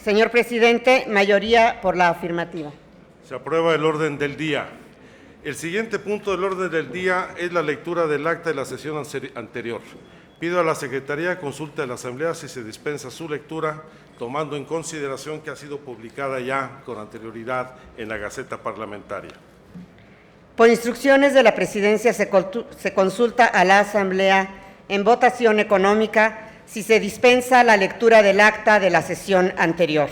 Señor presidente, mayoría por la afirmativa. Se aprueba el orden del día. El siguiente punto del orden del día es la lectura del acta de la sesión anterior. Pido a la Secretaría consulte a la Asamblea si se dispensa su lectura, tomando en consideración que ha sido publicada ya con anterioridad en la Gaceta Parlamentaria. Por instrucciones de la Presidencia se consulta a la Asamblea en votación económica si se dispensa la lectura del acta de la sesión anterior.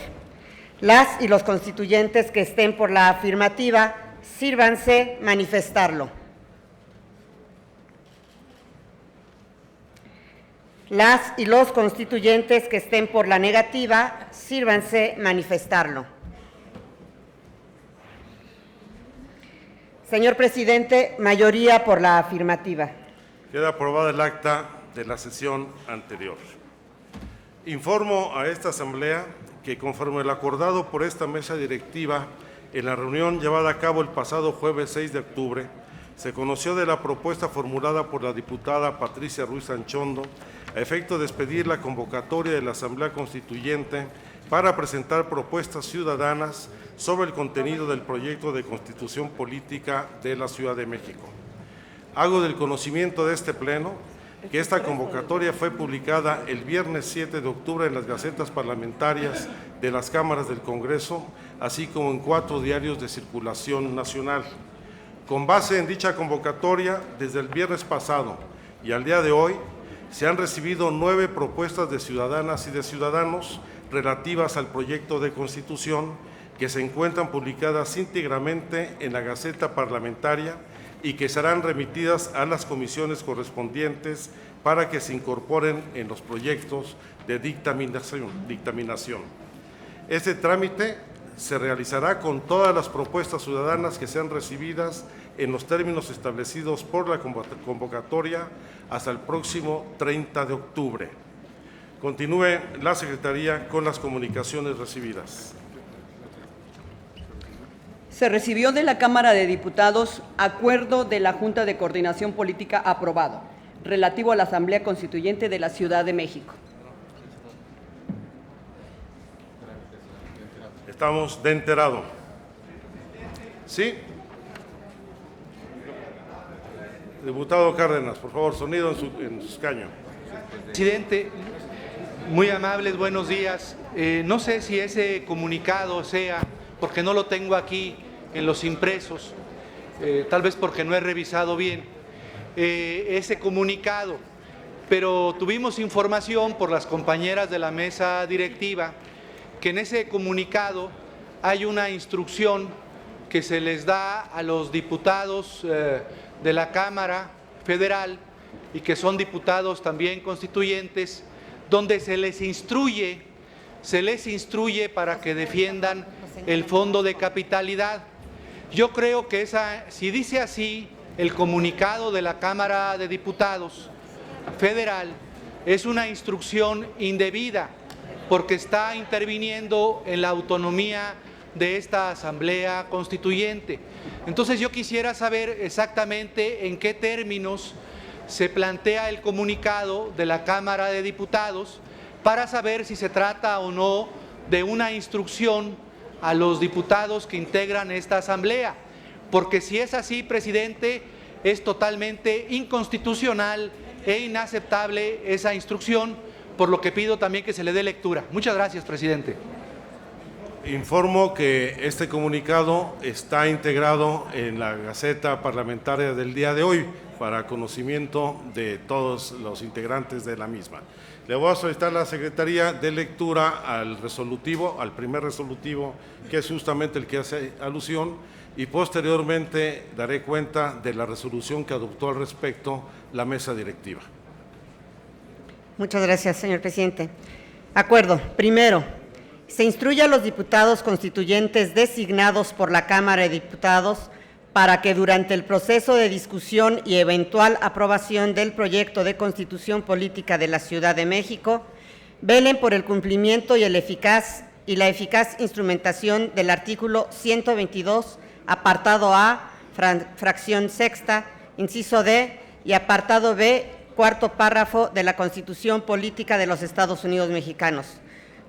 Las y los constituyentes que estén por la afirmativa, sírvanse manifestarlo. Las y los constituyentes que estén por la negativa, sírvanse manifestarlo. Señor presidente, mayoría por la afirmativa. Queda aprobada el acta de la sesión anterior. Informo a esta Asamblea que conforme al acordado por esta mesa directiva en la reunión llevada a cabo el pasado jueves 6 de octubre, se conoció de la propuesta formulada por la diputada Patricia Ruiz Anchondo a efecto de expedir la convocatoria de la Asamblea Constituyente para presentar propuestas ciudadanas sobre el contenido del proyecto de Constitución Política de la Ciudad de México. Hago del conocimiento de este Pleno que esta convocatoria fue publicada el viernes 7 de octubre en las gacetas parlamentarias de las cámaras del Congreso, así como en 4 diarios de circulación nacional. Con base en dicha convocatoria, desde el viernes pasado y al día de hoy, se han recibido 9 propuestas de ciudadanas y de ciudadanos relativas al proyecto de Constitución que se encuentran publicadas íntegramente en la Gaceta Parlamentaria y que serán remitidas a las comisiones correspondientes para que se incorporen en los proyectos de dictaminación. Este trámite se realizará con todas las propuestas ciudadanas que sean recibidas en los términos establecidos por la convocatoria hasta el próximo 30 de octubre. Continúe la Secretaría con las comunicaciones recibidas. Se recibió de la Cámara de Diputados acuerdo de la Junta de Coordinación Política aprobado, relativo a la Asamblea Constituyente de la Ciudad de México. Estamos de enterado. ¿Sí? Diputado Cárdenas, por favor, sonido en su escaño. Presidente, muy amables, buenos días. No sé si ese comunicado sea, porque no lo tengo aquí en los impresos, tal vez porque no he revisado bien ese comunicado, pero tuvimos información por las compañeras de la mesa directiva que en ese comunicado hay una instrucción que se les da a los diputados de la Cámara Federal y que son diputados también constituyentes, donde se les instruye para que defiendan el fondo de capitalidad. Yo creo que si dice así el comunicado de la Cámara de Diputados Federal, es una instrucción indebida, porque está interviniendo en la autonomía de esta Asamblea Constituyente. Entonces yo quisiera saber exactamente en qué términos se plantea el comunicado de la Cámara de Diputados para saber si se trata o no de una instrucción a los diputados que integran esta Asamblea, porque si es así, presidente, es totalmente inconstitucional e inaceptable esa instrucción, por lo que pido también que se le dé lectura. Muchas gracias, presidente. Informo que este comunicado está integrado en la Gaceta Parlamentaria del día de hoy para conocimiento de todos los integrantes de la misma. Le voy a solicitar a la Secretaría de lectura al resolutivo, al primer resolutivo, que es justamente el que hace alusión, y posteriormente daré cuenta de la resolución que adoptó al respecto la mesa directiva. Muchas gracias, señor presidente. Acuerdo. Primero, se instruye a los diputados constituyentes designados por la Cámara de Diputados para que durante el proceso de discusión y eventual aprobación del proyecto de Constitución Política de la Ciudad de México, velen por el cumplimiento y la eficaz instrumentación del artículo 122, apartado A, fracción sexta, inciso D, y apartado B, cuarto párrafo de la Constitución Política de los Estados Unidos Mexicanos,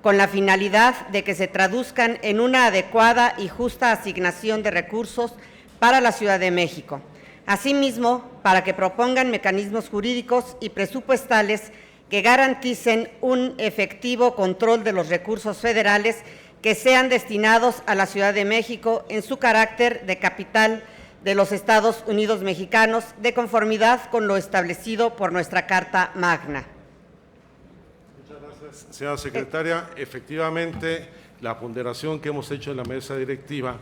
con la finalidad de que se traduzcan en una adecuada y justa asignación de recursos para la Ciudad de México. Asimismo, para que propongan mecanismos jurídicos y presupuestales que garanticen un efectivo control de los recursos federales que sean destinados a la Ciudad de México en su carácter de capital de los Estados Unidos mexicanos, de conformidad con lo establecido por nuestra Carta Magna. Muchas gracias, señora secretaria. Efectivamente, la ponderación que hemos hecho en la mesa directiva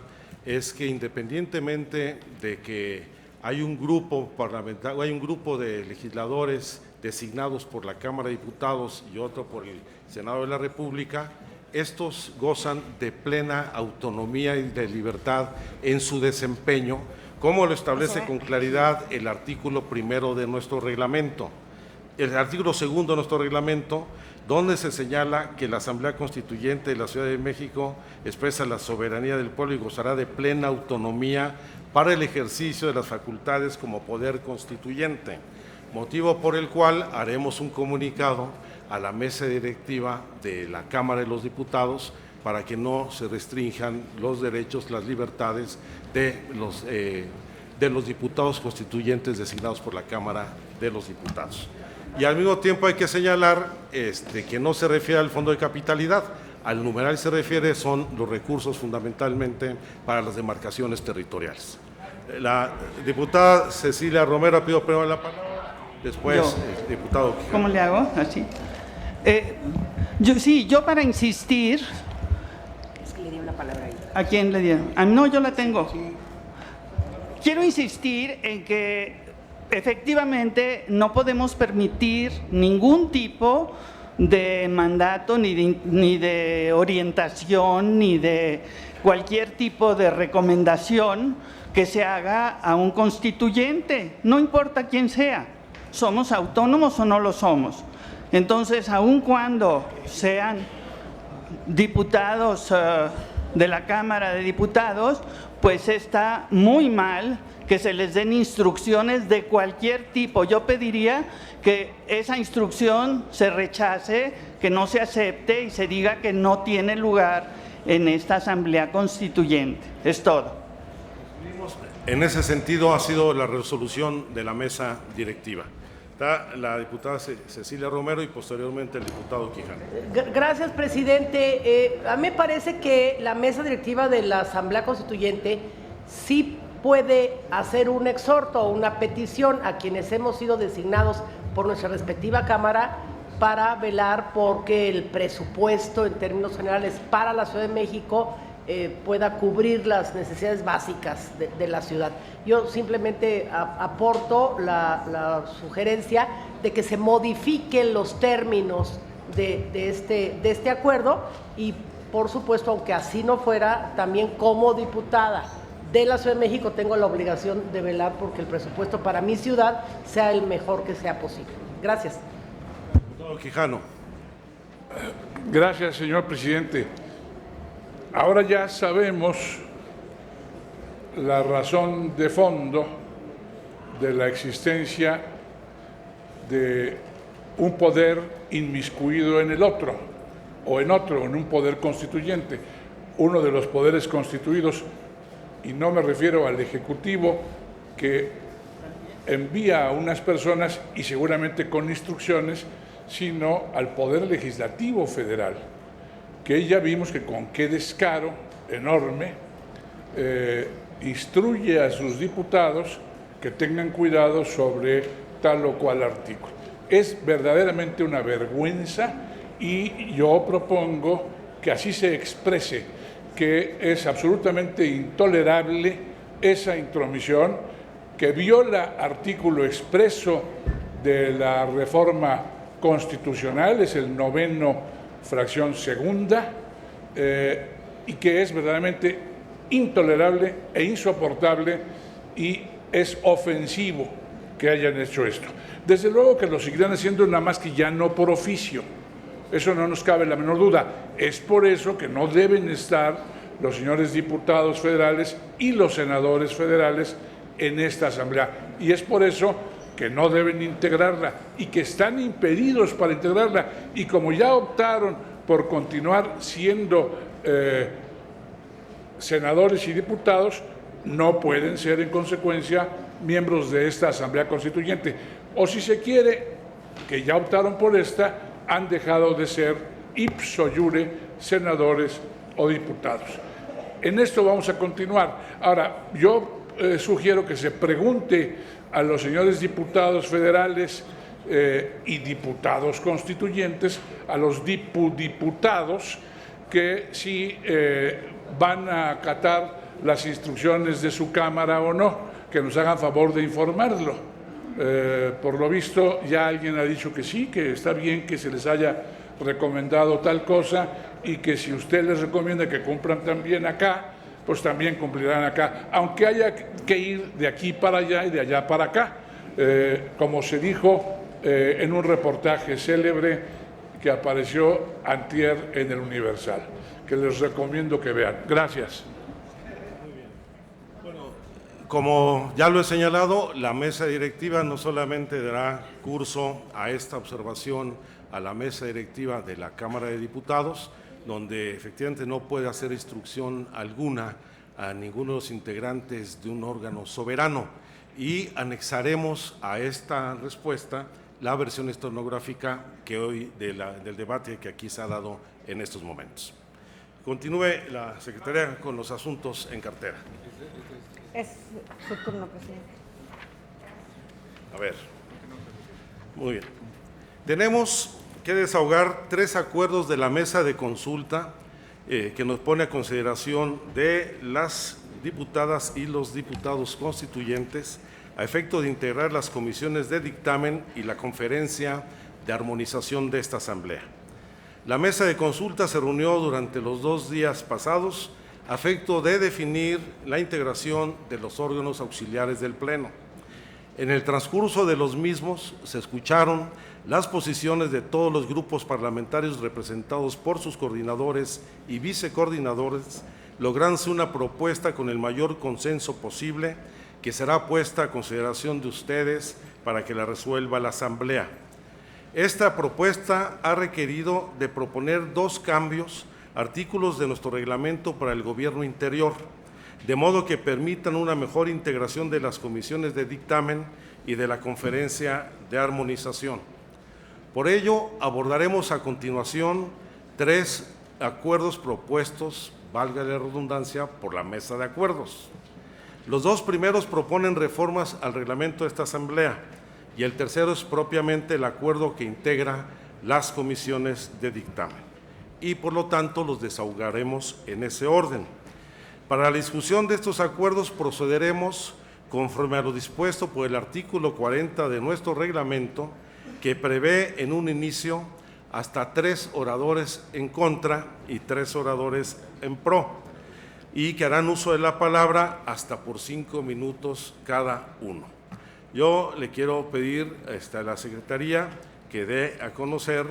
es que independientemente de que hay un grupo parlamentario, hay un grupo de legisladores designados por la Cámara de Diputados y otro por el Senado de la República, estos gozan de plena autonomía y de libertad en su desempeño, como lo establece con claridad el artículo 1 de nuestro reglamento. El artículo 2 de nuestro reglamento, donde se señala que la Asamblea Constituyente de la Ciudad de México expresa la soberanía del pueblo y gozará de plena autonomía para el ejercicio de las facultades como poder constituyente, motivo por el cual haremos un comunicado a la mesa directiva de la Cámara de los Diputados para que no se restrinjan los derechos, las libertades de los diputados constituyentes designados por la Cámara de los Diputados. Y al mismo tiempo hay que señalar que no se refiere al fondo de capitalidad. Al numeral se refiere son los recursos fundamentalmente para las demarcaciones territoriales. La diputada Cecilia Romero pidió primero la palabra, después el diputado Quijano. ¿Cómo le hago? Así. Yo para insistir. Es que le dio la palabra ahí. ¿A quién le dieron? No, yo la tengo. Quiero insistir en que efectivamente no podemos permitir ningún tipo de mandato, ni de orientación, ni de cualquier tipo de recomendación que se haga a un constituyente, no importa quién sea, somos autónomos o no lo somos. Entonces, aun cuando sean diputados de la Cámara de Diputados, pues está muy mal que se les den instrucciones de cualquier tipo. Yo pediría que esa instrucción se rechace, que no se acepte y se diga que no tiene lugar en esta Asamblea Constituyente. Es todo. En ese sentido ha sido la resolución de la mesa directiva. Está la diputada Cecilia Romero y posteriormente el diputado Quijano. Gracias, presidente. A mí me parece que la mesa directiva de la Asamblea Constituyente sí puede hacer un exhorto o una petición a quienes hemos sido designados por nuestra respectiva Cámara para velar porque el presupuesto en términos generales para la Ciudad de México pueda cubrir las necesidades básicas de la ciudad. Yo simplemente aporto la sugerencia de que se modifiquen los términos de este acuerdo y, por supuesto, aunque así no fuera, también como diputada de la Ciudad de México tengo la obligación de velar porque el presupuesto para mi ciudad sea el mejor que sea posible. Gracias. Diputado Quijano. Gracias, señor presidente. Ahora ya sabemos la razón de fondo de la existencia de un poder inmiscuido en el otro, o en otro, en un poder constituyente. Uno de los poderes constituidos, y no me refiero al Ejecutivo, que envía a unas personas y seguramente con instrucciones, sino al Poder Legislativo Federal, que ya vimos que con qué descaro enorme instruye a sus diputados que tengan cuidado sobre tal o cual artículo. Es verdaderamente una vergüenza y yo propongo que así se exprese, que es absolutamente intolerable esa intromisión que viola artículo expreso de la reforma constitucional, es el 9º fracción segunda, y que es verdaderamente intolerable e insoportable y es ofensivo que hayan hecho esto. Desde luego que lo seguirán haciendo, nada más que ya no por oficio. Eso no nos cabe la menor duda. Es por eso que no deben estar los señores diputados federales y los senadores federales en esta Asamblea. Y es por eso que no deben integrarla y que están impedidos para integrarla. Y como ya optaron por continuar siendo senadores y diputados, no pueden ser en consecuencia miembros de esta Asamblea Constituyente. O si se quiere, que ya optaron por esta, han dejado de ser ipso iure senadores o diputados. En esto vamos a continuar. Ahora, yo sugiero que se pregunte a los señores diputados federales y diputados constituyentes, a los diputados, que si van a acatar las instrucciones de su Cámara o no, que nos hagan favor de informarlo. Por lo visto, ya alguien ha dicho que sí, que está bien que se les haya recomendado tal cosa y que si usted les recomienda que cumplan también acá, pues también cumplirán acá, aunque haya que ir de aquí para allá y de allá para acá, como se dijo en un reportaje célebre que apareció antier en el Universal, que les recomiendo que vean. Gracias. Como ya lo he señalado, la mesa directiva no solamente dará curso a esta observación a la mesa directiva de la Cámara de Diputados, donde efectivamente no puede hacer instrucción alguna a ninguno de los integrantes de un órgano soberano, y anexaremos a esta respuesta la versión estenográfica que hoy del debate que aquí se ha dado en estos momentos. Continúe la Secretaría con los asuntos en cartera. Es su turno, presidente. A ver, muy bien. Tenemos que desahogar 3 acuerdos de la mesa de consulta que nos pone a consideración de las diputadas y los diputados constituyentes a efecto de integrar las comisiones de dictamen y la conferencia de armonización de esta Asamblea. La mesa de consulta se reunió durante los 2 días pasados a efecto de definir la integración de los órganos auxiliares del Pleno. En el transcurso de los mismos se escucharon las posiciones de todos los grupos parlamentarios representados por sus coordinadores y vicecoordinadores, lográndose una propuesta con el mayor consenso posible que será puesta a consideración de ustedes para que la resuelva la Asamblea. Esta propuesta ha requerido de proponer 2 cambios, artículos de nuestro reglamento para el gobierno interior, de modo que permitan una mejor integración de las comisiones de dictamen y de la conferencia de armonización. Por ello, abordaremos a continuación 3 acuerdos propuestos, valga la redundancia, por la mesa de acuerdos. Los 2 primeros proponen reformas al reglamento de esta Asamblea y el tercero es propiamente el acuerdo que integra las comisiones de dictamen, y por lo tanto los desahogaremos en ese orden. Para la discusión de estos acuerdos procederemos conforme a lo dispuesto por el artículo 40 de nuestro reglamento, que prevé en un inicio hasta 3 oradores en contra y 3 oradores en pro, y que harán uso de la palabra hasta por 5 minutos cada uno. Yo le quiero pedir a la Secretaría que dé a conocer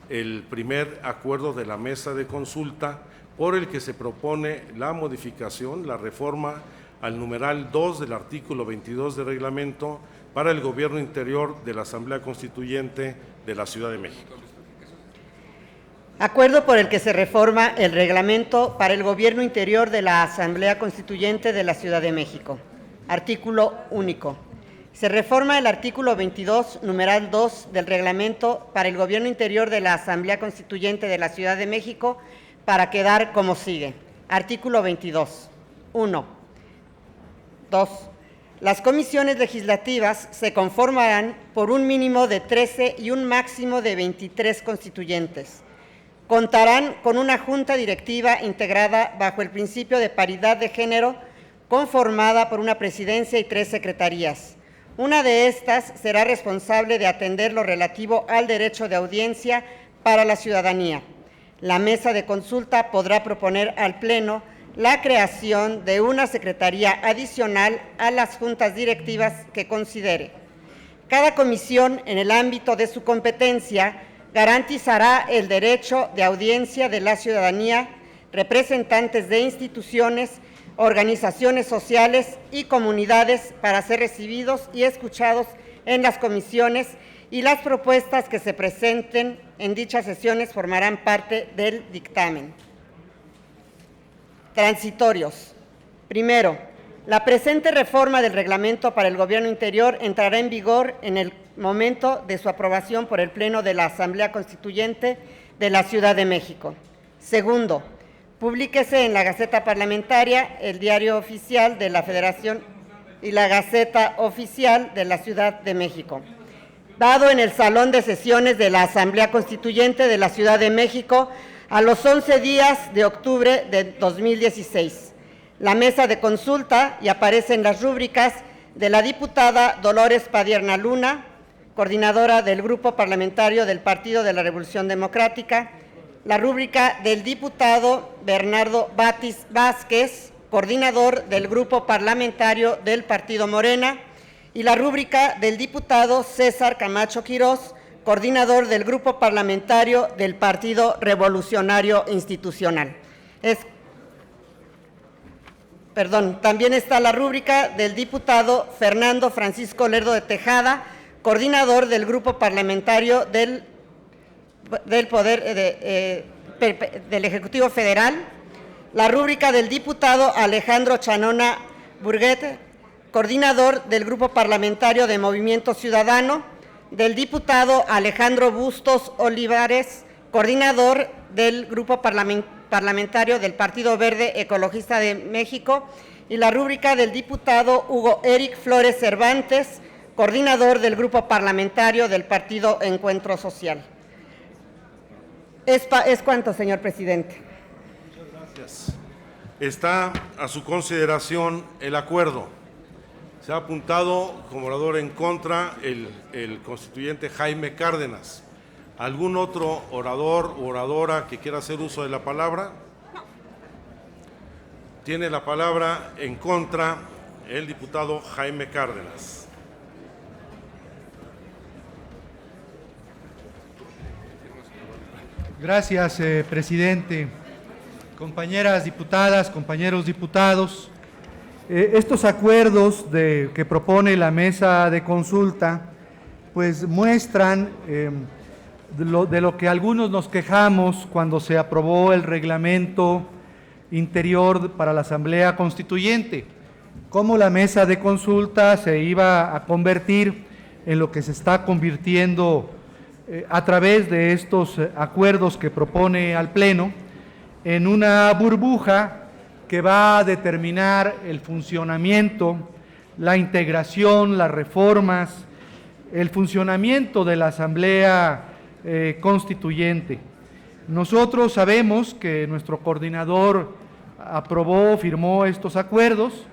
el primer acuerdo de la mesa de consulta por el que se propone la modificación, la reforma al numeral 2 del artículo 22 del reglamento para el gobierno interior de la Asamblea Constituyente de la Ciudad de México. Acuerdo por el que se reforma el reglamento para el gobierno interior de la Asamblea Constituyente de la Ciudad de México. Artículo único. Se reforma el artículo 22, numeral 2 del reglamento para el gobierno interior de la Asamblea Constituyente de la Ciudad de México para quedar como sigue. Artículo 22. 1. 2. Las comisiones legislativas se conformarán por un mínimo de 13 y un máximo de 23 constituyentes. Contarán con una junta directiva integrada bajo el principio de paridad de género, conformada por una presidencia y 3 secretarías. Una de estas será responsable de atender lo relativo al derecho de audiencia para la ciudadanía. La mesa de consulta podrá proponer al Pleno la creación de una secretaría adicional a las juntas directivas que considere. Cada comisión, en el ámbito de su competencia, garantizará el derecho de audiencia de la ciudadanía, representantes de instituciones, organizaciones sociales y comunidades para ser recibidos y escuchados en las comisiones y las propuestas que se presenten en dichas sesiones formarán parte del dictamen. Transitorios. Primero, la presente reforma del reglamento para el Gobierno Interior entrará en vigor en el momento de su aprobación por el Pleno de la Asamblea Constituyente de la Ciudad de México. Segundo, publíquese en la Gaceta Parlamentaria, el Diario Oficial de la Federación y la Gaceta Oficial de la Ciudad de México. Dado en el Salón de Sesiones de la Asamblea Constituyente de la Ciudad de México a los 11 días de octubre de 2016. La mesa de consulta, y aparecen las rúbricas de la diputada Dolores Padierna Luna, coordinadora del Grupo Parlamentario del Partido de la Revolución Democrática, la rúbrica del diputado Bernardo Batis Vázquez, coordinador del Grupo Parlamentario del Partido Morena, y la rúbrica del diputado César Camacho Quirós, coordinador del Grupo Parlamentario del Partido Revolucionario Institucional. También está la rúbrica del diputado Fernando Francisco Lerdo de Tejada, coordinador del Grupo Parlamentario del Ejecutivo Federal, la rúbrica del diputado Alejandro Chanona Burguet, coordinador del Grupo Parlamentario de Movimiento Ciudadano, del diputado Alejandro Bustos Olivares, coordinador del Grupo Parlamentario del Partido Verde Ecologista de México, y la rúbrica del diputado Hugo Eric Flores Cervantes, coordinador del Grupo Parlamentario del Partido Encuentro Social. Es cuanto, señor presidente. Muchas gracias. Está a su consideración el acuerdo. Se ha apuntado como orador en contra el constituyente Jaime Cárdenas. ¿Algún otro orador o oradora que quiera hacer uso de la palabra? Tiene la palabra en contra el diputado Jaime Cárdenas. Gracias, presidente. Compañeras diputadas, compañeros diputados, estos acuerdos que propone la mesa de consulta, pues muestran de lo que algunos nos quejamos cuando se aprobó el reglamento interior para la Asamblea Constituyente, cómo la mesa de consulta se iba a convertir en lo que se está convirtiendo a través de estos acuerdos que propone al Pleno, en una burbuja que va a determinar el funcionamiento, la integración, las reformas, el funcionamiento de la Asamblea Constituyente. Nosotros sabemos que nuestro coordinador aprobó, firmó estos acuerdos,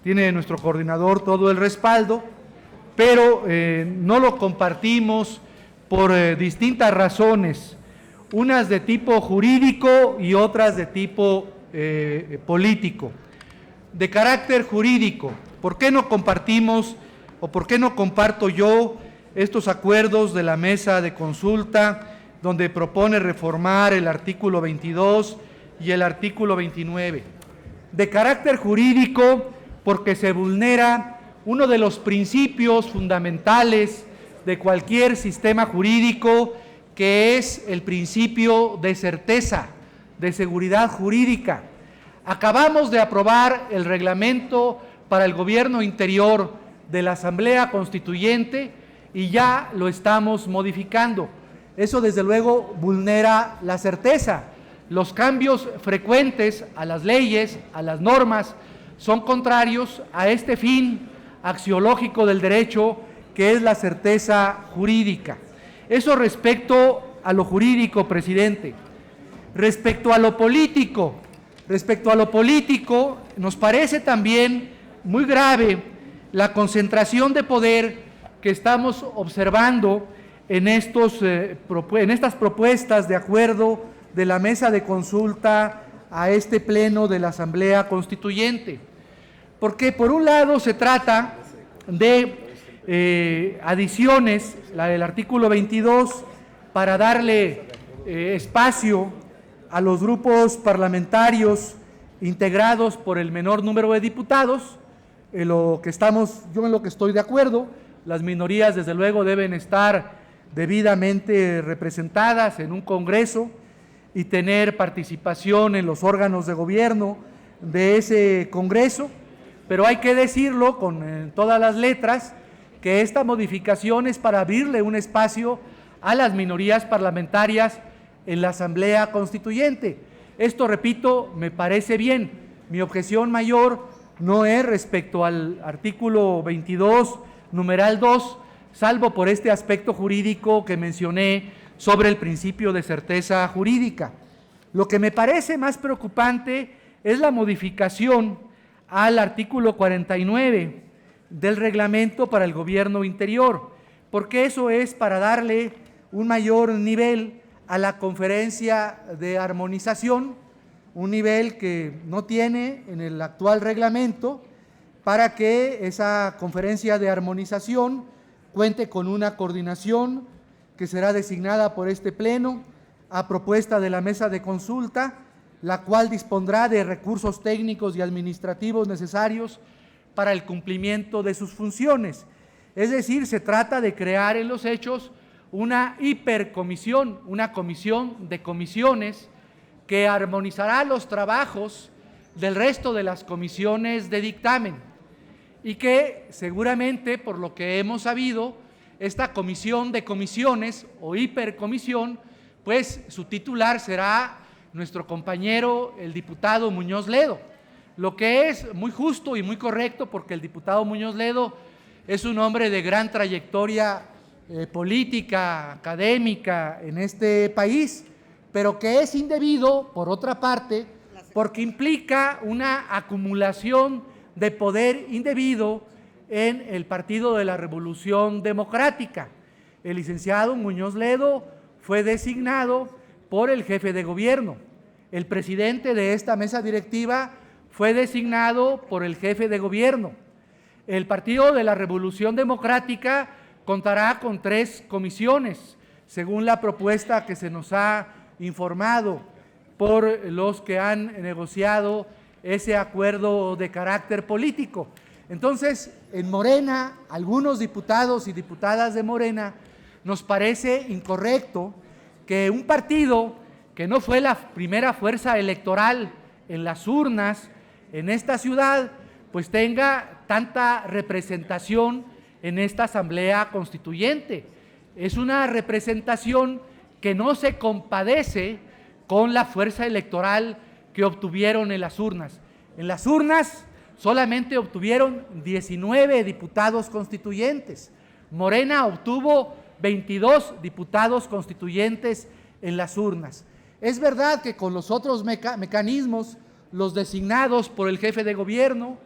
tiene nuestro coordinador todo el respaldo, pero no lo compartimos por distintas razones, unas de tipo jurídico y otras de tipo político. De carácter jurídico, ¿por qué no compartimos o por qué no comparto yo estos acuerdos de la mesa de consulta donde propone reformar el artículo 22 y el artículo 29? De carácter jurídico, porque se vulnera uno de los principios fundamentales de cualquier sistema jurídico, que es el principio de certeza, de seguridad jurídica. Acabamos de aprobar el reglamento para el gobierno interior de la Asamblea Constituyente y ya lo estamos modificando. Eso desde luego vulnera la certeza. Los cambios frecuentes a las leyes, a las normas, son contrarios a este fin axiológico del derecho, que es la certeza jurídica. Eso respecto a lo jurídico, presidente. Respecto a lo político, nos parece también muy grave la concentración de poder que estamos observando en estas propuestas de acuerdo de la mesa de consulta a este pleno de la Asamblea Constituyente. Porque por un lado se trata de adiciones, la del artículo 22, para darle espacio a los grupos parlamentarios integrados por el menor número de diputados, yo en lo que estoy de acuerdo. Las minorías, desde luego, deben estar debidamente representadas en un Congreso y tener participación en los órganos de gobierno de ese Congreso, pero hay que decirlo con todas las letras que esta modificación es para abrirle un espacio a las minorías parlamentarias en la Asamblea Constituyente. Esto, repito, me parece bien. Mi objeción mayor no es respecto al artículo 22, numeral 2, salvo por este aspecto jurídico que mencioné sobre el principio de certeza jurídica. Lo que me parece más preocupante es la modificación al artículo 49 del reglamento para el gobierno interior, porque eso es para darle un mayor nivel a la conferencia de armonización, un nivel que no tiene en el actual reglamento, para que esa conferencia de armonización cuente con una coordinación que será designada por este Pleno a propuesta de la mesa de consulta, la cual dispondrá de recursos técnicos y administrativos necesarios para el cumplimiento de sus funciones. Es decir, se trata de crear en los hechos una hipercomisión, una comisión de comisiones que armonizará los trabajos del resto de las comisiones de dictamen y que seguramente, por lo que hemos sabido, esta comisión de comisiones o hipercomisión, pues su titular será nuestro compañero, el diputado Muñoz Ledo, lo que es muy justo y muy correcto porque el diputado Muñoz Ledo es un hombre de gran trayectoria política, académica en este país, pero que es indebido, por otra parte, porque implica una acumulación de poder indebido en el Partido de la Revolución Democrática. El licenciado Muñoz Ledo fue designado por el jefe de gobierno. El presidente de esta mesa directiva fue designado por el jefe de gobierno. El Partido de la Revolución Democrática contará con 3 comisiones, según la propuesta que se nos ha informado por los que han negociado ese acuerdo de carácter político. Entonces, en Morena, algunos diputados y diputadas de Morena, nos parece incorrecto que un partido que no fue la primera fuerza electoral en las urnas en esta ciudad, pues tenga tanta representación en esta Asamblea Constituyente. Es una representación que no se compadece con la fuerza electoral que obtuvieron en las urnas. En las urnas solamente obtuvieron 19 diputados constituyentes. Morena obtuvo 22 diputados constituyentes en las urnas. Es verdad que con los otros mecanismos, los designados por el jefe de gobierno,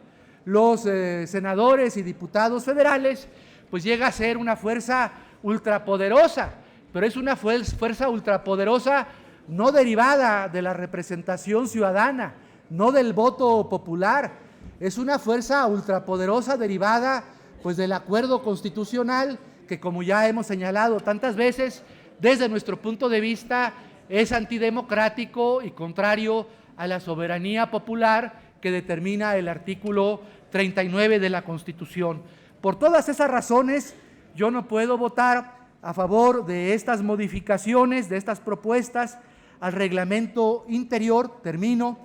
los senadores y diputados federales, pues llega a ser una fuerza ultrapoderosa, pero es una fuerza ultrapoderosa no derivada de la representación ciudadana, no del voto popular, es una fuerza ultrapoderosa derivada pues del acuerdo constitucional que, como ya hemos señalado tantas veces, desde nuestro punto de vista es antidemocrático y contrario a la soberanía popular que determina el artículo 39 de la Constitución. Por todas esas razones, yo no puedo votar a favor de estas modificaciones, de estas propuestas al reglamento interior, termino,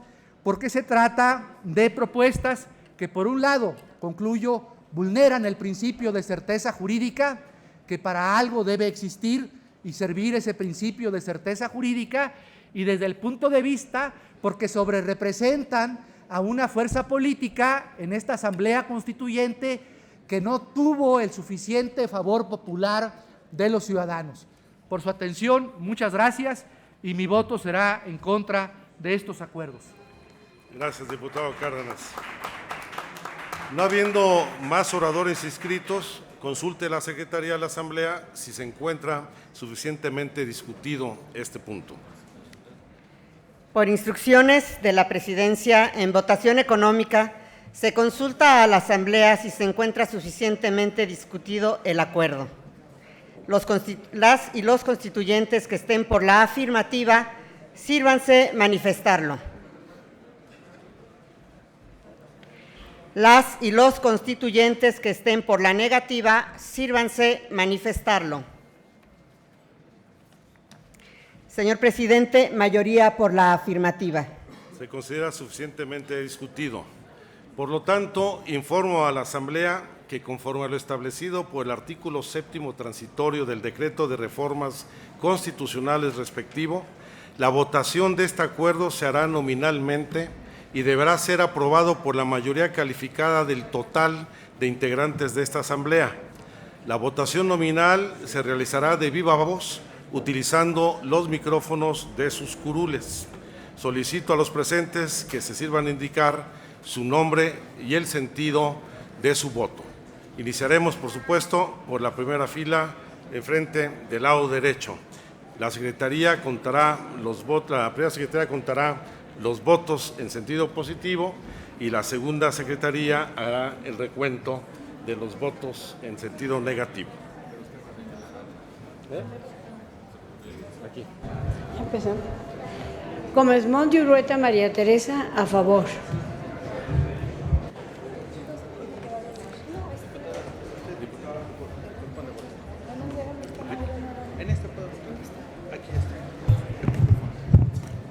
porque se trata de propuestas que, por un lado, concluyo, vulneran el principio de certeza jurídica, que para algo debe existir y servir ese principio de certeza jurídica, y desde el punto de vista, porque sobrerepresentan a una fuerza política en esta Asamblea Constituyente que no tuvo el suficiente favor popular de los ciudadanos. Por su atención, muchas gracias, y mi voto será en contra de estos acuerdos. Gracias, diputado Cárdenas. No habiendo más oradores inscritos, consulte la Secretaría de la Asamblea si se encuentra suficientemente discutido este punto. Por instrucciones de la Presidencia, en votación económica, se consulta a la Asamblea si se encuentra suficientemente discutido el acuerdo. Las y los constituyentes que estén por la afirmativa, sírvanse manifestarlo. Las y los constituyentes que estén por la negativa, sírvanse manifestarlo. Señor presidente, mayoría por la afirmativa. Se considera suficientemente discutido. Por lo tanto, informo a la Asamblea que conforme a lo establecido por el artículo 7º transitorio del Decreto de Reformas Constitucionales respectivo, la votación de este acuerdo se hará nominalmente y deberá ser aprobado por la mayoría calificada del total de integrantes de esta Asamblea. La votación nominal se realizará de viva voz, utilizando los micrófonos de sus curules. Solicito a los presentes que se sirvan a indicar su nombre y el sentido de su voto. Iniciaremos, por supuesto, por la primera fila, enfrente del lado derecho. La Secretaría contará los votos, la primera Secretaría contará los votos en sentido positivo y la segunda Secretaría hará el recuento de los votos en sentido negativo. Aquí. Empezando. Gómez Monti Urrueta María Teresa, a favor.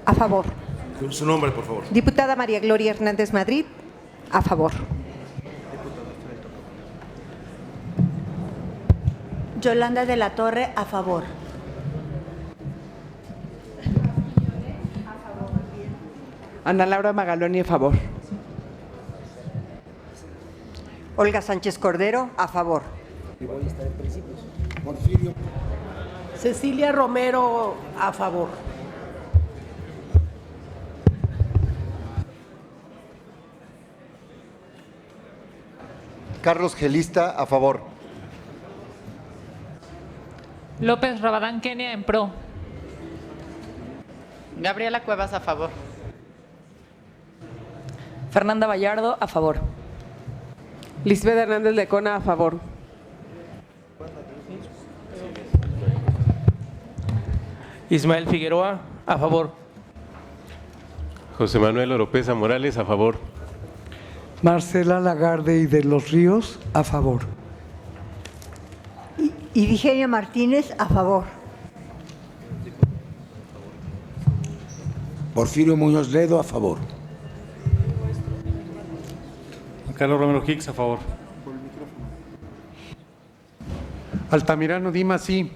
A favor. Su nombre, por favor. Diputada María Gloria Hernández Madrid, a favor. Yolanda de la Torre, a favor. Ana Laura Magaloni, a favor. Olga Sánchez Cordero, a favor. Cecilia Romero, a favor. Carlos Gelista, a favor. López Rabadán Kenia, en pro. Gabriela Cuevas, a favor. Fernanda Vallardo, a favor. Lisbeth Hernández Lecona, a favor. Ismael Figueroa, a favor. José Manuel Oropesa Morales, a favor. Marcela Lagarde y de los Ríos, a favor. Y Virginia Martínez, a favor. Porfirio Muñoz Ledo, a favor. Carlos Romero Hicks, a favor. Altamirano Dimas, sí.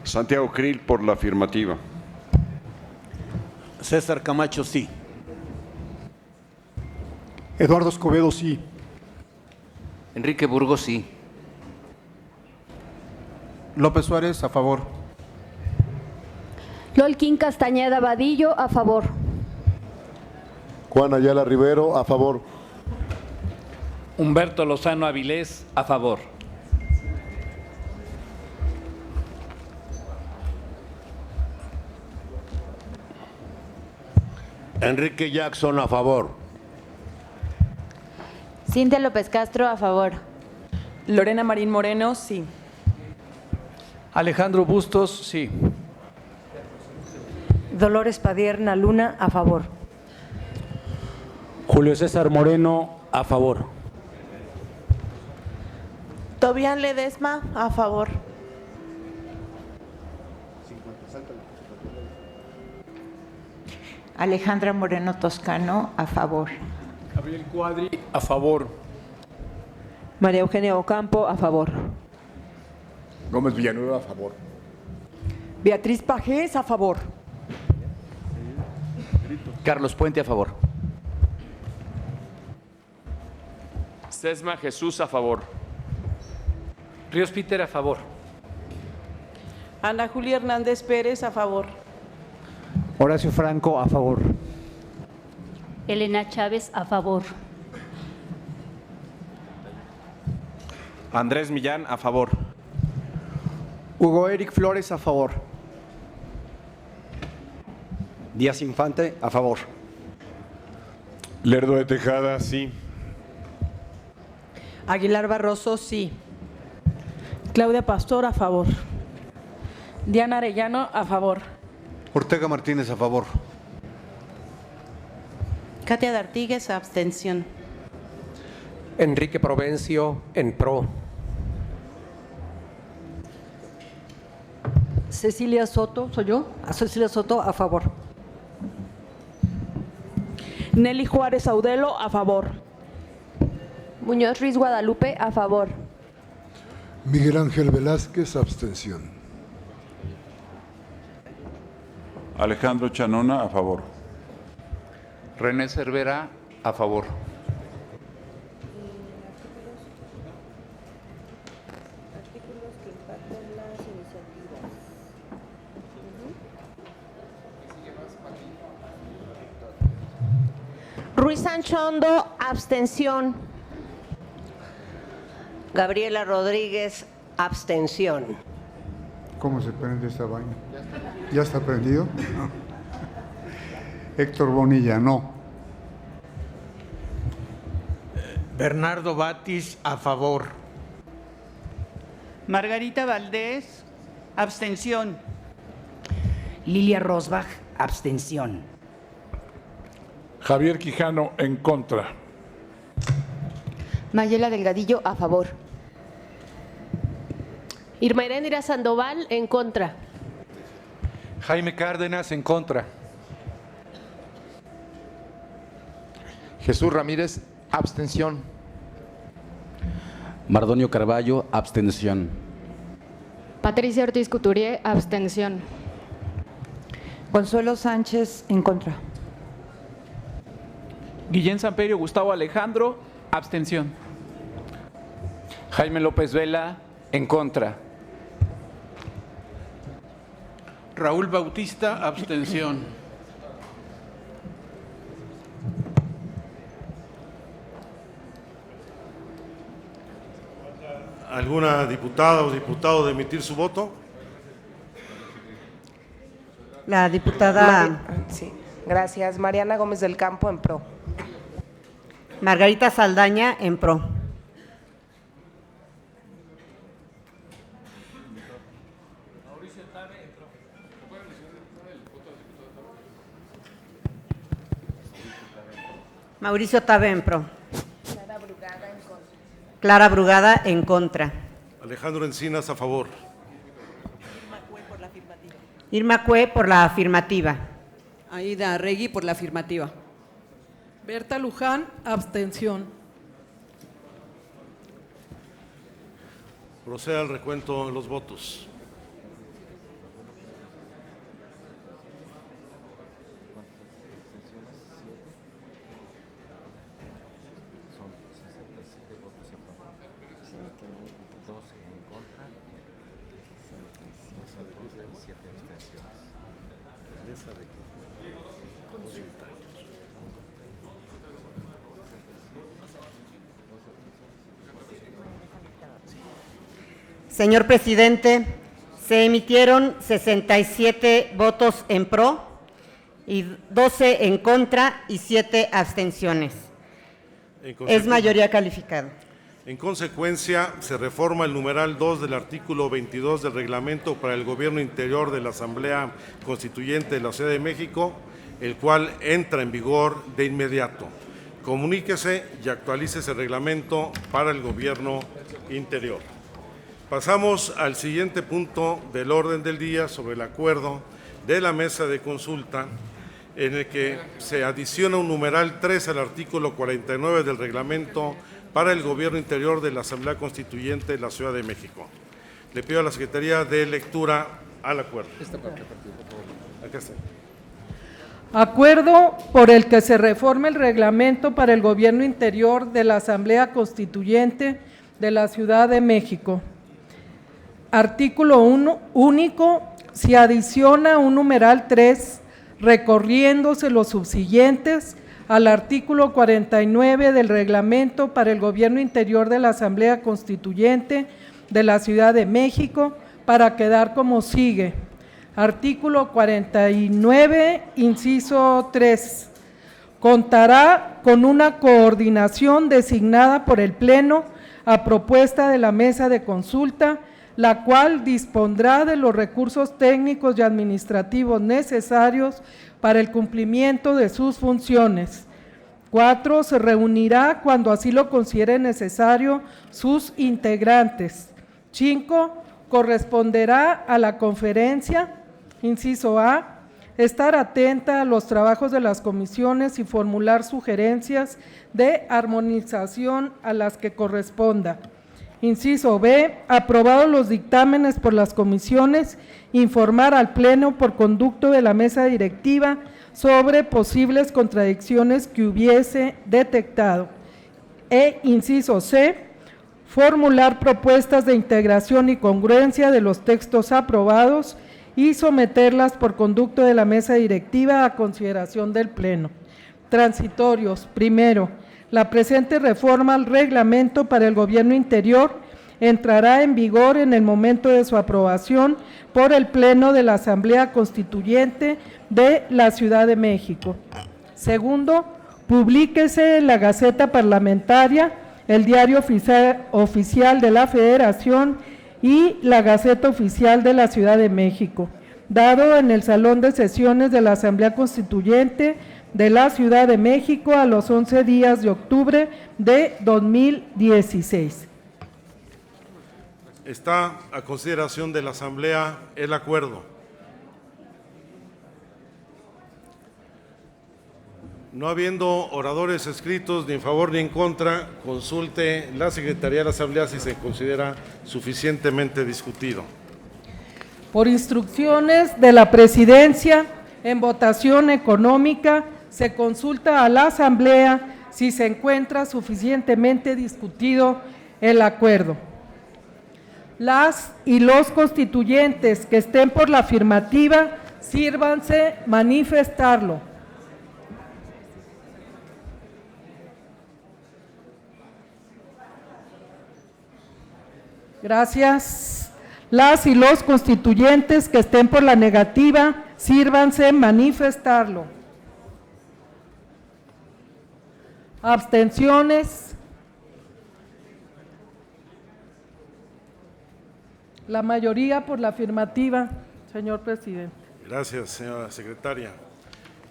Santiago Krill, por la afirmativa. César Camacho, sí. Eduardo Escobedo, sí. Enrique Burgos, sí. López Suárez, a favor. Lolquín Castañeda Vadillo, a favor. Juan Ayala Rivero, a favor. Humberto Lozano Avilés, a favor. Enrique Jackson, a favor. Cintia López Castro, a favor. Lorena Marín Moreno, sí. Alejandro Bustos, sí. Dolores Padierna Luna, a favor. Julio César Moreno, a favor. Tobián Ledesma, a favor. Alejandra Moreno Toscano, a favor. Gabriel Cuadri, a favor. María Eugenia Ocampo, a favor. Gómez Villanueva, a favor. Beatriz Pajés, a favor. Carlos Puente, a favor. Sesma Jesús, a favor. Ríos Peter, a favor. Ana Julia Hernández Pérez, a favor. Horacio Franco, a favor. Elena Chávez, a favor. Andrés Millán, a favor. Hugo Eric Flores, a favor. Díaz Infante, a favor. Lerdo de Tejada, sí. Aguilar Barroso, sí. Claudia Pastor, a favor. Diana Arellano, a favor. Ortega Martínez, a favor. Katia D'Artigues, abstención. Enrique Provencio, en pro. Cecilia Soto, ¿soy yo? Cecilia Soto, a favor. Nelly Juárez Audelo, a favor. Muñoz Ruiz Guadalupe, a favor. Miguel Ángel Velázquez, abstención. Alejandro Chanona, a favor. René Cervera, a favor. Ruiz Sanchondo, abstención. Gabriela Rodríguez, abstención. ¿Cómo se prende esta vaina? ¿Ya está prendido? Héctor Bonilla, no. Bernardo Batis, a favor. Margarita Valdés, abstención. Lilia Rosbach, abstención. Javier Quijano, en contra. Mayela Delgadillo, a favor. Irma Heréndira Sandoval, en contra. Jaime Cárdenas, en contra. Jesús Ramírez, abstención. Mardonio Carballo, abstención. Patricia Ortiz Couturier, abstención. Consuelo Sánchez, en contra. Guillén Samperio Gustavo Alejandro, abstención. Jaime López Vela, en contra. Raúl Bautista, abstención. ¿Alguna diputada o diputado de emitir su voto? La diputada Sí, gracias. Mariana Gómez del Campo, en pro. Margarita Saldaña, en pro. Mauricio Tabe, en pro. Clara Brugada, en contra. Alejandro Encinas, a favor. Irma Cue, por la afirmativa. Aida Arregui, por la afirmativa. Berta Luján, abstención. Proceda al recuento de los votos. Señor presidente, se emitieron 67 votos en pro y 12 en contra y 7 abstenciones. Es mayoría calificada. En consecuencia, se reforma el numeral 2 del artículo 22 del Reglamento para el Gobierno Interior de la Asamblea Constituyente de la Ciudad de México, el cual entra en vigor de inmediato. Comuníquese y actualice ese reglamento para el Gobierno Interior. Pasamos al siguiente punto del orden del día sobre el acuerdo de la mesa de consulta en el que se adiciona un numeral 3 al artículo 49 del reglamento para el Gobierno Interior de la Asamblea Constituyente de la Ciudad de México. Le pido a la Secretaría de lectura al acuerdo. Acá está. Acuerdo por el que se reforma el reglamento para el Gobierno Interior de la Asamblea Constituyente de la Ciudad de México. Artículo 1 único, se adiciona un numeral 3 recorriéndose los subsiguientes al artículo 49 del Reglamento para el Gobierno Interior de la Asamblea Constituyente de la Ciudad de México para quedar como sigue. Artículo 49, inciso 3. Contará con una coordinación designada por el Pleno a propuesta de la mesa de consulta, la cual dispondrá de los recursos técnicos y administrativos necesarios para el cumplimiento de sus funciones. 4. Se reunirá cuando así lo considere necesario sus integrantes. 5. Corresponderá a la conferencia, inciso A, estar atenta a los trabajos de las comisiones y formular sugerencias de armonización a las que corresponda. Inciso B, aprobados los dictámenes por las comisiones, informar al Pleno por conducto de la mesa directiva sobre posibles contradicciones que hubiese detectado. E inciso C, formular propuestas de integración y congruencia de los textos aprobados y someterlas por conducto de la mesa directiva a consideración del Pleno. Transitorios. Primero, la presente reforma al reglamento para el gobierno interior entrará en vigor en el momento de su aprobación por el Pleno de la Asamblea Constituyente de la Ciudad de México. Segundo, publíquese en la Gaceta Parlamentaria, el Diario Oficial de la Federación y la Gaceta Oficial de la Ciudad de México, dado en el Salón de Sesiones de la Asamblea Constituyente de la Ciudad de México a los 11 días de octubre de 2016. Está a consideración de la Asamblea el acuerdo. No habiendo oradores escritos ni en favor ni en contra, consulte la Secretaría de la Asamblea si se considera suficientemente discutido. Por instrucciones de la Presidencia, en votación económica, se consulta a la Asamblea si se encuentra suficientemente discutido el acuerdo. Las y los constituyentes que estén por la afirmativa, sírvanse manifestarlo. Gracias. Las y los constituyentes que estén por la negativa, sírvanse manifestarlo. Abstenciones. La mayoría por la afirmativa, señor presidente. Gracias, señora secretaria.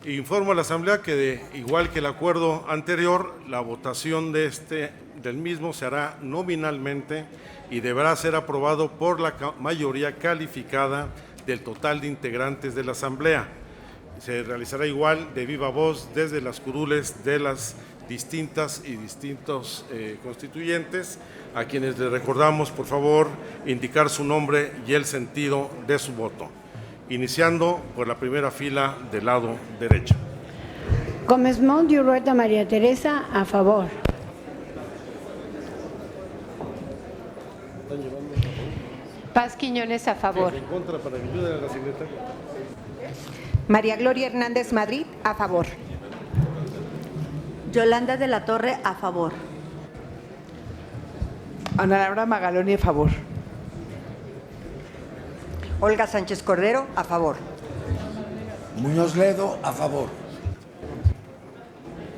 Informo a la Asamblea que, igual que el acuerdo anterior, la votación del mismo se hará nominalmente y deberá ser aprobado por la mayoría calificada del total de integrantes de la Asamblea. Se realizará igual de viva voz desde las curules de las distintos constituyentes, a quienes les recordamos, por favor, indicar su nombre y el sentido de su voto. Iniciando por la primera fila del lado derecho. Gómez Mont y Urrueta María Teresa, a favor. Paz Quiñones, a favor. En contra, para que ayude a la secretaria. María Gloria Hernández Madrid, a favor. Yolanda de la Torre, a favor. Ana Laura Magaloni, a favor. Olga Sánchez Cordero, a favor. Muñoz Ledo, a favor.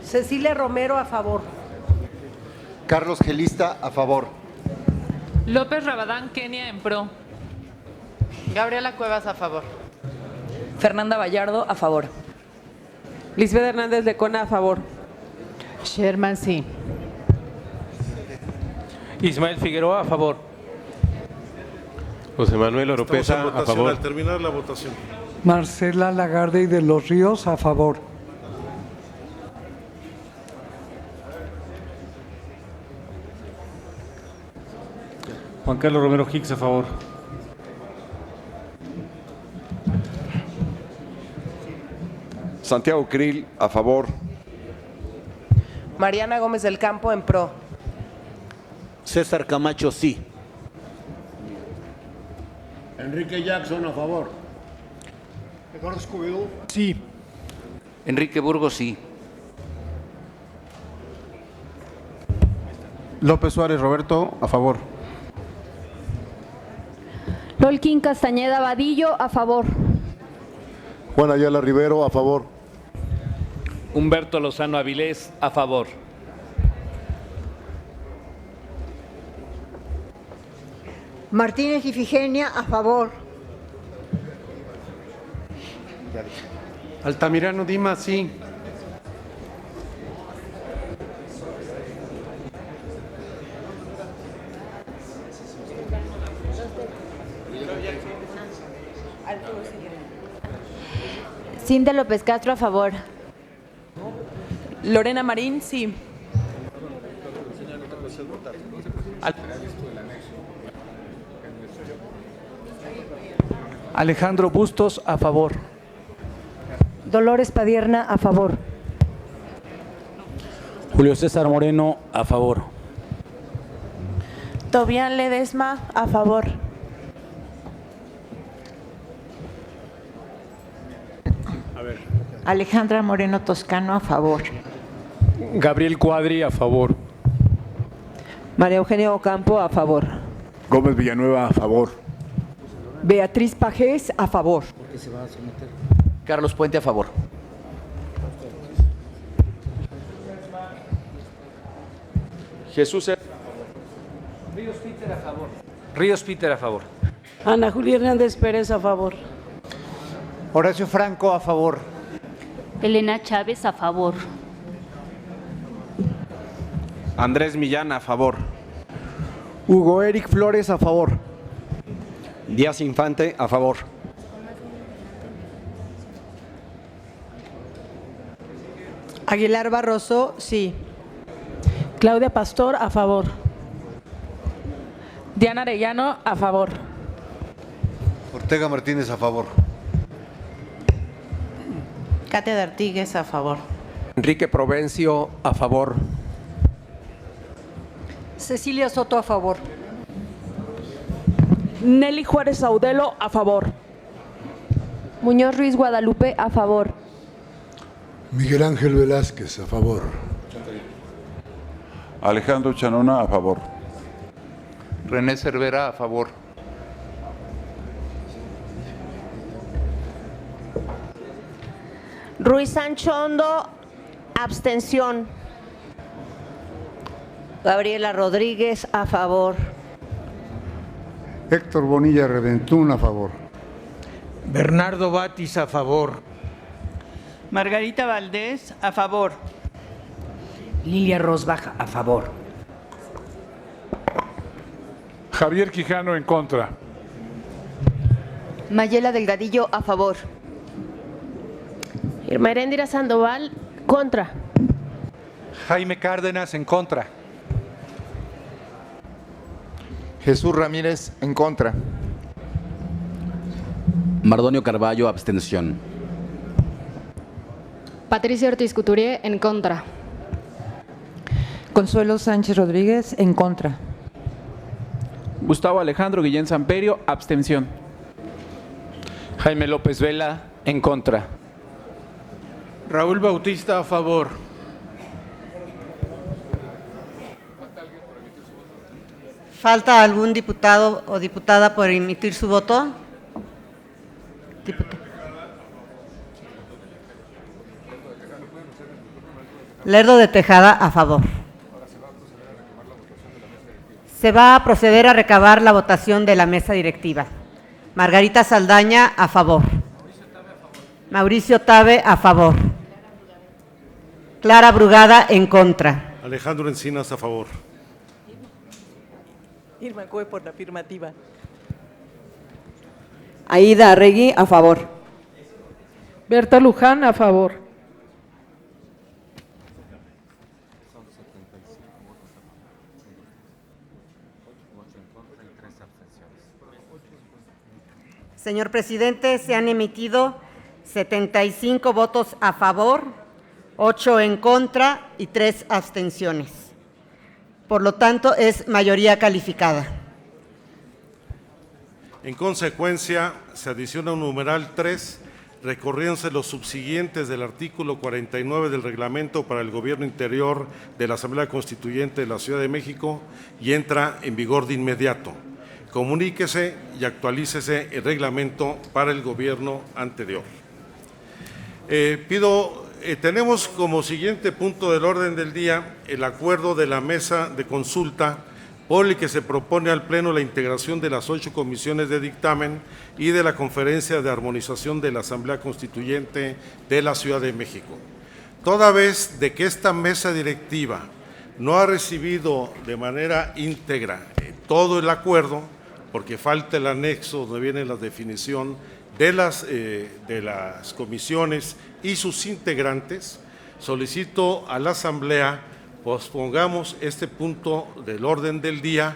Cecilia Romero, a favor. Carlos Gelista, a favor. López Rabadán Kenia, en pro. Gabriela Cuevas, a favor. Fernanda Vallardo, a favor. Lisbeth Hernández de Cona, a favor. Sherman, sí. Ismael Figueroa, a favor. José Manuel Oropesa, Estamos en votación, a favor. al terminar la votación. Marcela Lagarde y de los Ríos, a favor. Juan Carlos Romero Hicks, a favor. Santiago Krill, a favor. Mariana Gómez del Campo, en pro. César Camacho, sí. Enrique Jackson, a favor. Eduardo Escobedo. Sí. Enrique Burgos, sí. López Suárez Roberto, a favor. Lolquín Castañeda Vadillo, a favor. Juan Ayala Rivero, a favor. Humberto Lozano Avilés, a favor. Martínez Ifigenia, a favor. Altamirano Dimas, sí. Cintia López Castro, a favor. Lorena Marín, sí. Alejandro Bustos, a favor. Dolores Padierna, a favor. Julio César Moreno, a favor. Tobián Ledesma, a favor. Alejandra Moreno Toscano, a favor. Gabriel Cuadri, a favor. María Eugenia Ocampo, a favor. Gómez Villanueva, a favor. Beatriz Pajés, a favor. Carlos Puente, a favor. Jesús Ríos Peter, a favor. Ana Julia Hernández Pérez, a favor. Horacio Franco, a favor. Elena Chávez, a favor. Andrés Millán, a favor. Hugo Eric Flores, a favor. Díaz Infante, a favor. Aguilar Barroso, sí. Claudia Pastor, a favor. Diana Arellano, a favor. Ortega Martínez, a favor. Katia de Artigues, a favor. Enrique Provencio, a favor. Cecilia Soto, a favor. Nelly Juárez Audelo, a favor. Muñoz Ruiz Guadalupe, a favor. Miguel Ángel Velázquez, a favor. Alejandro Chanona, a favor. René Cervera, a favor. Ruiz Sancho Hondo, abstención. Gabriela Rodríguez, a favor. Héctor Bonilla Reventún, a favor. Bernardo Batis, a favor. Margarita Valdés, a favor. Lilia Rosbach, a favor. Javier Quijano, en contra. Mayela Delgadillo, a favor. Irma Heréndira Sandoval, contra. Jaime Cárdenas, en contra. Jesús Ramírez, en contra. Mardonio Carballo, abstención. Patricia Ortiz Couturier, en contra. Consuelo Sánchez Rodríguez, en contra. Gustavo Alejandro Guillén Samperio, abstención. Jaime López Vela, en contra. Raúl Bautista, a favor. ¿Falta algún diputado o diputada por emitir su voto? Lerdo de Tejada, a favor. Se va a proceder a recabar la votación de la mesa directiva. Margarita Saldaña, a favor. Mauricio Tabe, a favor. Clara Brugada, en contra. Alejandro Encinas, a favor. Irma Cue por la afirmativa. Aida Arregui, a favor. Berta Luján, a favor. Señor presidente, se han emitido 75 votos a favor, 8 en contra y 3 abstenciones. Por lo tanto, es mayoría calificada. En consecuencia, se adiciona un numeral 3, recorriéndose los subsiguientes del artículo 49 del Reglamento para el Gobierno Interior de la Asamblea Constituyente de la Ciudad de México y entra en vigor de inmediato. Comuníquese y actualícese el reglamento para el gobierno anterior. Tenemos como siguiente punto del orden del día el acuerdo de la mesa de consulta por el que se propone al Pleno la integración de las 8 comisiones de dictamen y de la Conferencia de Armonización de la Asamblea Constituyente de la Ciudad de México. Toda vez de que esta mesa directiva no ha recibido de manera íntegra todo el acuerdo, porque falta el anexo donde viene la definición de las comisiones y sus integrantes, solicito a la Asamblea pospongamos este punto del orden del día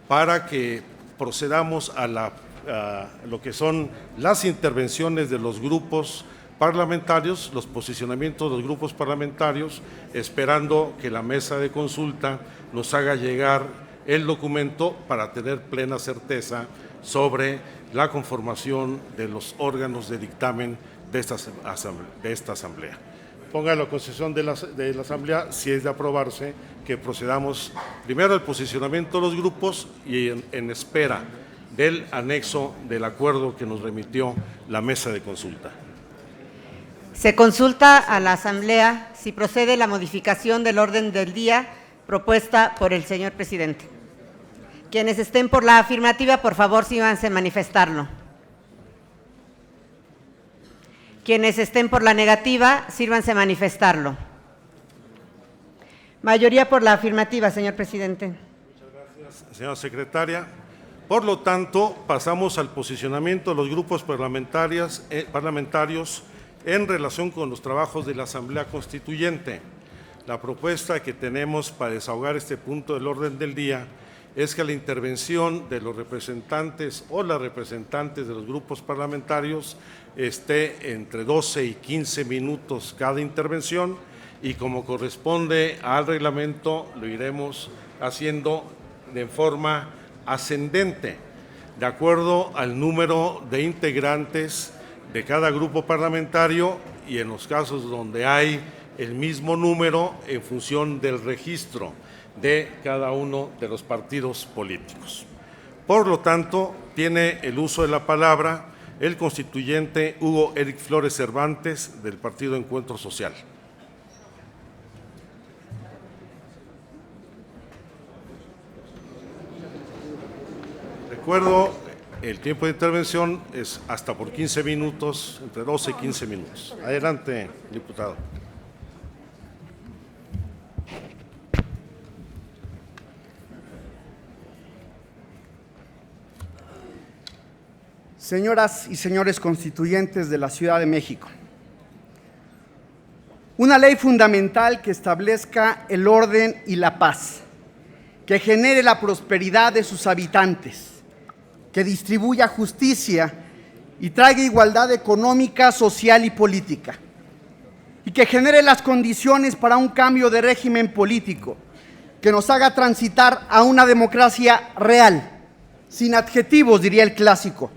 para que procedamos a lo que son las intervenciones de los grupos parlamentarios, los posicionamientos de los grupos parlamentarios, esperando que la mesa de consulta nos haga llegar el documento para tener plena certeza sobre la conformación de los órganos de dictamen de esta Asamblea. Ponga la concesión de la Asamblea, si es de aprobarse, que procedamos primero al posicionamiento de los grupos y en espera del anexo del acuerdo que nos remitió la mesa de consulta. Se consulta a la Asamblea si procede la modificación del orden del día propuesta por el señor presidente. Quienes estén por la afirmativa, por favor, sírvanse a manifestarlo. Quienes estén por la negativa, sírvanse a manifestarlo. Mayoría por la afirmativa, señor presidente. Muchas gracias, señora secretaria. Por lo tanto, pasamos al posicionamiento de los grupos parlamentarios en relación con los trabajos de la Asamblea Constituyente. La propuesta que tenemos para desahogar este punto del orden del día es que la intervención de los representantes o las representantes de los grupos parlamentarios esté entre 12 y 15 minutos cada intervención, y como corresponde al reglamento lo iremos haciendo de forma ascendente, de acuerdo al número de integrantes de cada grupo parlamentario y en los casos donde hay el mismo número en función del registro de cada uno de los partidos políticos. Por lo tanto, tiene el uso de la palabra el constituyente Hugo Eric Flores Cervantes del Partido Encuentro Social. Recuerdo, el tiempo de intervención es hasta por 15 minutos, entre 12 y 15 minutos. Adelante, diputado. Señoras y señores constituyentes de la Ciudad de México, una ley fundamental que establezca el orden y la paz, que genere la prosperidad de sus habitantes, que distribuya justicia y traiga igualdad económica, social y política, y que genere las condiciones para un cambio de régimen político que nos haga transitar a una democracia real, sin adjetivos, diría el clásico,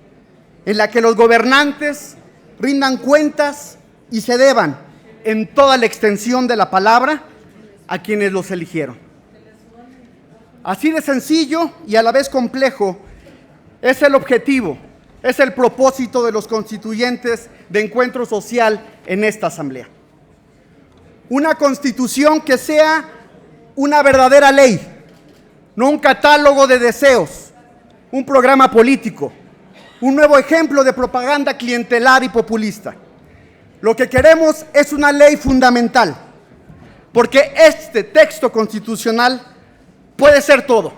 en la que los gobernantes rindan cuentas y se deban, en toda la extensión de la palabra, a quienes los eligieron. Así de sencillo y a la vez complejo es el objetivo, es el propósito de los constituyentes de Encuentro Social en esta Asamblea. Una constitución que sea una verdadera ley, no un catálogo de deseos, un programa político, un nuevo ejemplo de propaganda clientelar y populista. Lo que queremos es una ley fundamental, porque este texto constitucional puede ser todo,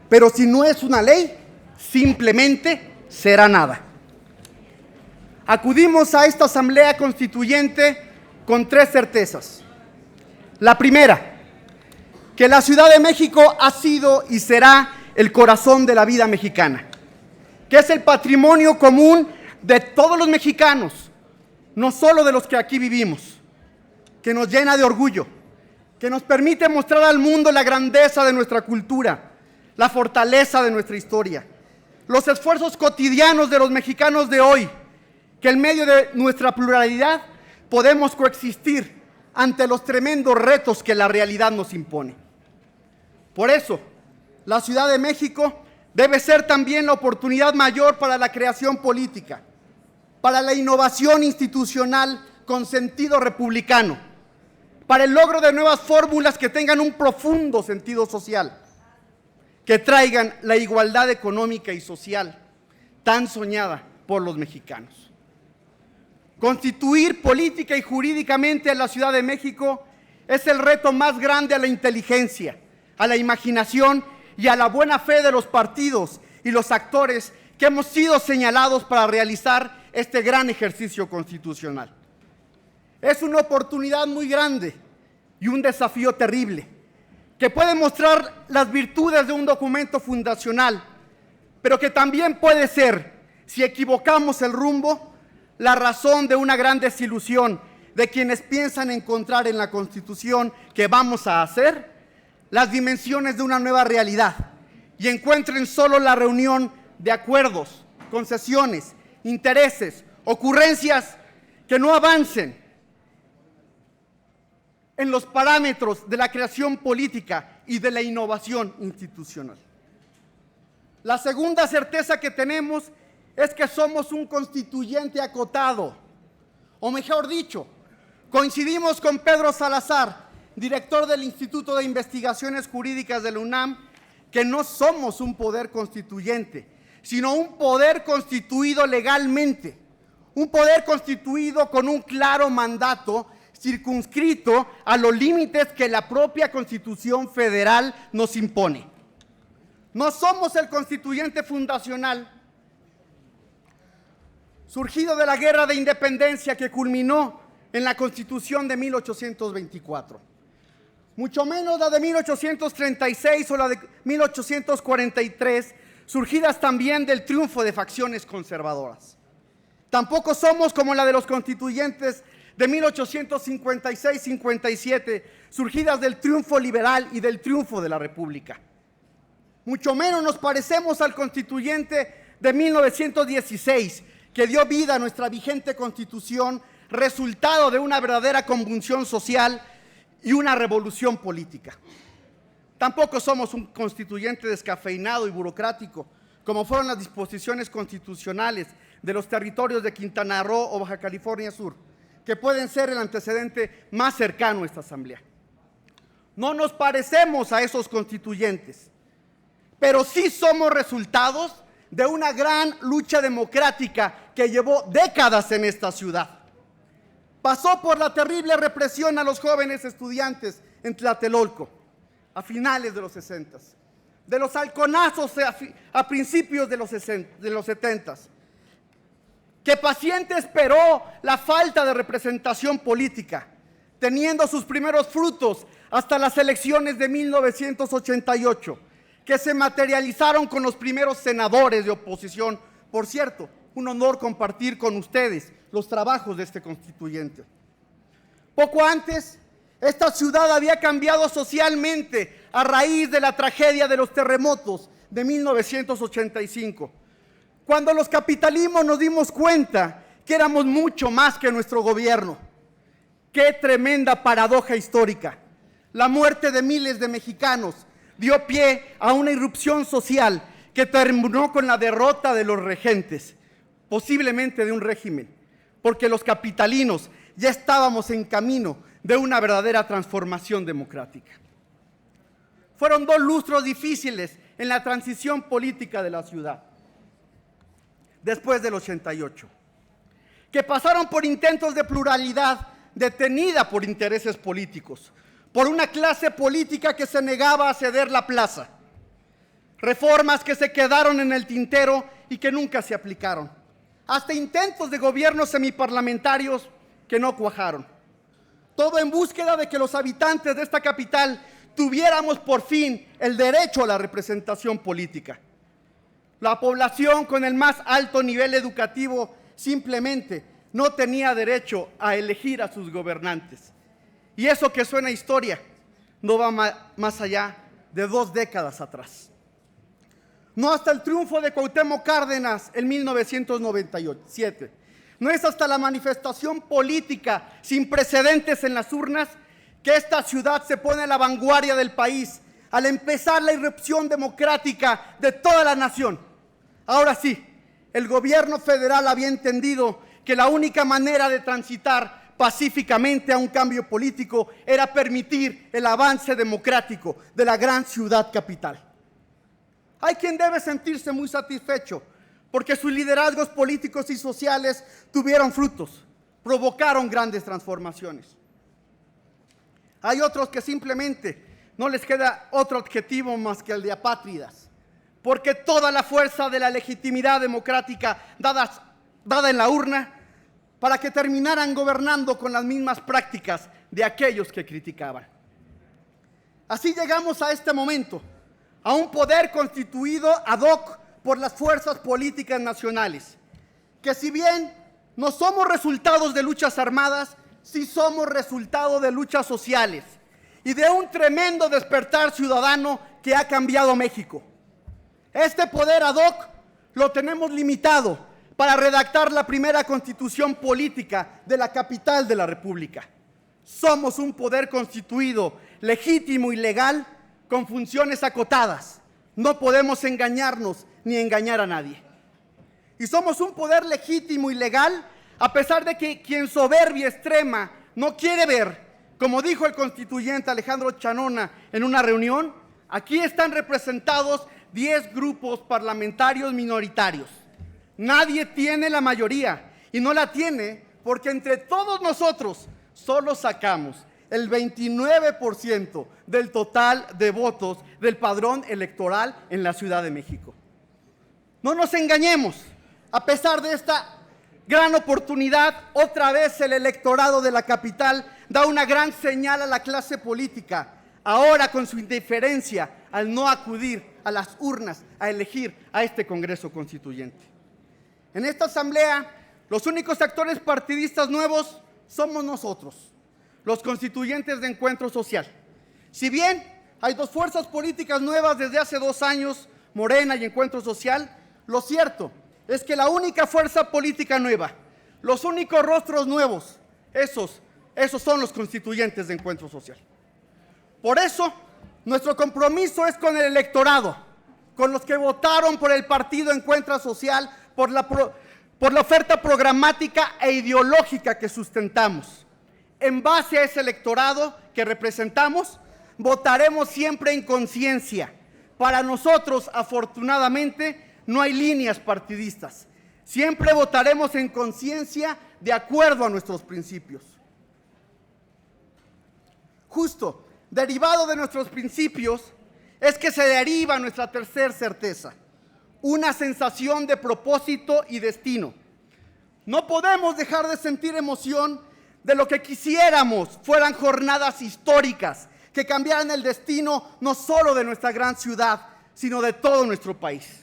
pero si no es una ley, simplemente será nada. Acudimos a esta Asamblea Constituyente con 3 certezas. La primera, que la Ciudad de México ha sido y será el corazón de la vida mexicana, que es el patrimonio común de todos los mexicanos, no solo de los que aquí vivimos, que nos llena de orgullo, que nos permite mostrar al mundo la grandeza de nuestra cultura, la fortaleza de nuestra historia, los esfuerzos cotidianos de los mexicanos de hoy, que en medio de nuestra pluralidad podemos coexistir ante los tremendos retos que la realidad nos impone. Por eso, la Ciudad de México debe ser también la oportunidad mayor para la creación política, para la innovación institucional con sentido republicano, para el logro de nuevas fórmulas que tengan un profundo sentido social, que traigan la igualdad económica y social tan soñada por los mexicanos. Constituir política y jurídicamente a la Ciudad de México es el reto más grande a la inteligencia, a la imaginación y a la buena fe de los partidos y los actores que hemos sido señalados para realizar este gran ejercicio constitucional. Es una oportunidad muy grande y un desafío terrible, que puede mostrar las virtudes de un documento fundacional, pero que también puede ser, si equivocamos el rumbo, la razón de una gran desilusión de quienes piensan encontrar en la Constitución que vamos a hacer las dimensiones de una nueva realidad y encuentren solo la reunión de acuerdos, concesiones, intereses, ocurrencias que no avancen en los parámetros de la creación política y de la innovación institucional. La segunda certeza que tenemos es que somos un constituyente acotado, o mejor dicho, coincidimos con Pedro Salazar, director del Instituto de Investigaciones Jurídicas de la UNAM, que no somos un poder constituyente, sino un poder constituido legalmente, un poder constituido con un claro mandato circunscrito a los límites que la propia Constitución Federal nos impone. No somos el constituyente fundacional surgido de la Guerra de Independencia que culminó en la Constitución de 1824. Mucho menos la de 1836 o la de 1843, surgidas también del triunfo de facciones conservadoras. Tampoco somos como la de los constituyentes de 1856-57, surgidas del triunfo liberal y del triunfo de la República. Mucho menos nos parecemos al constituyente de 1916, que dio vida a nuestra vigente Constitución, resultado de una verdadera convulsión social y una revolución política. Tampoco somos un constituyente descafeinado y burocrático, como fueron las disposiciones constitucionales de los territorios de Quintana Roo o Baja California Sur, que pueden ser el antecedente más cercano a esta Asamblea. No nos parecemos a esos constituyentes, pero sí somos resultados de una gran lucha democrática que llevó décadas en esta ciudad. Pasó por la terrible represión a los jóvenes estudiantes en Tlatelolco a finales de los 60, de los halconazos a principios de los 70, que paciente esperó la falta de representación política, teniendo sus primeros frutos hasta las elecciones de 1988, que se materializaron con los primeros senadores de oposición. Por cierto, un honor compartir con ustedes los trabajos de este constituyente. Poco antes, esta ciudad había cambiado socialmente a raíz de la tragedia de los terremotos de 1985, cuando los capitalismos nos dimos cuenta que éramos mucho más que nuestro gobierno. ¡Qué tremenda paradoja histórica! La muerte de miles de mexicanos dio pie a una irrupción social que terminó con la derrota de los regentes, posiblemente de un régimen, porque los capitalinos ya estábamos en camino de una verdadera transformación democrática. Fueron 2 lustros difíciles en la transición política de la ciudad, después del 88, que pasaron por intentos de pluralidad detenida por intereses políticos, por una clase política que se negaba a ceder la plaza, reformas que se quedaron en el tintero y que nunca se aplicaron, hasta intentos de gobiernos semiparlamentarios que no cuajaron. Todo en búsqueda de que los habitantes de esta capital tuviéramos por fin el derecho a la representación política. La población con el más alto nivel educativo simplemente no tenía derecho a elegir a sus gobernantes. Y eso que suena a historia no va más allá de 2 décadas atrás. No hasta el triunfo de Cuauhtémoc Cárdenas en 1997. No es hasta la manifestación política sin precedentes en las urnas que esta ciudad se pone a la vanguardia del país al empezar la irrupción democrática de toda la nación. Ahora sí, el gobierno federal había entendido que la única manera de transitar pacíficamente a un cambio político era permitir el avance democrático de la gran ciudad capital. Hay quien debe sentirse muy satisfecho porque sus liderazgos políticos y sociales tuvieron frutos, provocaron grandes transformaciones. Hay otros que simplemente no les queda otro objetivo más que el de apátridas, porque toda la fuerza de la legitimidad democrática dada en la urna para que terminaran gobernando con las mismas prácticas de aquellos que criticaban. Así llegamos a este momento, a un poder constituido ad hoc por las fuerzas políticas nacionales, que si bien no somos resultados de luchas armadas, sí somos resultado de luchas sociales y de un tremendo despertar ciudadano que ha cambiado México. Este poder ad hoc lo tenemos limitado para redactar la primera constitución política de la capital de la República. Somos un poder constituido, legítimo y legal, con funciones acotadas. No podemos engañarnos ni engañar a nadie. Y somos un poder legítimo y legal, a pesar de que quien soberbia extrema no quiere ver, como dijo el constituyente Alejandro Chanona en una reunión, aquí están representados 10 grupos parlamentarios minoritarios. Nadie tiene la mayoría y no la tiene porque entre todos nosotros solo sacamos el 29% del total de votos del padrón electoral en la Ciudad de México. No nos engañemos, a pesar de esta gran oportunidad, otra vez el electorado de la capital da una gran señal a la clase política, ahora con su indiferencia al no acudir a las urnas a elegir a este Congreso Constituyente. En esta asamblea, los únicos actores partidistas nuevos somos nosotros, los constituyentes de Encuentro Social. Si bien hay dos fuerzas políticas nuevas desde hace 2 años, Morena y Encuentro Social, lo cierto es que la única fuerza política nueva, los únicos rostros nuevos, esos son los constituyentes de Encuentro Social. Por eso, nuestro compromiso es con el electorado, con los que votaron por el partido Encuentro Social, por la oferta programática e ideológica que sustentamos. En base a ese electorado que representamos, votaremos siempre en conciencia. Para nosotros, afortunadamente, no hay líneas partidistas. Siempre votaremos en conciencia de acuerdo a nuestros principios. Justo, derivado de nuestros principios, es que se deriva nuestra tercera certeza, una sensación de propósito y destino. No podemos dejar de sentir emoción de lo que quisiéramos fueran jornadas históricas que cambiaran el destino no solo de nuestra gran ciudad, sino de todo nuestro país.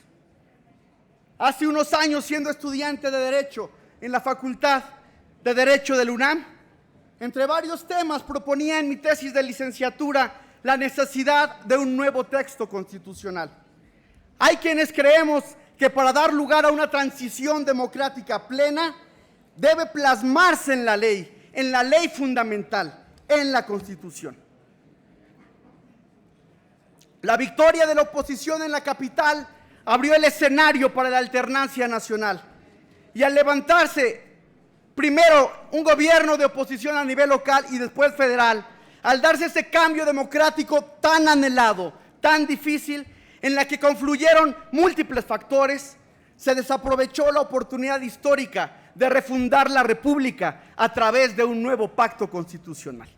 Hace unos años, siendo estudiante de Derecho en la Facultad de Derecho de la UNAM, entre varios temas proponía en mi tesis de licenciatura la necesidad de un nuevo texto constitucional. Hay quienes creemos que para dar lugar a una transición democrática plena, debe plasmarse en la ley fundamental, en la Constitución. La victoria de la oposición en la capital abrió el escenario para la alternancia nacional. Y al levantarse primero un gobierno de oposición a nivel local y después federal, al darse ese cambio democrático tan anhelado, tan difícil, en la que confluyeron múltiples factores, se desaprovechó la oportunidad histórica de refundar la República a través de un nuevo pacto constitucional.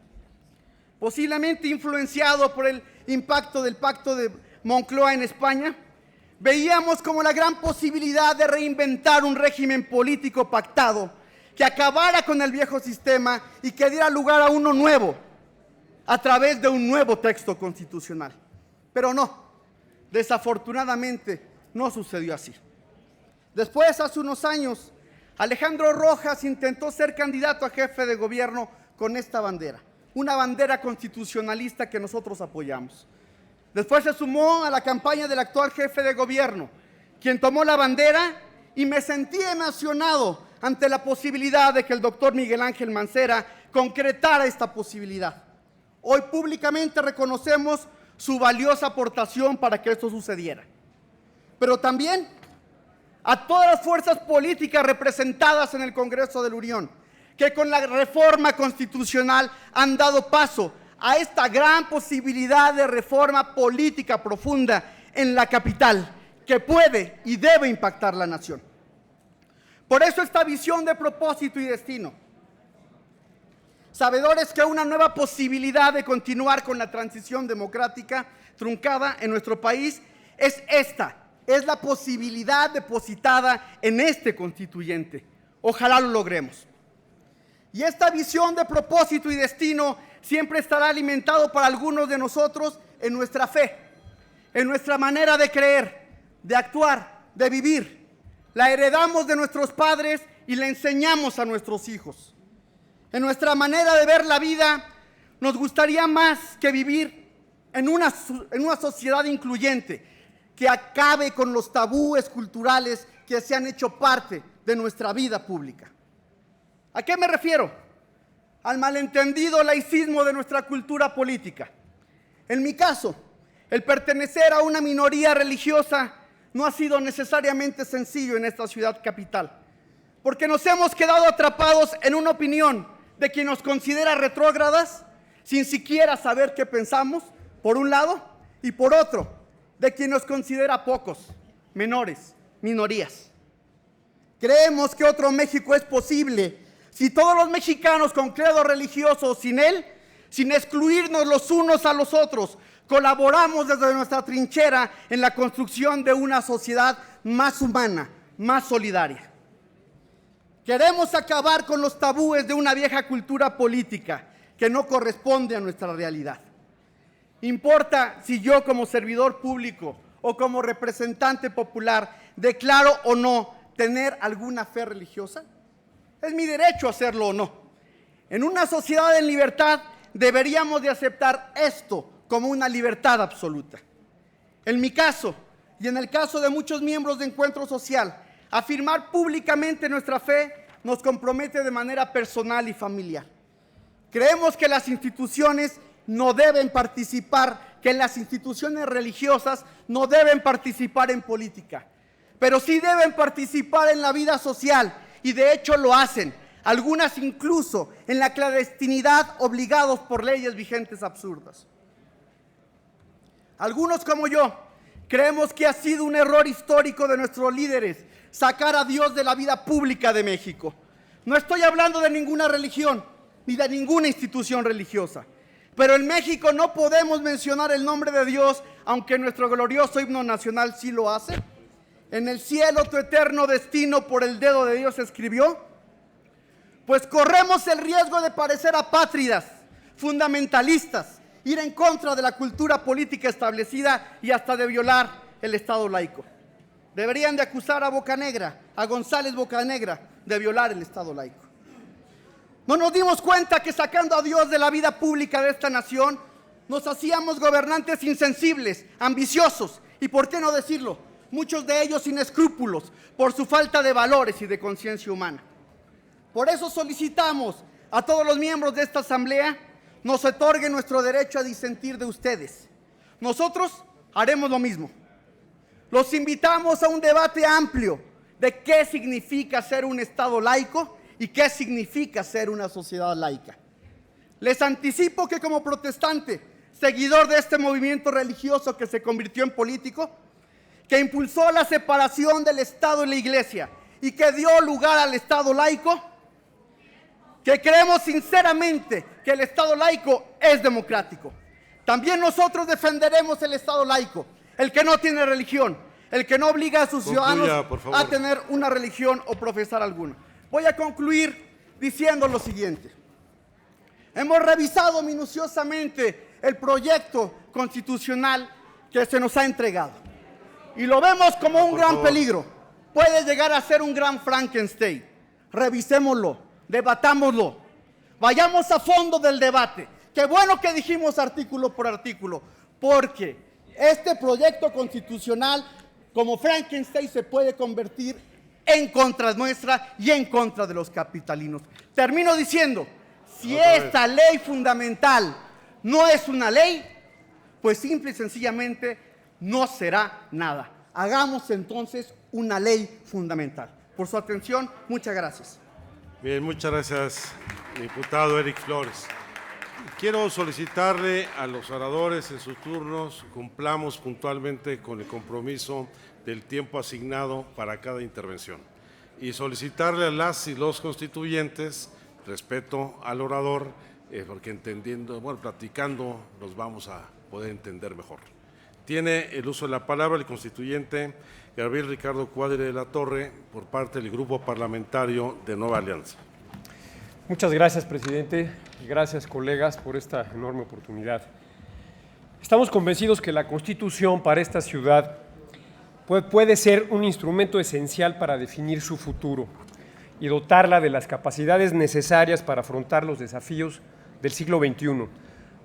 Posiblemente influenciado por el impacto del pacto de Moncloa en España, veíamos como la gran posibilidad de reinventar un régimen político pactado que acabara con el viejo sistema y que diera lugar a uno nuevo a través de un nuevo texto constitucional. Pero no, desafortunadamente no sucedió así. Después, hace unos años, Alejandro Rojas intentó ser candidato a jefe de gobierno con esta bandera, una bandera constitucionalista que nosotros apoyamos. Después se sumó a la campaña del actual jefe de gobierno, quien tomó la bandera, y me sentí emocionado ante la posibilidad de que el doctor Miguel Ángel Mancera concretara esta posibilidad. Hoy públicamente reconocemos su valiosa aportación para que esto sucediera. Pero también a todas las fuerzas políticas representadas en el Congreso de la Unión, que con la reforma constitucional han dado paso a esta gran posibilidad de reforma política profunda en la capital, que puede y debe impactar la nación. Por eso esta visión de propósito y destino, sabedores que una nueva posibilidad de continuar con la transición democrática truncada en nuestro país es la posibilidad depositada en este constituyente, Ojalá lo logremos. Y esta visión de propósito y destino siempre estará alimentado para algunos de nosotros en nuestra fe, en nuestra manera de creer, de actuar, de vivir. La heredamos de nuestros padres y la enseñamos a nuestros hijos. En nuestra manera de ver la vida, nos gustaría más que vivir en una sociedad incluyente, que acabe con los tabúes culturales que se han hecho parte de nuestra vida pública. ¿A qué me refiero? Al malentendido laicismo de nuestra cultura política. En mi caso, el pertenecer a una minoría religiosa no ha sido necesariamente sencillo en esta ciudad capital, porque nos hemos quedado atrapados en una opinión de quien nos considera retrógradas, sin siquiera saber qué pensamos, por un lado, y por otro, de quien nos considera pocos, menores, minorías. Creemos que otro México es posible si todos los mexicanos con credo religioso, sin él, sin excluirnos los unos a los otros, colaboramos desde nuestra trinchera en la construcción de una sociedad más humana, más solidaria. Queremos acabar con los tabúes de una vieja cultura política que no corresponde a nuestra realidad. ¿Importa si yo como servidor público o como representante popular declaro o no tener alguna fe religiosa? Es mi derecho hacerlo o no. En una sociedad en libertad deberíamos de aceptar esto como una libertad absoluta. En mi caso, y en el caso de muchos miembros de Encuentro Social, afirmar públicamente nuestra fe nos compromete de manera personal y familiar. Creemos que las instituciones no deben participar, que las instituciones religiosas no deben participar en política, pero sí deben participar en la vida social, y de hecho lo hacen, algunas incluso en la clandestinidad, obligados por leyes vigentes absurdas. Algunos como yo creemos que ha sido un error histórico de nuestros líderes sacar a Dios de la vida pública de México. No estoy hablando de ninguna religión ni de ninguna institución religiosa, pero en México no podemos mencionar el nombre de Dios, aunque nuestro glorioso himno nacional sí lo hace. En el cielo tu eterno destino por el dedo de Dios escribió. Pues corremos el riesgo de parecer apátridas, fundamentalistas, ir en contra de la cultura política establecida y hasta de violar el Estado laico. Deberían de acusar a Bocanegra, a González Bocanegra, de violar el Estado laico. No nos dimos cuenta que sacando a Dios de la vida pública de esta nación, nos hacíamos gobernantes insensibles, ambiciosos y, ¿por qué no decirlo?, muchos de ellos sin escrúpulos por su falta de valores y de conciencia humana. Por eso solicitamos a todos los miembros de esta asamblea nos otorguen nuestro derecho a disentir de ustedes. Nosotros haremos lo mismo. Los invitamos a un debate amplio de qué significa ser un Estado laico y qué significa ser una sociedad laica. Les anticipo que como protestante, seguidor de este movimiento religioso que se convirtió en político, que impulsó la separación del Estado y la Iglesia y que dio lugar al Estado laico, que creemos sinceramente que el Estado laico es democrático. También nosotros defenderemos el Estado laico, el que no tiene religión, el que no obliga a sus ciudadanos a tener una religión o profesar alguna. Voy a concluir diciendo lo siguiente. Hemos revisado minuciosamente el proyecto constitucional que se nos ha entregado y lo vemos como un gran peligro. Puede llegar a ser un gran Frankenstein. Revisémoslo, debatámoslo, vayamos a fondo del debate. Qué bueno que dijimos artículo por artículo, porque este proyecto constitucional, como Frankenstein, se puede convertir en contra nuestra y en contra de los capitalinos. Termino diciendo, si esta ley fundamental no es una ley, pues simple y sencillamente no será nada. Hagamos entonces una ley fundamental. Por su atención, muchas gracias. Bien, muchas gracias, diputado Eric Flores. Quiero solicitarle a los oradores en sus turnos cumplamos puntualmente con el compromiso del tiempo asignado para cada intervención y solicitarle a las y los constituyentes respeto al orador, porque entendiendo, bueno, platicando nos vamos a poder entender mejor. Tiene el uso de la palabra el constituyente Gabriel Ricardo Cuadri de la Torre por parte del Grupo Parlamentario de Nueva Alianza. Muchas gracias, presidente, y gracias, colegas, por esta enorme oportunidad. Estamos convencidos que la Constitución para esta ciudad puede ser un instrumento esencial para definir su futuro y dotarla de las capacidades necesarias para afrontar los desafíos del siglo XXI,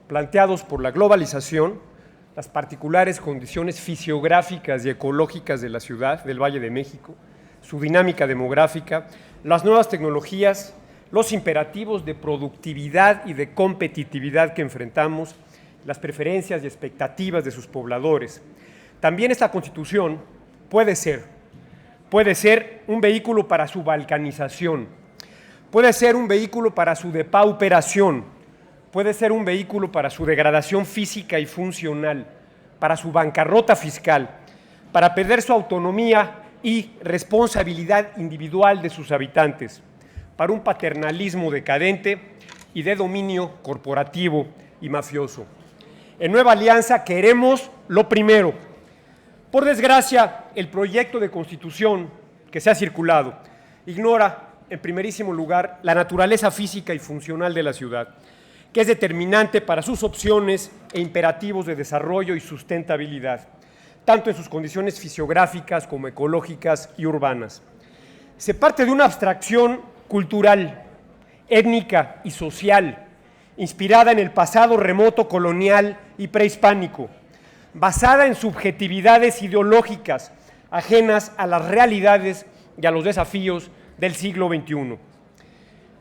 planteados por la globalización, las particulares condiciones fisiográficas y ecológicas de la ciudad, del Valle de México, su dinámica demográfica, las nuevas tecnologías, los imperativos de productividad y de competitividad que enfrentamos, las preferencias y expectativas de sus pobladores. También esta Constitución puede ser un vehículo para su balcanización, puede ser un vehículo para su depauperación, puede ser un vehículo para su degradación física y funcional, para su bancarrota fiscal, para perder su autonomía y responsabilidad individual de sus habitantes, para un paternalismo decadente y de dominio corporativo y mafioso. En Nueva Alianza queremos lo primero. Por desgracia, el proyecto de Constitución que se ha circulado ignora, en primerísimo lugar, la naturaleza física y funcional de la ciudad, que es determinante para sus opciones e imperativos de desarrollo y sustentabilidad, tanto en sus condiciones fisiográficas como ecológicas y urbanas. Se parte de una abstracción cultural, étnica y social, inspirada en el pasado remoto colonial y prehispánico, basada en subjetividades ideológicas ajenas a las realidades y a los desafíos del siglo XXI.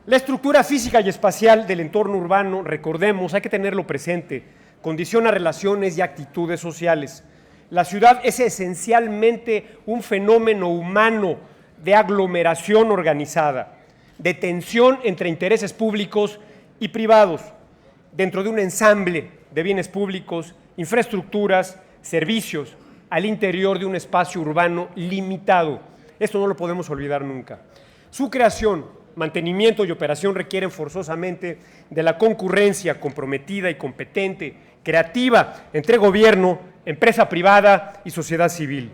La estructura física y espacial del entorno urbano, recordemos, hay que tenerlo presente, condiciona relaciones y actitudes sociales. La ciudad es esencialmente un fenómeno humano de aglomeración organizada, de tensión entre intereses públicos y privados, dentro de un ensamble de bienes públicos, infraestructuras, servicios, al interior de un espacio urbano limitado. Esto no lo podemos olvidar nunca. Su creación, mantenimiento y operación requieren forzosamente de la concurrencia comprometida y competente, creativa, entre gobierno, empresa privada y sociedad civil.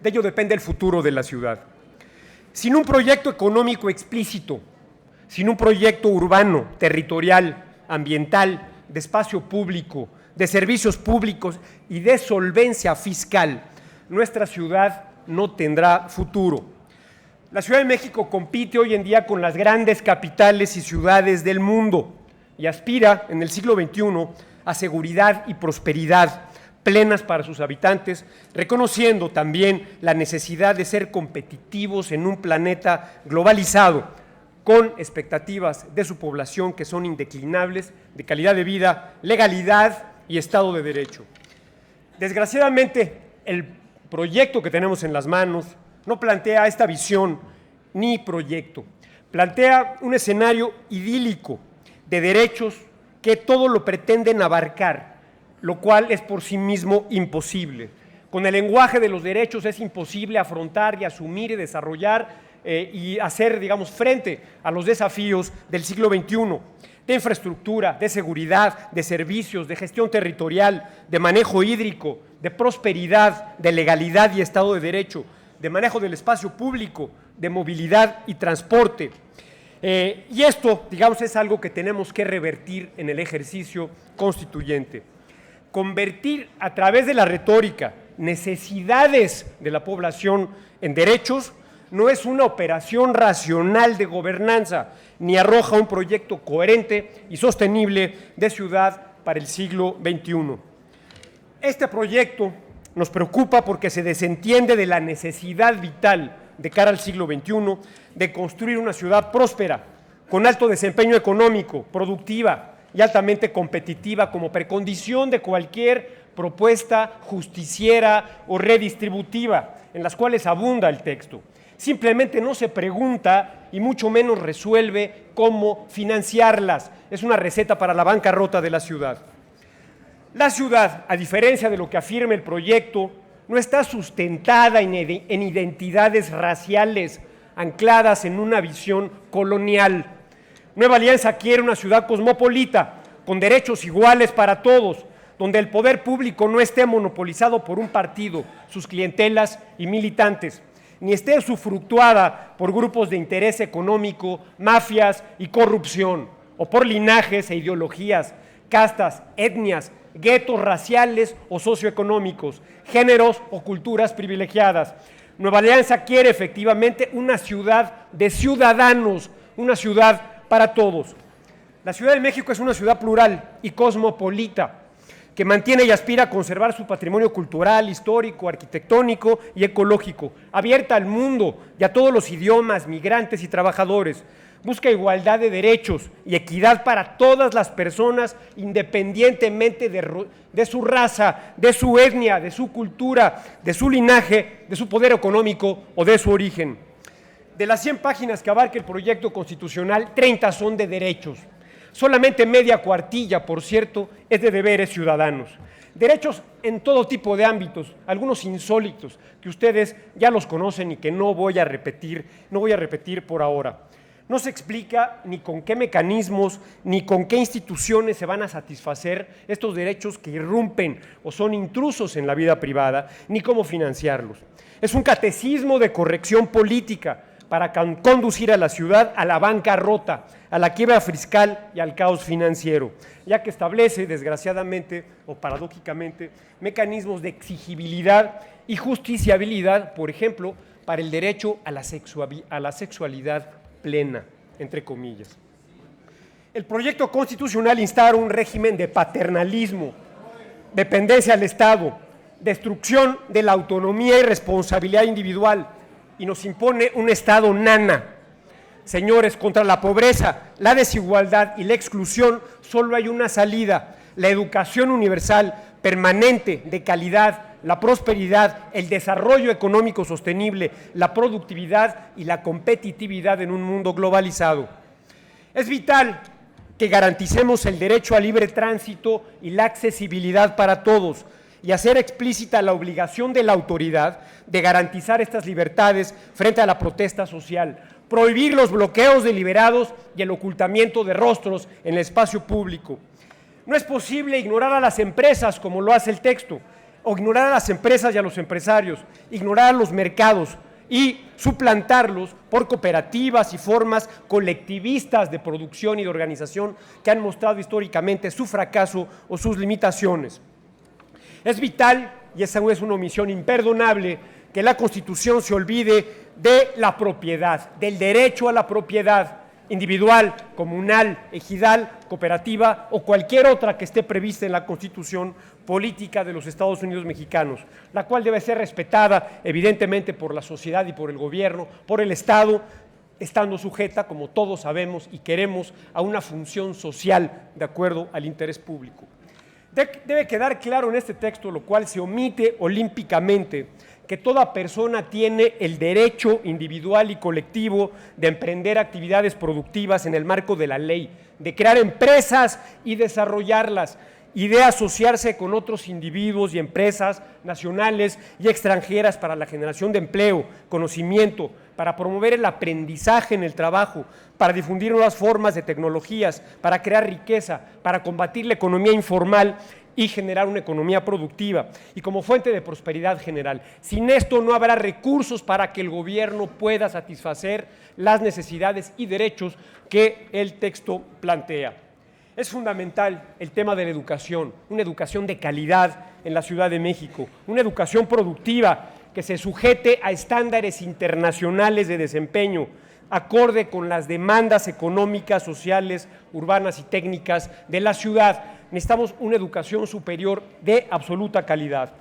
De ello depende el futuro de la ciudad. Sin un proyecto económico explícito, sin un proyecto urbano, territorial, ambiental, de espacio público, de servicios públicos y de solvencia fiscal, nuestra ciudad no tendrá futuro. La Ciudad de México compite hoy en día con las grandes capitales y ciudades del mundo y aspira en el siglo XXI a seguridad y prosperidad plenas para sus habitantes, reconociendo también la necesidad de ser competitivos en un planeta globalizado, con expectativas de su población que son indeclinables, de calidad de vida, legalidad y Estado de Derecho. Desgraciadamente, el proyecto que tenemos en las manos no plantea esta visión ni proyecto. Plantea un escenario idílico de derechos que todo lo pretenden abarcar, lo cual es por sí mismo imposible. Con el lenguaje de los derechos es imposible afrontar y asumir y desarrollar y hacer, digamos, frente a los desafíos del siglo XXI, de infraestructura, de seguridad, de servicios, de gestión territorial, de manejo hídrico, de prosperidad, de legalidad y Estado de Derecho, de manejo del espacio público, de movilidad y transporte. Y esto, digamos, es algo que tenemos que revertir en el ejercicio constituyente. Convertir a través de la retórica necesidades de la población en derechos no es una operación racional de gobernanza, ni arroja un proyecto coherente y sostenible de ciudad para el siglo XXI. Este proyecto nos preocupa porque se desentiende de la necesidad vital de cara al siglo XXI de construir una ciudad próspera, con alto desempeño económico, productiva y altamente competitiva como precondición de cualquier propuesta justiciera o redistributiva, en las cuales abunda el texto. Simplemente no se pregunta y mucho menos resuelve cómo financiarlas. Es una receta para la bancarrota de la ciudad. La ciudad, a diferencia de lo que afirma el proyecto, no está sustentada en identidades raciales ancladas en una visión colonial. Nueva Alianza quiere una ciudad cosmopolita, con derechos iguales para todos, donde el poder público no esté monopolizado por un partido, sus clientelas y militantes, ni esté usufructuada por grupos de interés económico, mafias y corrupción, o por linajes e ideologías, castas, etnias, guetos raciales o socioeconómicos, géneros o culturas privilegiadas. Nueva Alianza quiere efectivamente una ciudad de ciudadanos, una ciudad para todos. La Ciudad de México es una ciudad plural y cosmopolita, que mantiene y aspira a conservar su patrimonio cultural, histórico, arquitectónico y ecológico, abierta al mundo y a todos los idiomas, migrantes y trabajadores. Busca igualdad de derechos y equidad para todas las personas, independientemente de su raza, de su etnia, de su cultura, de su linaje, de su poder económico o de su origen. De las 100 páginas que abarca el proyecto constitucional, 30 son de derechos. Solamente media cuartilla, por cierto, es de deberes ciudadanos. Derechos en todo tipo de ámbitos, algunos insólitos, que ustedes ya los conocen y que no voy a repetir por ahora. No se explica ni con qué mecanismos ni con qué instituciones se van a satisfacer estos derechos que irrumpen o son intrusos en la vida privada, ni cómo financiarlos. Es un catecismo de corrección política para conducir a la ciudad a la bancarrota, a la quiebra fiscal y al caos financiero, ya que establece, desgraciadamente o paradójicamente, mecanismos de exigibilidad y justiciabilidad, por ejemplo, para el derecho a la sexualidad plena, entre comillas. El proyecto constitucional instaura un régimen de paternalismo, dependencia al Estado, destrucción de la autonomía y responsabilidad individual, y nos impone un Estado nana. Señores, contra la pobreza, la desigualdad y la exclusión solo hay una salida: la educación universal, permanente, de calidad, la prosperidad, el desarrollo económico sostenible, la productividad y la competitividad en un mundo globalizado. Es vital que garanticemos el derecho al libre tránsito y la accesibilidad para todos, y hacer explícita la obligación de la autoridad de garantizar estas libertades frente a la protesta social, prohibir los bloqueos deliberados y el ocultamiento de rostros en el espacio público. No es posible ignorar a las empresas como lo hace el texto, o ignorar a las empresas y a los empresarios, ignorar a los mercados y suplantarlos por cooperativas y formas colectivistas de producción y de organización que han mostrado históricamente su fracaso o sus limitaciones. Es vital, y esa es una omisión imperdonable, que la Constitución se olvide de la propiedad, del derecho a la propiedad individual, comunal, ejidal, cooperativa o cualquier otra que esté prevista en la Constitución política de los Estados Unidos mexicanos, la cual debe ser respetada evidentemente por la sociedad y por el gobierno, por el Estado, estando sujeta, como todos sabemos y queremos, a una función social de acuerdo al interés público. Debe quedar claro en este texto, lo cual se omite olímpicamente, que toda persona tiene el derecho individual y colectivo de emprender actividades productivas en el marco de la ley, de crear empresas y desarrollarlas, y de asociarse con otros individuos y empresas nacionales y extranjeras para la generación de empleo, conocimiento, para promover el aprendizaje en el trabajo, para difundir nuevas formas de tecnologías, para crear riqueza, para combatir la economía informal y generar una economía productiva y como fuente de prosperidad general. Sin esto no habrá recursos para que el gobierno pueda satisfacer las necesidades y derechos que el texto plantea. Es fundamental el tema de la educación, una educación de calidad en la Ciudad de México, una educación productiva que se sujete a estándares internacionales de desempeño, acorde con las demandas económicas, sociales, urbanas y técnicas de la ciudad. Necesitamos una educación superior de absoluta calidad.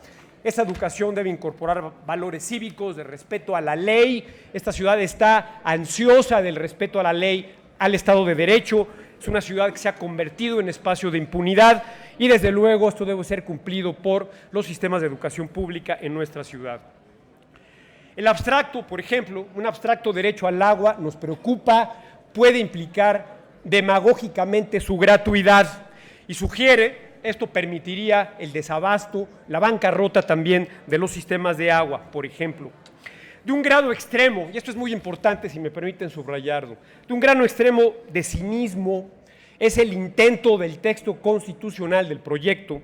Esa educación debe incorporar valores cívicos, de respeto a la ley. Esta ciudad está ansiosa del respeto a la ley, al Estado de Derecho. Es una ciudad que se ha convertido en espacio de impunidad y desde luego esto debe ser cumplido por los sistemas de educación pública en nuestra ciudad. El abstracto, por ejemplo, un abstracto derecho al agua nos preocupa, puede implicar demagógicamente su gratuidad y sugiere, esto permitiría el desabasto, la bancarrota también de los sistemas de agua, por ejemplo. De un grado extremo, y esto es muy importante si me permiten subrayarlo, de un grado extremo de cinismo es el intento del texto constitucional del proyecto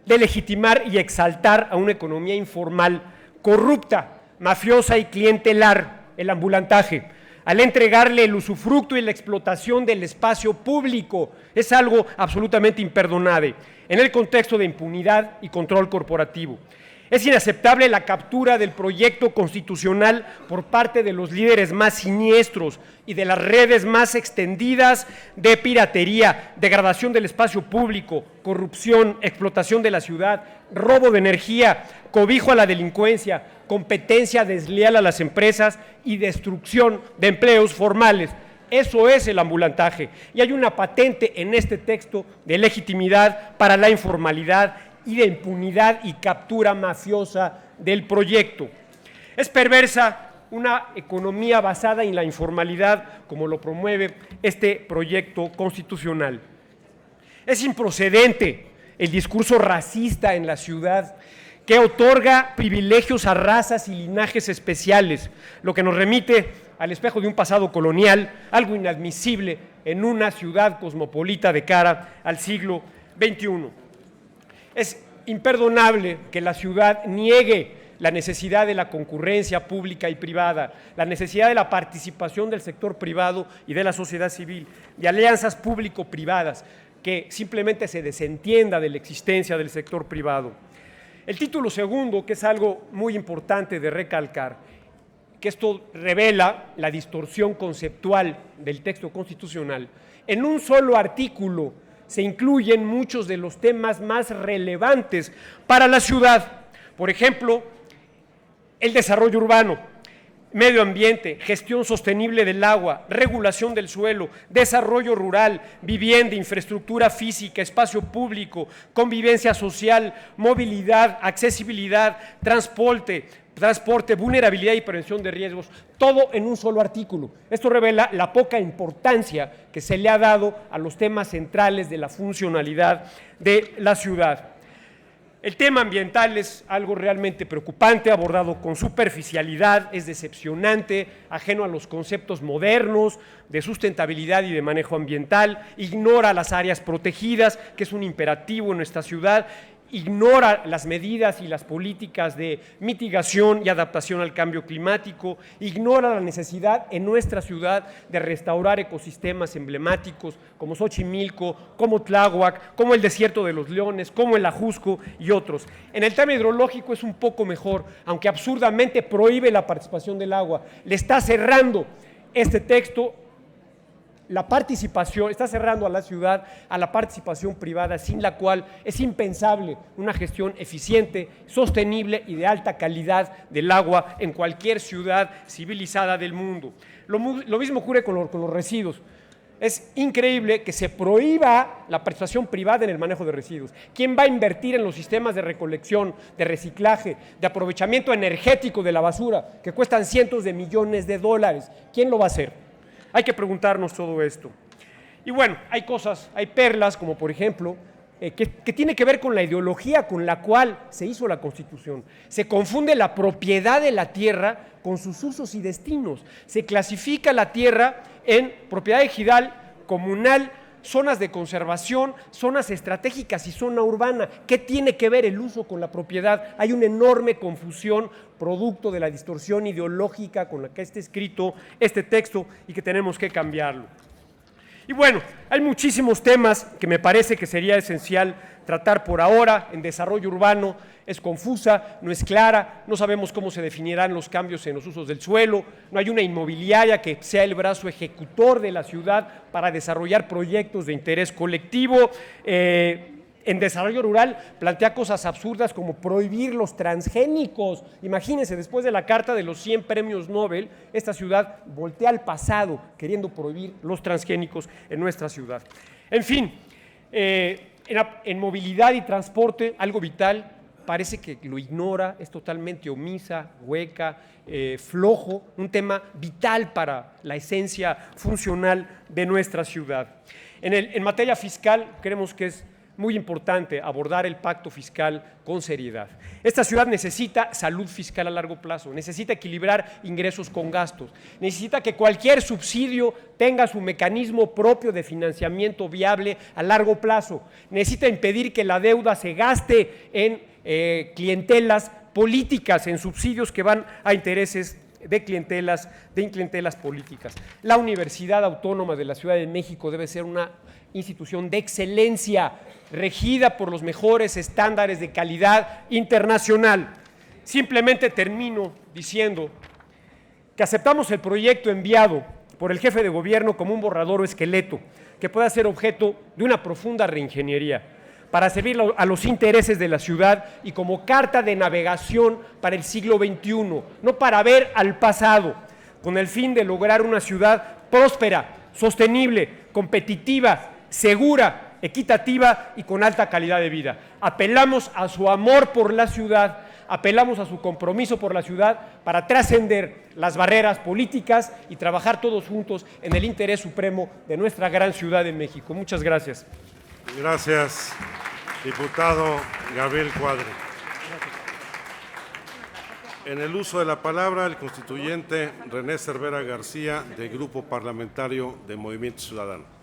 de legitimar y exaltar a una economía informal, corrupta, mafiosa y clientelar, el ambulantaje, al entregarle el usufructo y la explotación del espacio público. Es algo absolutamente imperdonable en el contexto de impunidad y control corporativo. Es inaceptable la captura del proyecto constitucional por parte de los líderes más siniestros y de las redes más extendidas de piratería, degradación del espacio público, corrupción, explotación de la ciudad, robo de energía, cobijo a la delincuencia, competencia desleal a las empresas y destrucción de empleos formales. Eso es el ambulantaje. Y hay una patente en este texto de legitimidad para la informalidad y de impunidad y captura mafiosa del proyecto. Es perversa una economía basada en la informalidad, como lo promueve este proyecto constitucional. Es improcedente el discurso racista en la ciudad, que otorga privilegios a razas y linajes especiales, lo que nos remite al espejo de un pasado colonial, algo inadmisible en una ciudad cosmopolita de cara al siglo XXI. Es imperdonable que la ciudad niegue la necesidad de la concurrencia pública y privada, la necesidad de la participación del sector privado y de la sociedad civil, de alianzas público-privadas, que simplemente se desentienda de la existencia del sector privado. El título segundo, que es algo muy importante de recalcar, que esto revela la distorsión conceptual del texto constitucional. En un solo artículo se incluyen muchos de los temas más relevantes para la ciudad. Por ejemplo, el desarrollo urbano, medio ambiente, gestión sostenible del agua, regulación del suelo, desarrollo rural, vivienda, infraestructura física, espacio público, convivencia social, movilidad, accesibilidad, transporte, vulnerabilidad y prevención de riesgos, todo en un solo artículo. Esto revela la poca importancia que se le ha dado a los temas centrales de la funcionalidad de la ciudad. El tema ambiental es algo realmente preocupante, abordado con superficialidad, es decepcionante, ajeno a los conceptos modernos de sustentabilidad y de manejo ambiental, ignora las áreas protegidas, que es un imperativo en nuestra ciudad, ignora las medidas y las políticas de mitigación y adaptación al cambio climático, ignora la necesidad en nuestra ciudad de restaurar ecosistemas emblemáticos como Xochimilco, como Tláhuac, como el Desierto de los Leones, como el Ajusco y otros. En el tema hidrológico es un poco mejor, aunque absurdamente prohíbe la participación del agua. Le está cerrando este texto la participación, está cerrando a la ciudad a la participación privada, sin la cual es impensable una gestión eficiente, sostenible y de alta calidad del agua en cualquier ciudad civilizada del mundo. Lo mismo ocurre con los residuos. Es increíble que se prohíba la participación privada en el manejo de residuos. ¿Quién va a invertir en los sistemas de recolección, de reciclaje, de aprovechamiento energético de la basura, que cuestan cientos de millones de dólares? ¿Quién lo va a hacer? Hay que preguntarnos todo esto. Y bueno, hay cosas, hay perlas, como por ejemplo, que tiene que ver con la ideología con la cual se hizo la Constitución. Se confunde la propiedad de la tierra con sus usos y destinos. Se clasifica la tierra en propiedad ejidal, comunal, zonas de conservación, zonas estratégicas y zona urbana. ¿Qué tiene que ver el uso con la propiedad? Hay una enorme confusión producto de la distorsión ideológica con la que está escrito este texto y que tenemos que cambiarlo. Y bueno, hay muchísimos temas que me parece que sería esencial tratar por ahora. En desarrollo urbano es confusa, no es clara, no sabemos cómo se definirán los cambios en los usos del suelo, no hay una inmobiliaria que sea el brazo ejecutor de la ciudad para desarrollar proyectos de interés colectivo. En desarrollo rural plantea cosas absurdas como prohibir los transgénicos. Imagínense, después de la carta de los 100 premios Nobel, esta ciudad voltea al pasado queriendo prohibir los transgénicos en nuestra ciudad. En fin, en movilidad y transporte, algo vital, parece que lo ignora, es totalmente omisa, hueca, flojo, un tema vital para la esencia funcional de nuestra ciudad. En materia fiscal, creemos que es muy importante abordar el pacto fiscal con seriedad. Esta ciudad necesita salud fiscal a largo plazo, necesita equilibrar ingresos con gastos, necesita que cualquier subsidio tenga su mecanismo propio de financiamiento viable a largo plazo, necesita impedir que la deuda se gaste en clientelas políticas, en subsidios que van a intereses de clientelas políticas. La Universidad Autónoma de la Ciudad de México debe ser una institución de excelencia, regida por los mejores estándares de calidad internacional. Simplemente termino diciendo que aceptamos el proyecto enviado por el jefe de gobierno como un borrador o esqueleto que pueda ser objeto de una profunda reingeniería para servir a los intereses de la ciudad y como carta de navegación para el siglo XXI, no para ver al pasado, con el fin de lograr una ciudad próspera, sostenible, competitiva, segura, equitativa y con alta calidad de vida. Apelamos a su amor por la ciudad, apelamos a su compromiso por la ciudad para trascender las barreras políticas y trabajar todos juntos en el interés supremo de nuestra gran ciudad de México. Muchas gracias. Gracias, diputado Gabriel Cuadri. En el uso de la palabra, el constituyente René Cervera García, del Grupo Parlamentario de Movimiento Ciudadano.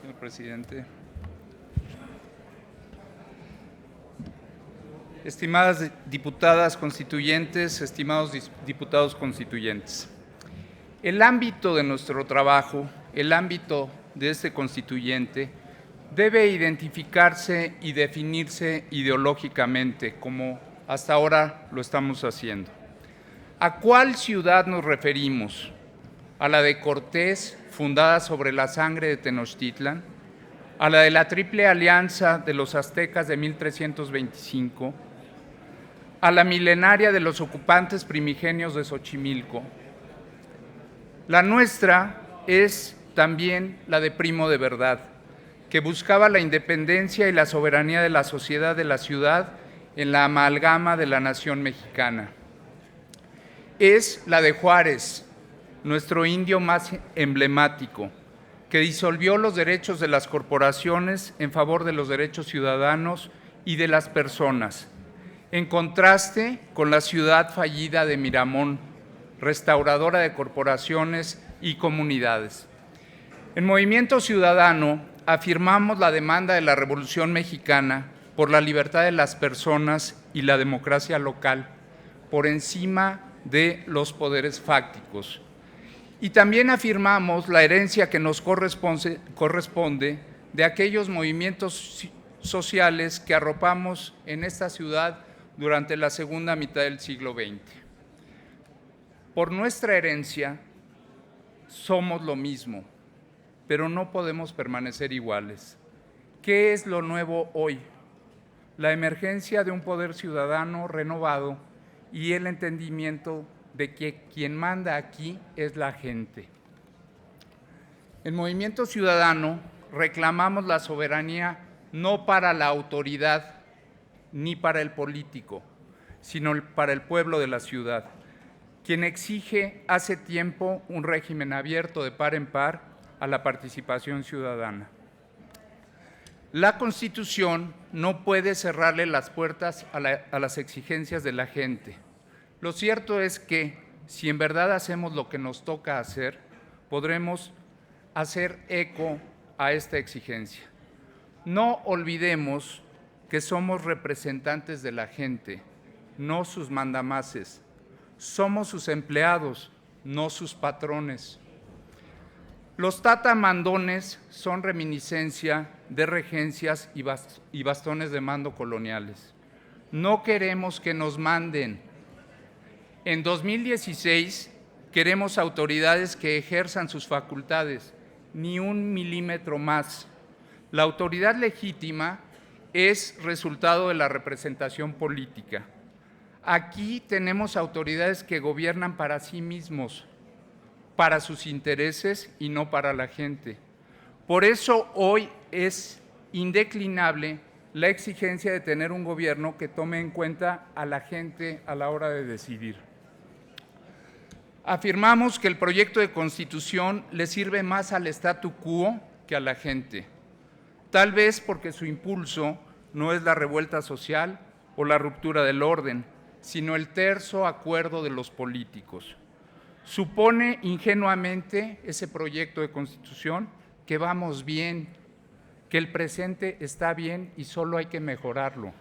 Señor presidente. Estimadas diputadas constituyentes, estimados diputados constituyentes, el ámbito de nuestro trabajo, el ámbito de este constituyente, debe identificarse y definirse ideológicamente, como hasta ahora lo estamos haciendo. ¿A cuál ciudad nos referimos? ¿A la de Cortés, fundada sobre la sangre de Tenochtitlan? ¿A la de la Triple Alianza de los aztecas de 1325? ¿A la milenaria de los ocupantes primigenios de Xochimilco? La nuestra es también la de Primo de Verdad, que buscaba la independencia y la soberanía de la sociedad de la ciudad en la amalgama de la nación mexicana. Es la de Juárez, nuestro indio más emblemático, que disolvió los derechos de las corporaciones en favor de los derechos ciudadanos y de las personas, en contraste con la ciudad fallida de Miramón, restauradora de corporaciones y comunidades. En Movimiento Ciudadano afirmamos la demanda de la Revolución Mexicana por la libertad de las personas y la democracia local, por encima de los poderes fácticos. Y también afirmamos la herencia que nos corresponde de aquellos movimientos sociales que arropamos en esta ciudad durante la segunda mitad del siglo XX. Por nuestra herencia somos lo mismo, pero no podemos permanecer iguales. ¿Qué es lo nuevo hoy? La emergencia de un poder ciudadano renovado y el entendimiento de que quien manda aquí es la gente. En Movimiento Ciudadano reclamamos la soberanía no para la autoridad ni para el político, sino para el pueblo de la ciudad, quien exige hace tiempo un régimen abierto de par en par a la participación ciudadana. La Constitución no puede cerrarle las puertas a las exigencias de la gente. Lo cierto es que, si en verdad hacemos lo que nos toca hacer, podremos hacer eco a esta exigencia. No olvidemos que somos representantes de la gente, no sus mandamases. Somos sus empleados, no sus patrones. Los tatamandones son reminiscencia de regencias y bastones de mando coloniales. No queremos que nos manden. En 2016 queremos autoridades que ejerzan sus facultades, ni un milímetro más. La autoridad legítima es resultado de la representación política. Aquí tenemos autoridades que gobiernan para sí mismos, para sus intereses y no para la gente. Por eso hoy es indeclinable la exigencia de tener un gobierno que tome en cuenta a la gente a la hora de decidir. Afirmamos que el proyecto de Constitución le sirve más al statu quo que a la gente, tal vez porque su impulso no es la revuelta social o la ruptura del orden, sino el terso acuerdo de los políticos. Supone ingenuamente ese proyecto de Constitución que vamos bien, que el presente está bien y solo hay que mejorarlo.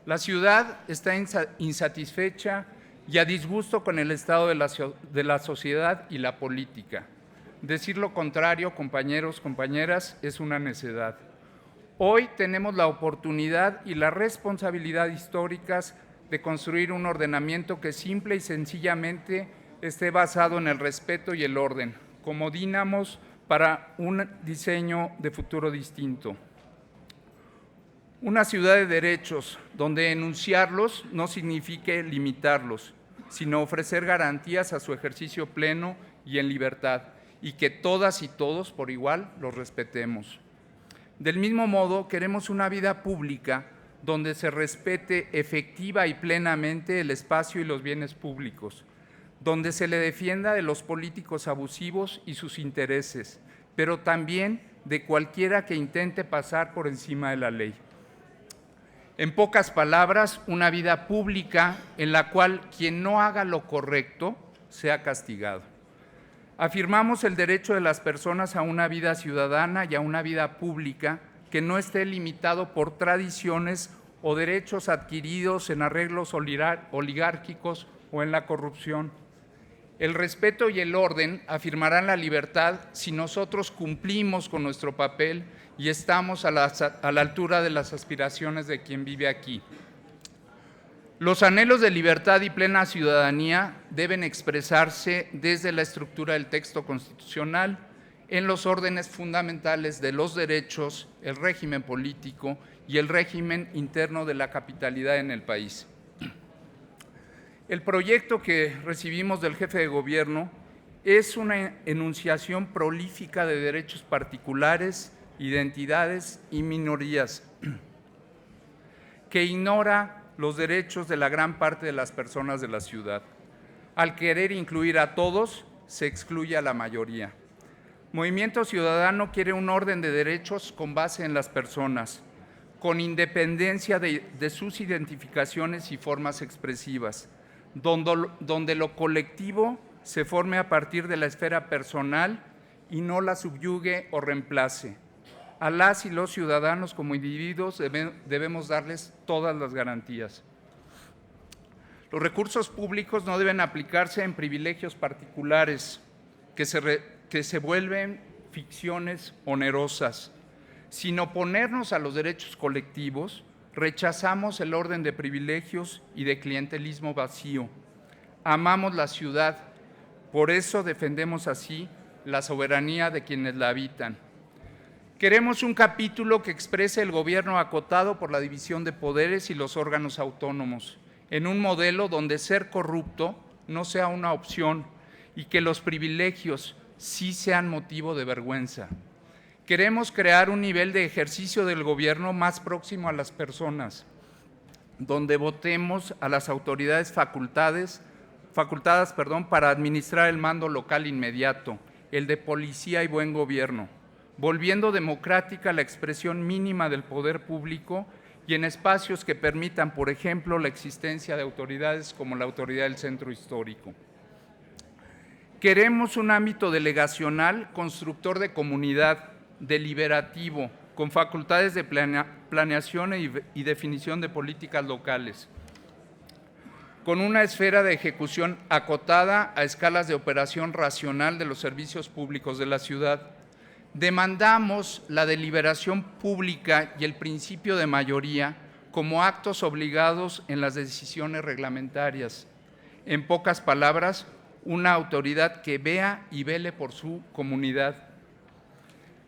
La ciudad está insatisfecha y a disgusto con el estado de la sociedad y la política. Decir lo contrario, compañeros, compañeras, es una necedad. Hoy tenemos la oportunidad y la responsabilidad históricas de construir un ordenamiento que simple y sencillamente esté basado en el respeto y el orden, como dínamos para un diseño de futuro distinto. Una ciudad de derechos, donde enunciarlos no signifique limitarlos, sino ofrecer garantías a su ejercicio pleno y en libertad, y que todas y todos por igual los respetemos. Del mismo modo, queremos una vida pública donde se respete efectiva y plenamente el espacio y los bienes públicos, donde se le defienda de los políticos abusivos y sus intereses, pero también de cualquiera que intente pasar por encima de la ley. En pocas palabras, una vida pública en la cual quien no haga lo correcto sea castigado. Afirmamos el derecho de las personas a una vida ciudadana y a una vida pública que no esté limitado por tradiciones o derechos adquiridos en arreglos oligárquicos o en la corrupción. El respeto y el orden afirmarán la libertad si nosotros cumplimos con nuestro papel y estamos a la altura de las aspiraciones de quien vive aquí. Los anhelos de libertad y plena ciudadanía deben expresarse desde la estructura del texto constitucional, en los órdenes fundamentales de los derechos, el régimen político y el régimen interno de la capitalidad en el país. El proyecto que recibimos del jefe de gobierno es una enunciación prolífica de derechos particulares, identidades y minorías, que ignora los derechos de la gran parte de las personas de la ciudad. Al querer incluir a todos, se excluye a la mayoría. Movimiento Ciudadano quiere un orden de derechos con base en las personas, con independencia de sus identificaciones y formas expresivas, donde lo colectivo se forme a partir de la esfera personal y no la subyugue o reemplace. A las y los ciudadanos como individuos debemos darles todas las garantías. Los recursos públicos no deben aplicarse en privilegios particulares que se vuelven ficciones onerosas. Sin oponernos a los derechos colectivos, rechazamos el orden de privilegios y de clientelismo vacío. Amamos la ciudad, por eso defendemos así la soberanía de quienes la habitan. Queremos un capítulo que exprese el gobierno acotado por la división de poderes y los órganos autónomos, en un modelo donde ser corrupto no sea una opción y que los privilegios sí sean motivo de vergüenza. Queremos crear un nivel de ejercicio del gobierno más próximo a las personas, donde votemos a las autoridades facultadas para administrar el mando local inmediato, el de policía y buen gobierno, volviendo democrática la expresión mínima del poder público y en espacios que permitan, por ejemplo, la existencia de autoridades como la Autoridad del Centro Histórico. Queremos un ámbito delegacional, constructor de comunidad, deliberativo, con facultades de planeación y definición de políticas locales, con una esfera de ejecución acotada a escalas de operación racional de los servicios públicos de la ciudad. Demandamos la deliberación pública y el principio de mayoría como actos obligados en las decisiones reglamentarias. En pocas palabras, una autoridad que vea y vele por su comunidad.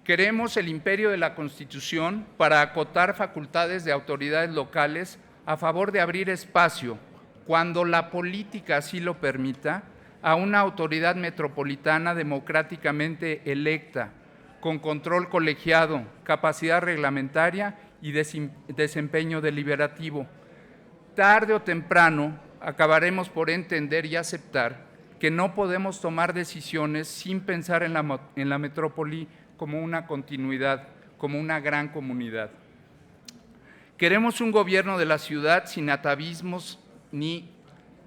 Queremos el imperio de la Constitución para acotar facultades de autoridades locales a favor de abrir espacio, cuando la política así lo permita, a una autoridad metropolitana democráticamente electa, con control colegiado, capacidad reglamentaria y desempeño deliberativo. Tarde o temprano acabaremos por entender y aceptar que no podemos tomar decisiones sin pensar en la metrópoli como una continuidad, como una gran comunidad. Queremos un gobierno de la ciudad sin atavismos ni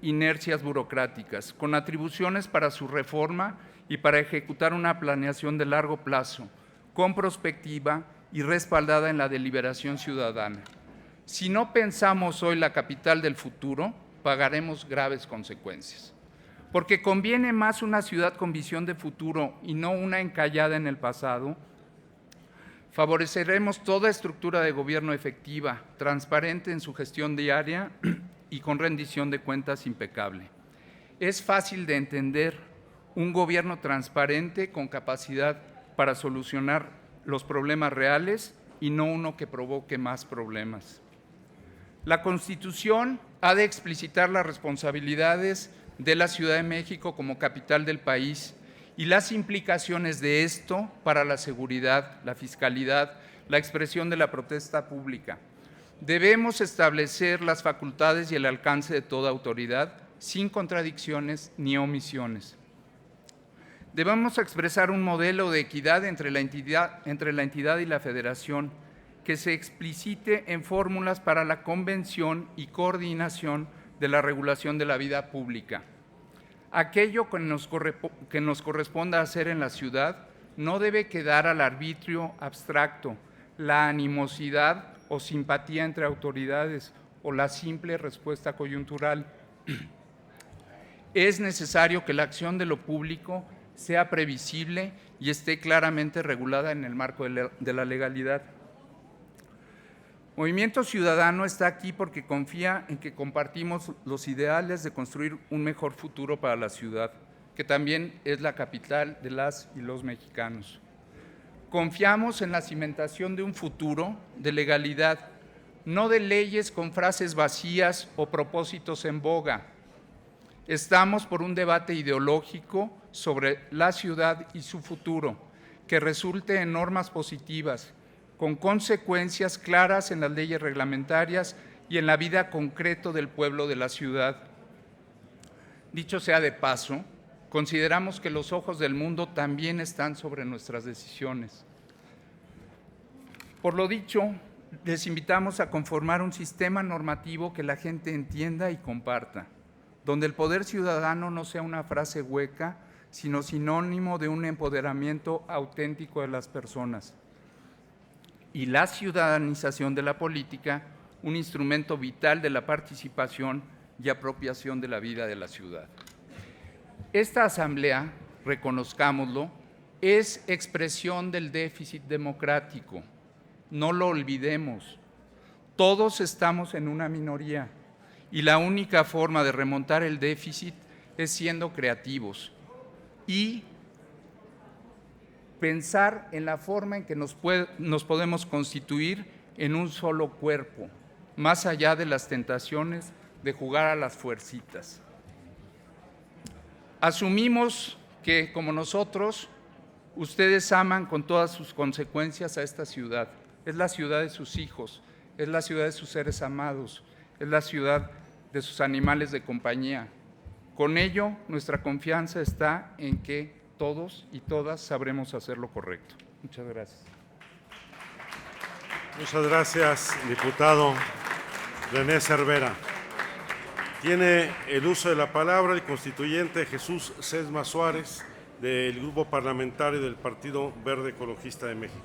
inercias burocráticas, con atribuciones para su reforma y para ejecutar una planeación de largo plazo, con prospectiva y respaldada en la deliberación ciudadana. Si no pensamos hoy la capital del futuro, pagaremos graves consecuencias. Porque conviene más una ciudad con visión de futuro y no una encallada en el pasado. Favoreceremos toda estructura de gobierno efectiva, transparente en su gestión diaria y con rendición de cuentas impecable. Es fácil de entender un gobierno transparente con capacidad para solucionar los problemas reales y no uno que provoque más problemas. La Constitución ha de explicitar las responsabilidades de la Ciudad de México como capital del país y las implicaciones de esto para la seguridad, la fiscalidad, la expresión de la protesta pública. Debemos establecer las facultades y el alcance de toda autoridad sin contradicciones ni omisiones. Debemos expresar un modelo de equidad entre la entidad y la federación que se explicite en fórmulas para la convención y coordinación de la regulación de la vida pública. Aquello que nos corresponda hacer en la ciudad no debe quedar al arbitrio abstracto, la animosidad o simpatía entre autoridades o la simple respuesta coyuntural. Es necesario que la acción de lo público sea previsible y esté claramente regulada en el marco de la legalidad. Movimiento Ciudadano está aquí porque confía en que compartimos los ideales de construir un mejor futuro para la ciudad, que también es la capital de las y los mexicanos. Confiamos en la cimentación de un futuro de legalidad, no de leyes con frases vacías o propósitos en boga. Estamos por un debate ideológico sobre la ciudad y su futuro, que resulte en normas positivas, con consecuencias claras en las leyes reglamentarias y en la vida concreta del pueblo de la ciudad. Dicho sea de paso, consideramos que los ojos del mundo también están sobre nuestras decisiones. Por lo dicho, les invitamos a conformar un sistema normativo que la gente entienda y comparta, donde el poder ciudadano no sea una frase hueca, sino sinónimo de un empoderamiento auténtico de las personas. Y la ciudadanización de la política, un instrumento vital de la participación y apropiación de la vida de la ciudad. Esta asamblea, reconozcámoslo, es expresión del déficit democrático. No lo olvidemos. Todos estamos en una minoría y la única forma de remontar el déficit es siendo creativos y pensar en la forma en que nos podemos constituir en un solo cuerpo, más allá de las tentaciones de jugar a las fuercitas. Asumimos que, como nosotros, ustedes aman con todas sus consecuencias a esta ciudad. Es la ciudad de sus hijos, es la ciudad de sus seres amados, es la ciudad de sus animales de compañía. Con ello, nuestra confianza está en que todos y todas sabremos hacer lo correcto. Muchas gracias. Muchas gracias, diputado René Cervera. Tiene el uso de la palabra el constituyente Jesús Sesma Suárez, del Grupo Parlamentario del Partido Verde Ecologista de México.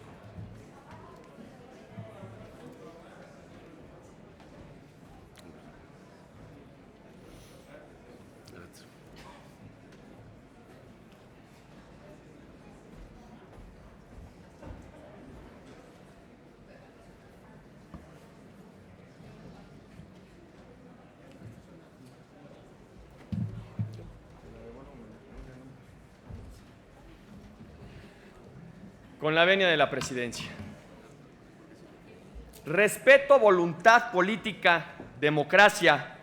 Con la venia de la presidencia. Respeto, voluntad política, democracia,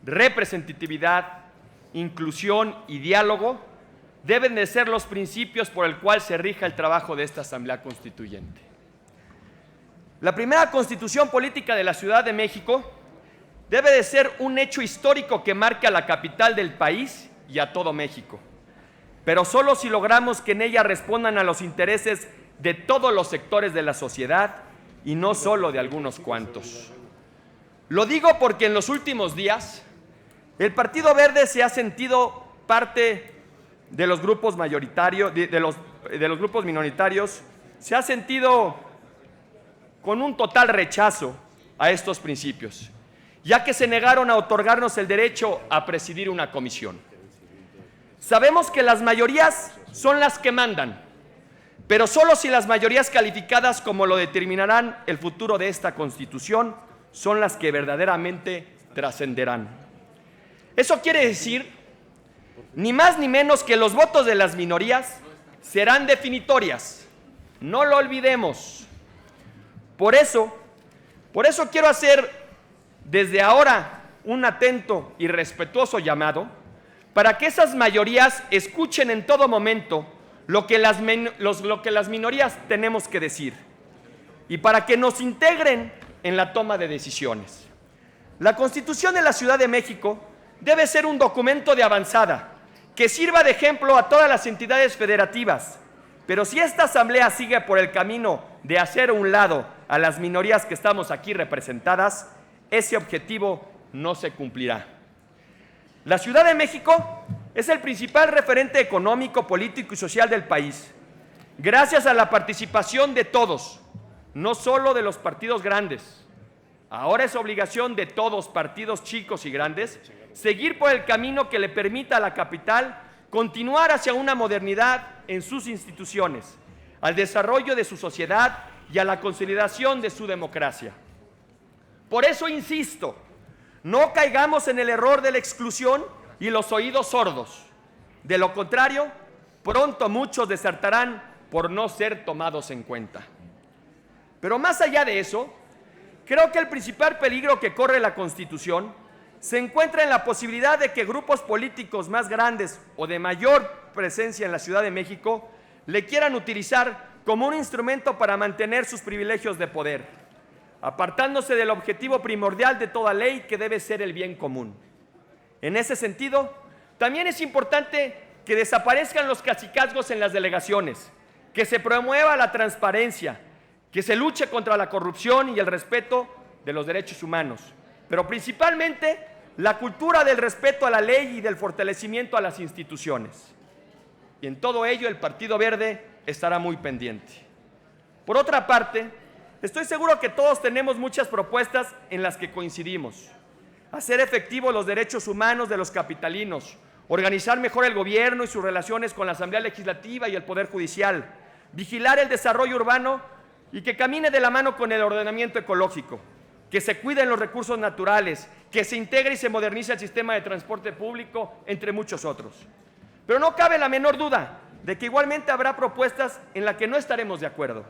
representatividad inclusión y diálogo deben de ser los principios por el cual se rija el trabajo de esta Asamblea Constituyente. La primera constitución política de la Ciudad de México debe de ser un hecho histórico que marque a la capital del país y a todo México, pero solo si logramos que en ella respondan a los intereses de todos los sectores de la sociedad y no solo de algunos cuantos. Lo digo porque en los últimos días el Partido Verde se ha sentido parte de los grupos mayoritarios, de los grupos minoritarios, se ha sentido con un total rechazo a estos principios, ya que se negaron a otorgarnos el derecho a presidir una comisión. Sabemos que las mayorías son las que mandan, pero solo si las mayorías calificadas, como lo determinarán el futuro de esta Constitución, son las que verdaderamente trascenderán. Eso quiere decir, ni más ni menos, que los votos de las minorías serán definitorias. No lo olvidemos. Por eso quiero hacer desde ahora un atento y respetuoso llamado para que esas mayorías escuchen en todo momento lo que las minorías tenemos que decir y para que nos integren en la toma de decisiones. La Constitución de la Ciudad de México debe ser un documento de avanzada que sirva de ejemplo a todas las entidades federativas, pero si esta Asamblea sigue por el camino de hacer a un lado a las minorías que estamos aquí representadas, ese objetivo no se cumplirá. La Ciudad de México es el principal referente económico, político y social del país. Gracias a la participación de todos, no solo de los partidos grandes. Ahora es obligación de todos, partidos chicos y grandes, seguir por el camino que le permita a la capital continuar hacia una modernidad en sus instituciones, al desarrollo de su sociedad y a la consolidación de su democracia. Por eso insisto, no caigamos en el error de la exclusión y los oídos sordos. De lo contrario, pronto muchos desertarán por no ser tomados en cuenta. Pero más allá de eso, creo que el principal peligro que corre la Constitución se encuentra en la posibilidad de que grupos políticos más grandes o de mayor presencia en la Ciudad de México le quieran utilizar como un instrumento para mantener sus privilegios de poder, apartándose del objetivo primordial de toda ley, que debe ser el bien común. En ese sentido, también es importante que desaparezcan los cacicazgos en las delegaciones, que se promueva la transparencia, que se luche contra la corrupción y el respeto de los derechos humanos, pero principalmente la cultura del respeto a la ley y del fortalecimiento a las instituciones. Y en todo ello el Partido Verde estará muy pendiente. Por otra parte, estoy seguro que todos tenemos muchas propuestas en las que coincidimos. Hacer efectivos los derechos humanos de los capitalinos, organizar mejor el gobierno y sus relaciones con la Asamblea Legislativa y el Poder Judicial, vigilar el desarrollo urbano y que camine de la mano con el ordenamiento ecológico, que se cuiden los recursos naturales, que se integre y se modernice el sistema de transporte público, entre muchos otros. Pero no cabe la menor duda de que igualmente habrá propuestas en las que no estaremos de acuerdo.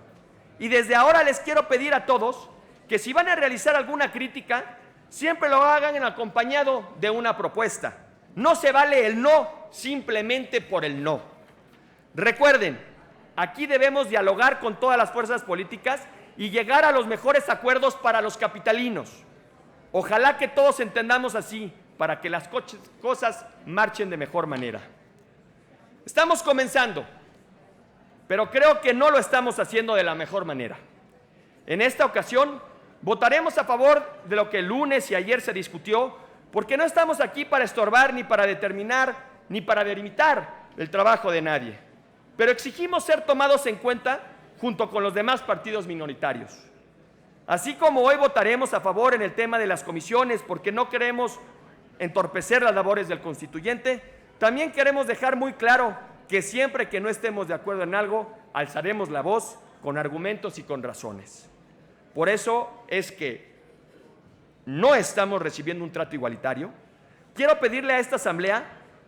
Y desde ahora les quiero pedir a todos que si van a realizar alguna crítica, siempre lo hagan acompañado de una propuesta. No se vale el no simplemente por el no. Recuerden, aquí debemos dialogar con todas las fuerzas políticas y llegar a los mejores acuerdos para los capitalinos. Ojalá que todos entendamos así, para que las cosas marchen de mejor manera. Estamos comenzando, pero creo que no lo estamos haciendo de la mejor manera. En esta ocasión, votaremos a favor de lo que el lunes y ayer se discutió, porque no estamos aquí para estorbar, ni para determinar, ni para delimitar el trabajo de nadie. Pero exigimos ser tomados en cuenta junto con los demás partidos minoritarios. Así como hoy votaremos a favor en el tema de las comisiones, porque no queremos entorpecer las labores del constituyente, también queremos dejar muy claro que siempre que no estemos de acuerdo en algo, alzaremos la voz con argumentos y con razones. Por eso es que no estamos recibiendo un trato igualitario. Quiero pedirle a esta Asamblea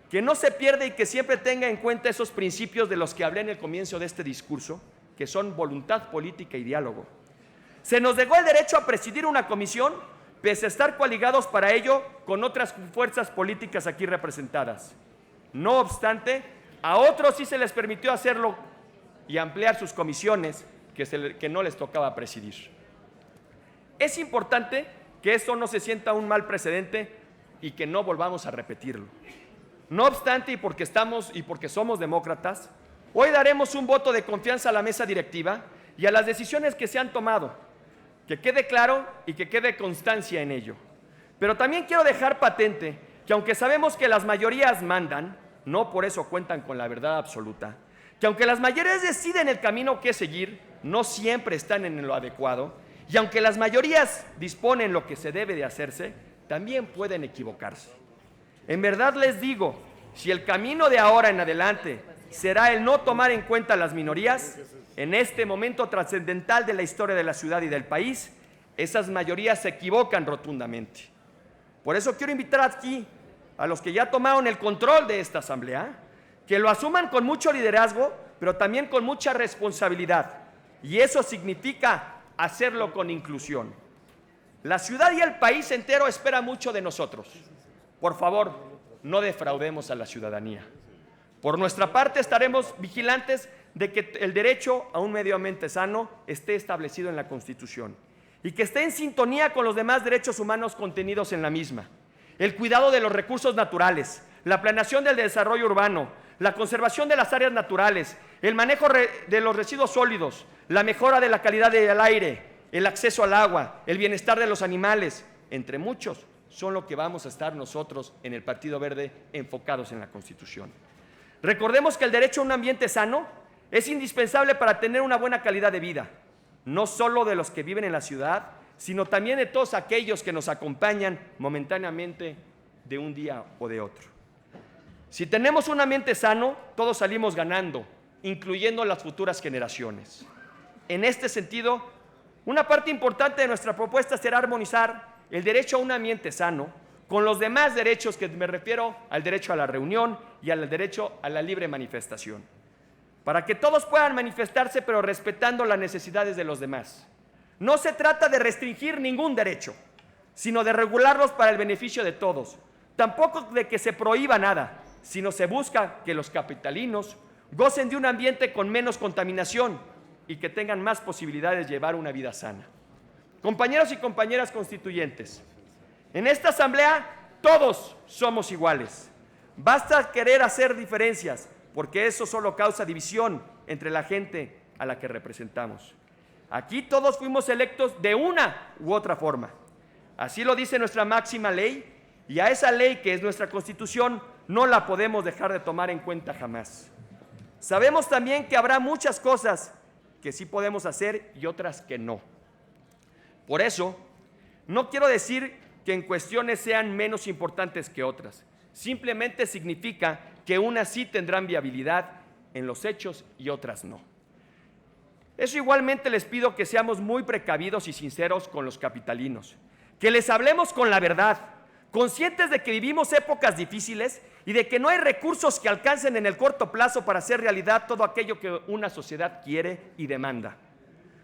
que no se pierda y que siempre tenga en cuenta esos principios de los que hablé en el comienzo de este discurso, que son voluntad política y diálogo. Se nos negó el derecho a presidir una comisión pese a estar coaligados para ello con otras fuerzas políticas aquí representadas. No obstante, a otros sí se les permitió hacerlo y ampliar sus comisiones que no les tocaba presidir. Es importante que esto no se sienta un mal precedente y que no volvamos a repetirlo. No obstante, y porque somos demócratas, hoy daremos un voto de confianza a la mesa directiva y a las decisiones que se han tomado, que quede claro y que quede constancia en ello. Pero también quiero dejar patente que aunque sabemos que las mayorías mandan, no por eso cuentan con la verdad absoluta, que aunque las mayorías deciden el camino que seguir, no siempre están en lo adecuado, y aunque las mayorías disponen lo que se debe de hacerse, también pueden equivocarse. En verdad les digo, si el camino de ahora en adelante será el no tomar en cuenta las minorías, en este momento trascendental de la historia de la ciudad y del país, esas mayorías se equivocan rotundamente. Por eso quiero invitar aquí a los que ya tomaron el control de esta asamblea, que lo asuman con mucho liderazgo, pero también con mucha responsabilidad. Y eso significa hacerlo con inclusión. La ciudad y el país entero espera mucho de nosotros. Por favor, no defraudemos a la ciudadanía. Por nuestra parte, estaremos vigilantes de que el derecho a un medio ambiente sano esté establecido en la Constitución y que esté en sintonía con los demás derechos humanos contenidos en la misma. El cuidado de los recursos naturales, la planeación del desarrollo urbano, la conservación de las áreas naturales, el manejo de los residuos sólidos, la mejora de la calidad del aire, el acceso al agua, el bienestar de los animales, entre muchos, son lo que vamos a estar nosotros en el Partido Verde enfocados en la Constitución. Recordemos que el derecho a un ambiente sano es indispensable para tener una buena calidad de vida, no solo de los que viven en la ciudad, sino también de todos aquellos que nos acompañan momentáneamente de un día o de otro. Si tenemos un ambiente sano, todos salimos ganando, incluyendo las futuras generaciones. En este sentido, una parte importante de nuestra propuesta será armonizar el derecho a un ambiente sano con los demás derechos, que me refiero al derecho a la reunión y al derecho a la libre manifestación, para que todos puedan manifestarse, pero respetando las necesidades de los demás. No se trata de restringir ningún derecho, sino de regularlos para el beneficio de todos. Tampoco de que se prohíba nada, sino se busca que los capitalinos gocen de un ambiente con menos contaminación y que tengan más posibilidades de llevar una vida sana. Compañeros y compañeras constituyentes, en esta asamblea todos somos iguales. Basta querer hacer diferencias, porque eso solo causa división entre la gente a la que representamos. Aquí todos fuimos electos de una u otra forma. Así lo dice nuestra máxima ley, y a esa ley que es nuestra Constitución no la podemos dejar de tomar en cuenta jamás. Sabemos también que habrá muchas cosas que sí podemos hacer y otras que no. Por eso, no quiero decir que en cuestiones sean menos importantes que otras. Simplemente significa que unas sí tendrán viabilidad en los hechos y otras no. Eso igualmente les pido que seamos muy precavidos y sinceros con los capitalinos, que les hablemos con la verdad, conscientes de que vivimos épocas difíciles y de que no hay recursos que alcancen en el corto plazo para hacer realidad todo aquello que una sociedad quiere y demanda.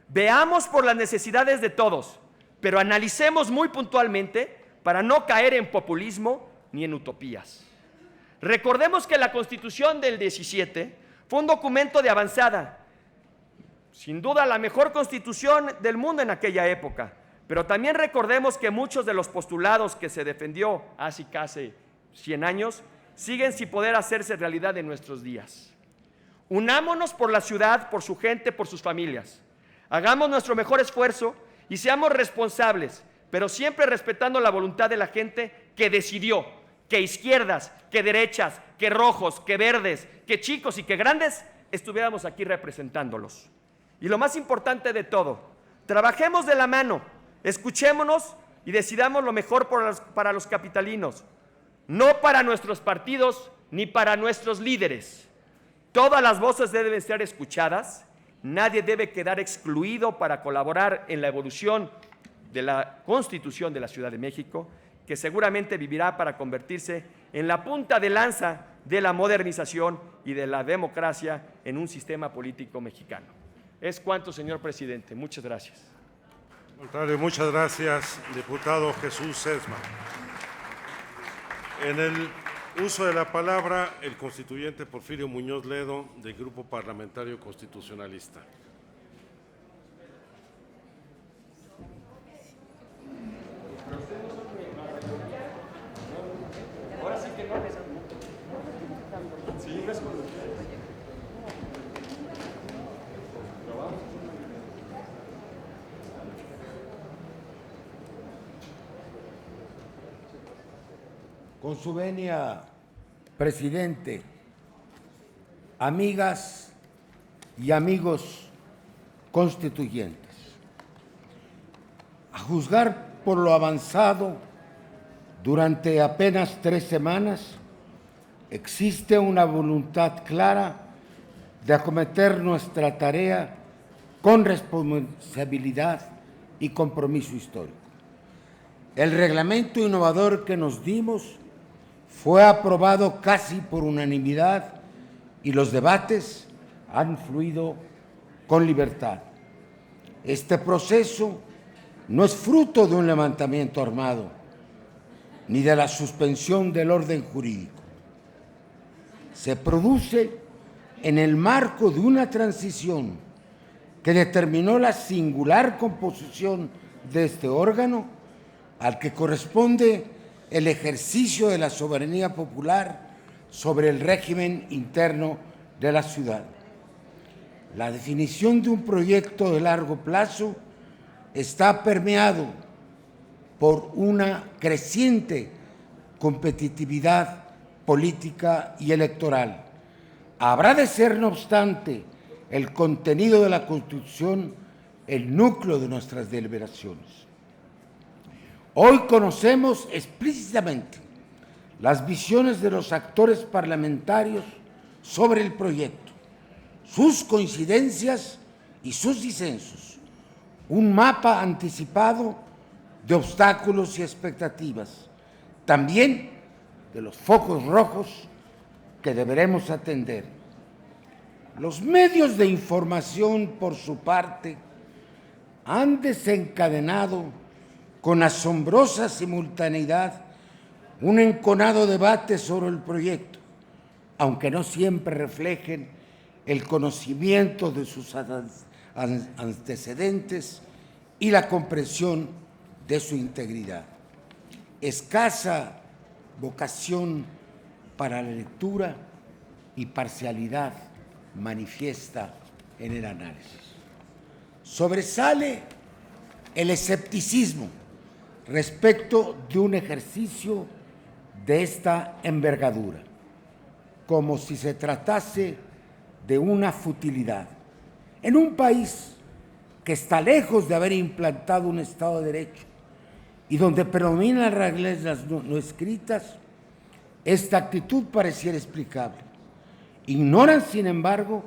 Veamos por las necesidades de todos, pero analicemos muy puntualmente para no caer en populismo ni en utopías. Recordemos que la Constitución del 17 fue un documento de avanzada, sin duda la mejor constitución del mundo en aquella época, pero también recordemos que muchos de los postulados que se defendió hace casi 100 años siguen sin poder hacerse realidad en nuestros días. Unámonos por la ciudad, por su gente, por sus familias. Hagamos nuestro mejor esfuerzo y seamos responsables, pero siempre respetando la voluntad de la gente que decidió que izquierdas, que derechas, que rojos, que verdes, que chicos y que grandes estuviéramos aquí representándolos. Y lo más importante de todo, trabajemos de la mano, escuchémonos y decidamos lo mejor para los capitalinos, no para nuestros partidos ni para nuestros líderes. Todas las voces deben ser escuchadas, nadie debe quedar excluido para colaborar en la evolución de la Constitución de la Ciudad de México, que seguramente vivirá para convertirse en la punta de lanza de la modernización y de la democracia en un sistema político mexicano. Es cuanto, señor presidente. Muchas gracias. Contrario, muchas gracias, diputado Jesús Sesma. En el uso de la palabra, el constituyente Porfirio Muñoz Ledo, del Grupo Parlamentario Constitucionalista. Ahora sí que no les... Sí, no es con... Con su venia, presidente, amigas y amigos constituyentes, a juzgar por lo avanzado durante apenas 3 semanas, existe una voluntad clara de acometer nuestra tarea con responsabilidad y compromiso histórico. El reglamento innovador que nos dimos fue aprobado casi por unanimidad y los debates han fluido con libertad. Este proceso no es fruto de un levantamiento armado ni de la suspensión del orden jurídico. Se produce en el marco de una transición que determinó la singular composición de este órgano al que corresponde el ejercicio de la soberanía popular sobre el régimen interno de la ciudad. La definición de un proyecto de largo plazo está permeado por una creciente competitividad política y electoral. Habrá de ser, no obstante, el contenido de la Constitución el núcleo de nuestras deliberaciones. Hoy conocemos explícitamente las visiones de los actores parlamentarios sobre el proyecto, sus coincidencias y sus disensos, un mapa anticipado de obstáculos y expectativas, también de los focos rojos que deberemos atender. Los medios de información, por su parte, han desencadenado con asombrosa simultaneidad un enconado debate sobre el proyecto, aunque no siempre reflejen el conocimiento de sus antecedentes y la comprensión de su integridad. Escasa vocación para la lectura y parcialidad manifiesta en el análisis. Sobresale el escepticismo respecto de un ejercicio de esta envergadura, como si se tratase de una futilidad. En un país que está lejos de haber implantado un Estado de Derecho y donde predominan las reglas no escritas, esta actitud pareciera explicable. Ignoran, sin embargo,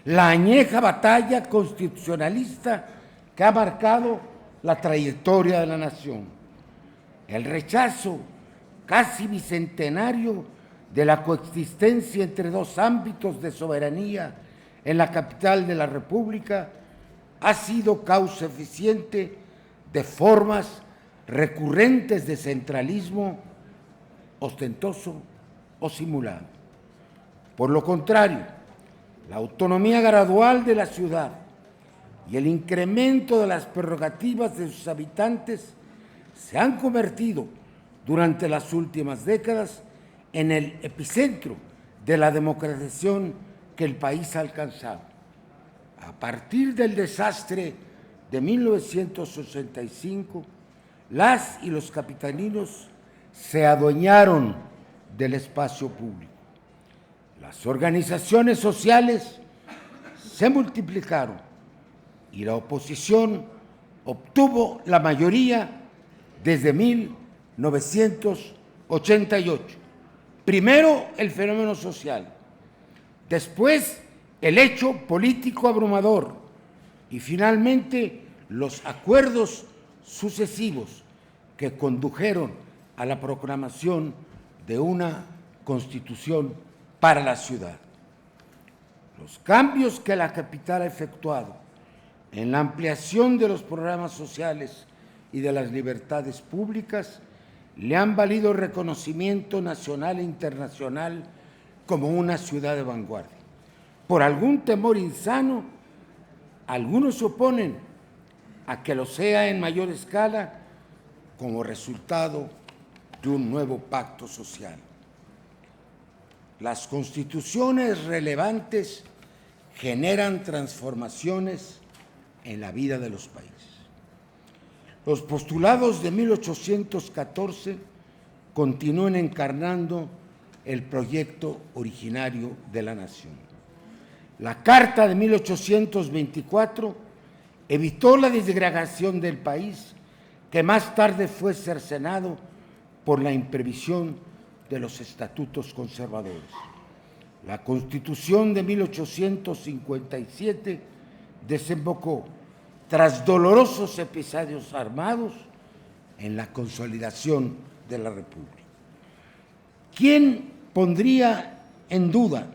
la añeja batalla constitucionalista que ha marcado la trayectoria de la nación. El rechazo casi bicentenario de la coexistencia entre dos ámbitos de soberanía en la capital de la República ha sido causa eficiente de formas recurrentes de centralismo ostentoso o simulado. Por lo contrario, la autonomía gradual de la ciudad y el incremento de las prerrogativas de sus habitantes se han convertido durante las últimas décadas en el epicentro de la democratización que el país ha alcanzado. A partir del desastre de 1985, las y los capitalinos se adueñaron del espacio público. Las organizaciones sociales se multiplicaron y la oposición obtuvo la mayoría desde 1988. Primero el fenómeno social, después el hecho político abrumador y finalmente los acuerdos sucesivos que condujeron a la proclamación de una constitución para la ciudad. Los cambios que la capital ha efectuado en la ampliación de los programas sociales y de las libertades públicas, le han valido reconocimiento nacional e internacional como una ciudad de vanguardia. Por algún temor insano, algunos se oponen a que lo sea en mayor escala como resultado de un nuevo pacto social. Las constituciones relevantes generan transformaciones en la vida de los países. Los postulados de 1814 continúan encarnando el proyecto originario de la nación. La Carta de 1824 evitó la disgregación del país, que más tarde fue cercenado por la imprevisión de los estatutos conservadores. La Constitución de 1857 desembocó, tras dolorosos episodios armados, en la consolidación de la República. ¿Quién pondría en duda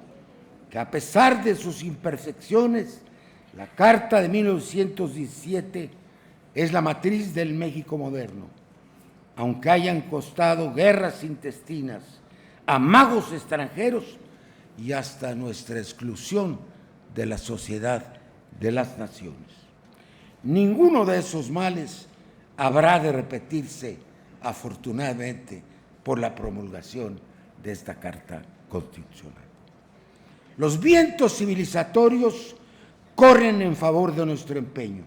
que, a pesar de sus imperfecciones, la Carta de 1917 es la matriz del México moderno, aunque hayan costado guerras intestinas, amagos extranjeros y hasta nuestra exclusión de la sociedad de las naciones? Ninguno de esos males habrá de repetirse, afortunadamente, por la promulgación de esta Carta Constitucional. Los vientos civilizatorios corren en favor de nuestro empeño.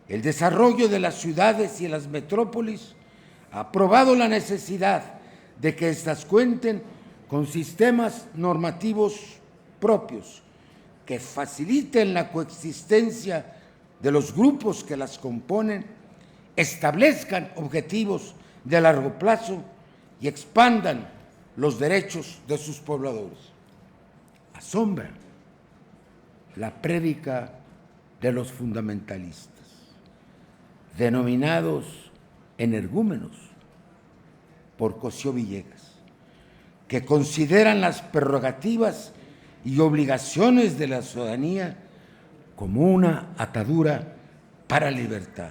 El desarrollo de las ciudades y las metrópolis ha probado la necesidad de que éstas cuenten con sistemas normativos propios que faciliten la coexistencia de los grupos que las componen, establezcan objetivos de largo plazo y expandan los derechos de sus pobladores. Asombra la prédica de los fundamentalistas, denominados energúmenos por Cosío Villegas, que consideran las prerrogativas y obligaciones de la ciudadanía como una atadura para la libertad.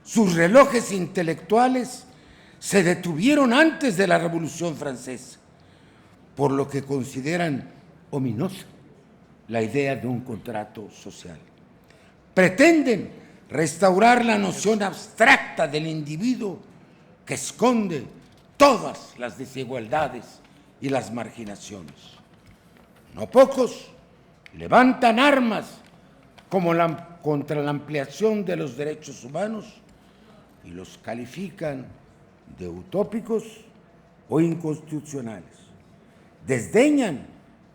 Sus relojes intelectuales se detuvieron antes de la Revolución Francesa, por lo que consideran ominosa la idea de un contrato social. Pretenden restaurar la noción abstracta del individuo que esconde todas las desigualdades y las marginaciones. No pocos levantan armas contra la ampliación de los derechos humanos y los califican de utópicos o inconstitucionales. Desdeñan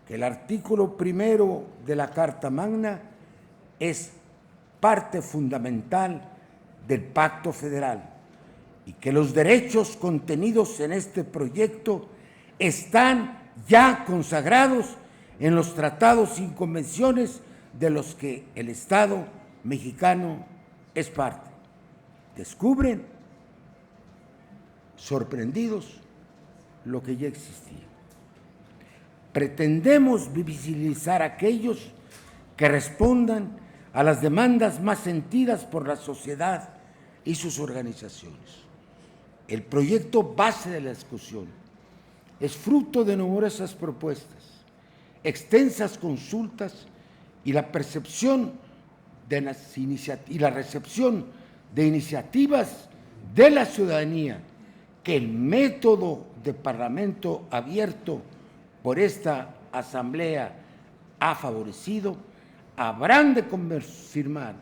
que el artículo primero de la Carta Magna es parte fundamental del Pacto Federal y que los derechos contenidos en este proyecto están ya consagrados en los tratados y convenciones de los que el Estado mexicano es parte. Descubren, sorprendidos, lo que ya existía. Pretendemos visibilizar a aquellos que respondan a las demandas más sentidas por la sociedad y sus organizaciones. El proyecto base de la discusión es fruto de numerosas propuestas, extensas consultas y la recepción de iniciativas de la ciudadanía que el método de parlamento abierto por esta Asamblea ha favorecido, habrán de confirmar,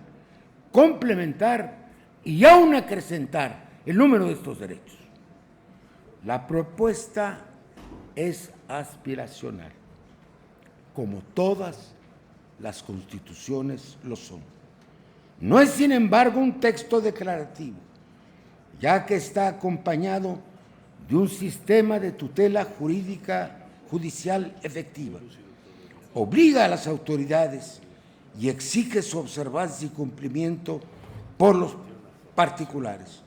complementar y aún acrecentar el número de estos derechos. La propuesta es aspiracional, como todas las constituciones lo son. No es, sin embargo, un texto declarativo, ya que está acompañado de un sistema de tutela judicial efectiva. Obliga a las autoridades y exige su observancia y cumplimiento por los particulares.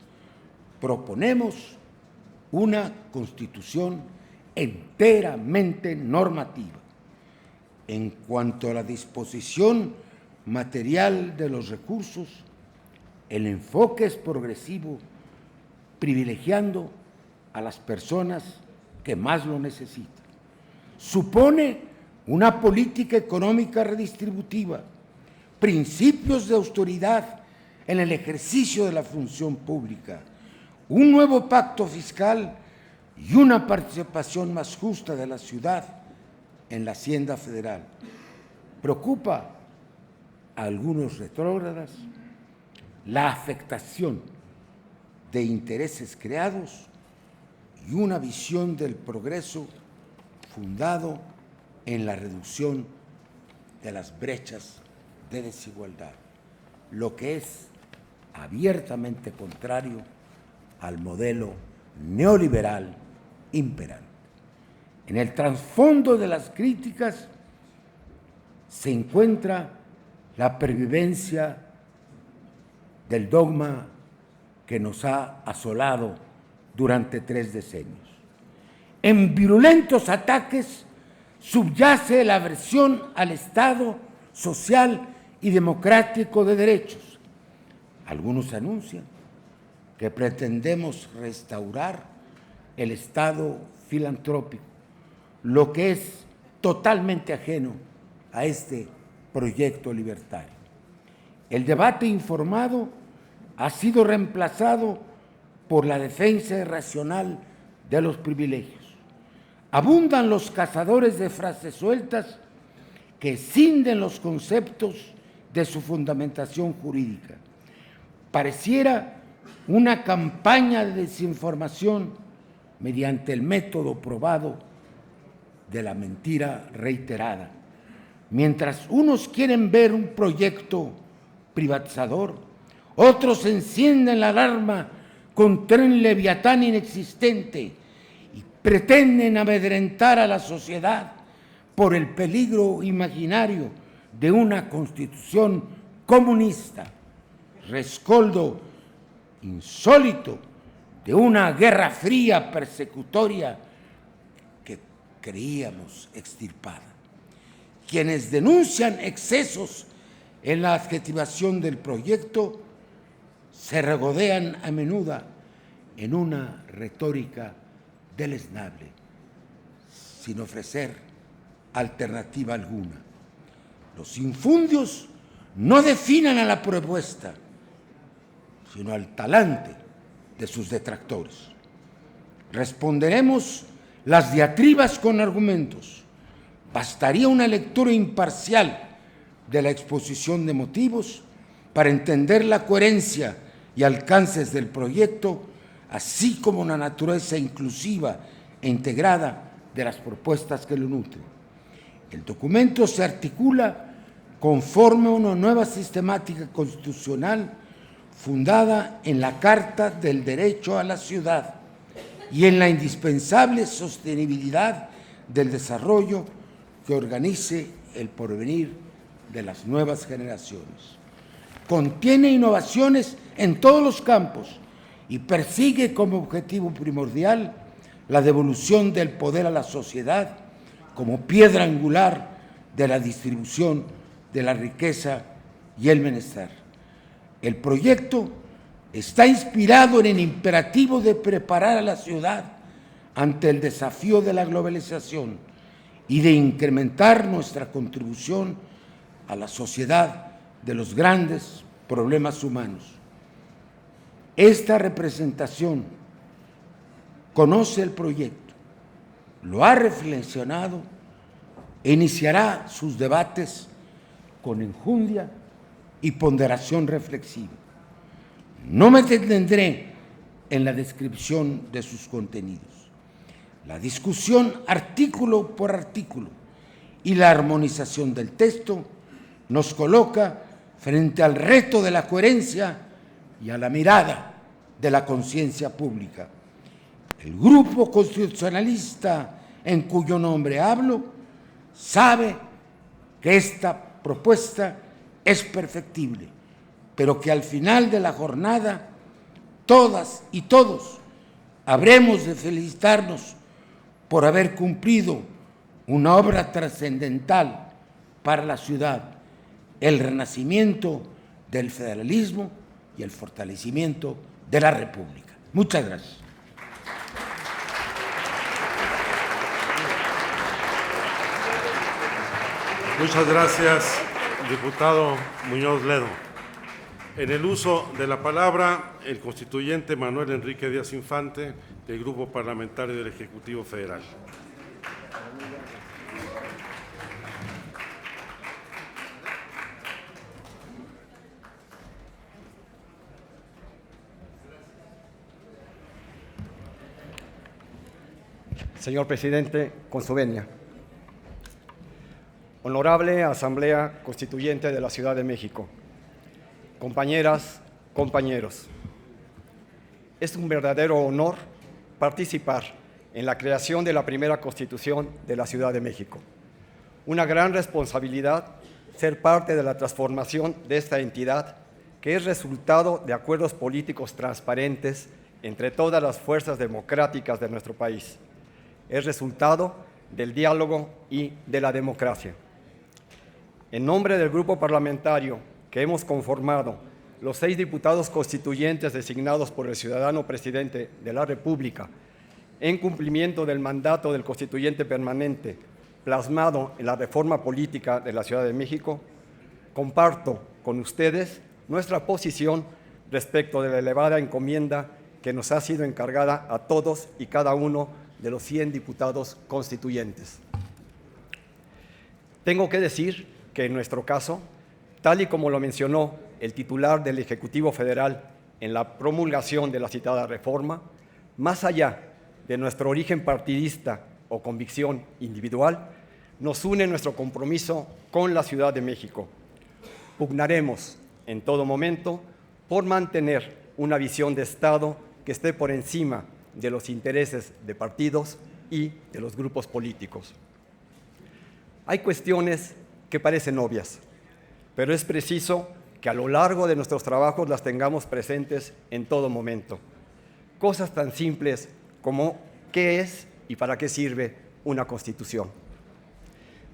Proponemos una constitución enteramente normativa. En cuanto a la disposición material de los recursos, el enfoque es progresivo, privilegiando a las personas que más lo necesitan. Supone una política económica redistributiva, principios de austeridad en el ejercicio de la función pública, un nuevo pacto fiscal y una participación más justa de la ciudad en la Hacienda Federal. Preocupa a algunos retrógradas la afectación de intereses creados y una visión del progreso fundado en la reducción de las brechas de desigualdad, lo que es abiertamente contrario al modelo neoliberal imperante. En el trasfondo de las críticas se encuentra la pervivencia del dogma que nos ha asolado durante 3 decenios. En virulentos ataques subyace la aversión al Estado social y democrático de derechos. Algunos anuncian que pretendemos restaurar el Estado filantrópico, lo que es totalmente ajeno a este proyecto libertario. El debate informado ha sido reemplazado por la defensa irracional de los privilegios. Abundan los cazadores de frases sueltas que escinden los conceptos de su fundamentación jurídica. Pareciera una campaña de desinformación mediante el método probado de la mentira reiterada. Mientras unos quieren ver un proyecto privatizador, otros encienden la alarma contra un leviatán inexistente y pretenden amedrentar a la sociedad por el peligro imaginario de una constitución comunista, rescoldo insólito de una guerra fría persecutoria que creíamos extirpada. Quienes denuncian excesos en la adjetivación del proyecto se regodean a menudo en una retórica deleznable, sin ofrecer alternativa alguna. Los infundios no definen a la propuesta, sino al talante de sus detractores. Responderemos las diatribas con argumentos. Bastaría una lectura imparcial de la exposición de motivos para entender la coherencia y alcances del proyecto, así como la naturaleza inclusiva e integrada de las propuestas que lo nutren. El documento se articula conforme a una nueva sistemática constitucional fundada en la Carta del Derecho a la Ciudad y en la indispensable sostenibilidad del desarrollo que organice el porvenir de las nuevas generaciones. Contiene innovaciones en todos los campos y persigue como objetivo primordial la devolución del poder a la sociedad como piedra angular de la distribución de la riqueza y el bienestar. El proyecto está inspirado en el imperativo de preparar a la ciudad ante el desafío de la globalización y de incrementar nuestra contribución a la sociedad de los grandes problemas humanos. Esta representación conoce el proyecto, lo ha reflexionado e iniciará sus debates con enjundia y ponderación reflexiva. No me detendré en la descripción de sus contenidos. La discusión artículo por artículo y la armonización del texto nos coloca frente al reto de la coherencia y a la mirada de la conciencia pública. El grupo constitucionalista en cuyo nombre hablo sabe que esta propuesta es perfectible, pero que al final de la jornada todas y todos habremos de felicitarnos por haber cumplido una obra trascendental para la ciudad el renacimiento del federalismo y el fortalecimiento de la República. Muchas gracias. Muchas gracias, diputado Muñoz Ledo. En el uso de la palabra, el constituyente Manuel Enrique Díaz Infante, del Grupo Parlamentario del Ejecutivo Federal. Señor presidente, con su venia. Honorable Asamblea Constituyente de la Ciudad de México, compañeras, compañeros, es un verdadero honor participar en la creación de la primera Constitución de la Ciudad de México. Una gran responsabilidad ser parte de la transformación de esta entidad, que es resultado de acuerdos políticos transparentes entre todas las fuerzas democráticas de nuestro país. Es resultado del diálogo y de la democracia. En nombre del grupo parlamentario que hemos conformado, los 6 diputados constituyentes designados por el ciudadano presidente de la República, en cumplimiento del mandato del constituyente permanente plasmado en la reforma política de la Ciudad de México, comparto con ustedes nuestra posición respecto de la elevada encomienda que nos ha sido encargada a todos y cada uno de los 100 diputados constituyentes. Tengo que decir que en nuestro caso, tal y como lo mencionó el titular del Ejecutivo Federal en la promulgación de la citada reforma, más allá de nuestro origen partidista o convicción individual, nos une nuestro compromiso con la Ciudad de México. Pugnaremos en todo momento por mantener una visión de Estado que esté por encima de los intereses de partidos y de los grupos políticos. Hay cuestiones que parecen obvias, pero es preciso que a lo largo de nuestros trabajos las tengamos presentes en todo momento. Cosas tan simples como qué es y para qué sirve una Constitución.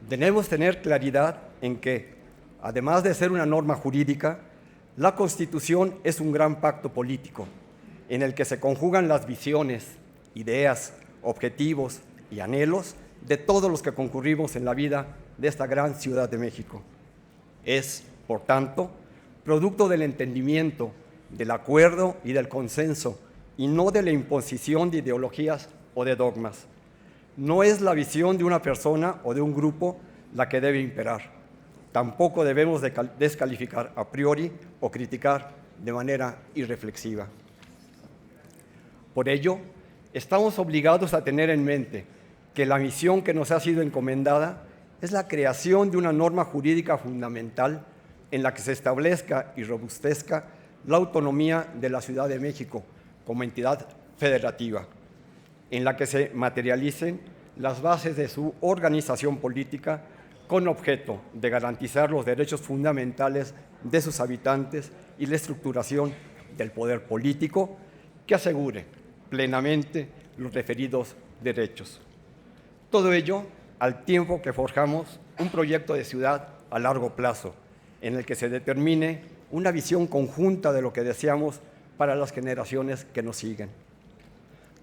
Debemos tener claridad en que, además de ser una norma jurídica, la Constitución es un gran pacto político en el que se conjugan las visiones, ideas, objetivos y anhelos de todos los que concurrimos en la vida de esta gran Ciudad de México. Es, por tanto, producto del entendimiento, del acuerdo y del consenso, y no de la imposición de ideologías o de dogmas. No es la visión de una persona o de un grupo la que debe imperar. Tampoco debemos descalificar a priori o criticar de manera irreflexiva. Por ello, estamos obligados a tener en mente que la misión que nos ha sido encomendada es la creación de una norma jurídica fundamental en la que se establezca y robustezca la autonomía de la Ciudad de México como entidad federativa, en la que se materialicen las bases de su organización política con objeto de garantizar los derechos fundamentales de sus habitantes y la estructuración del poder político que asegure plenamente los referidos derechos. Todo ello al tiempo que forjamos un proyecto de ciudad a largo plazo, en el que se determine una visión conjunta de lo que deseamos para las generaciones que nos siguen.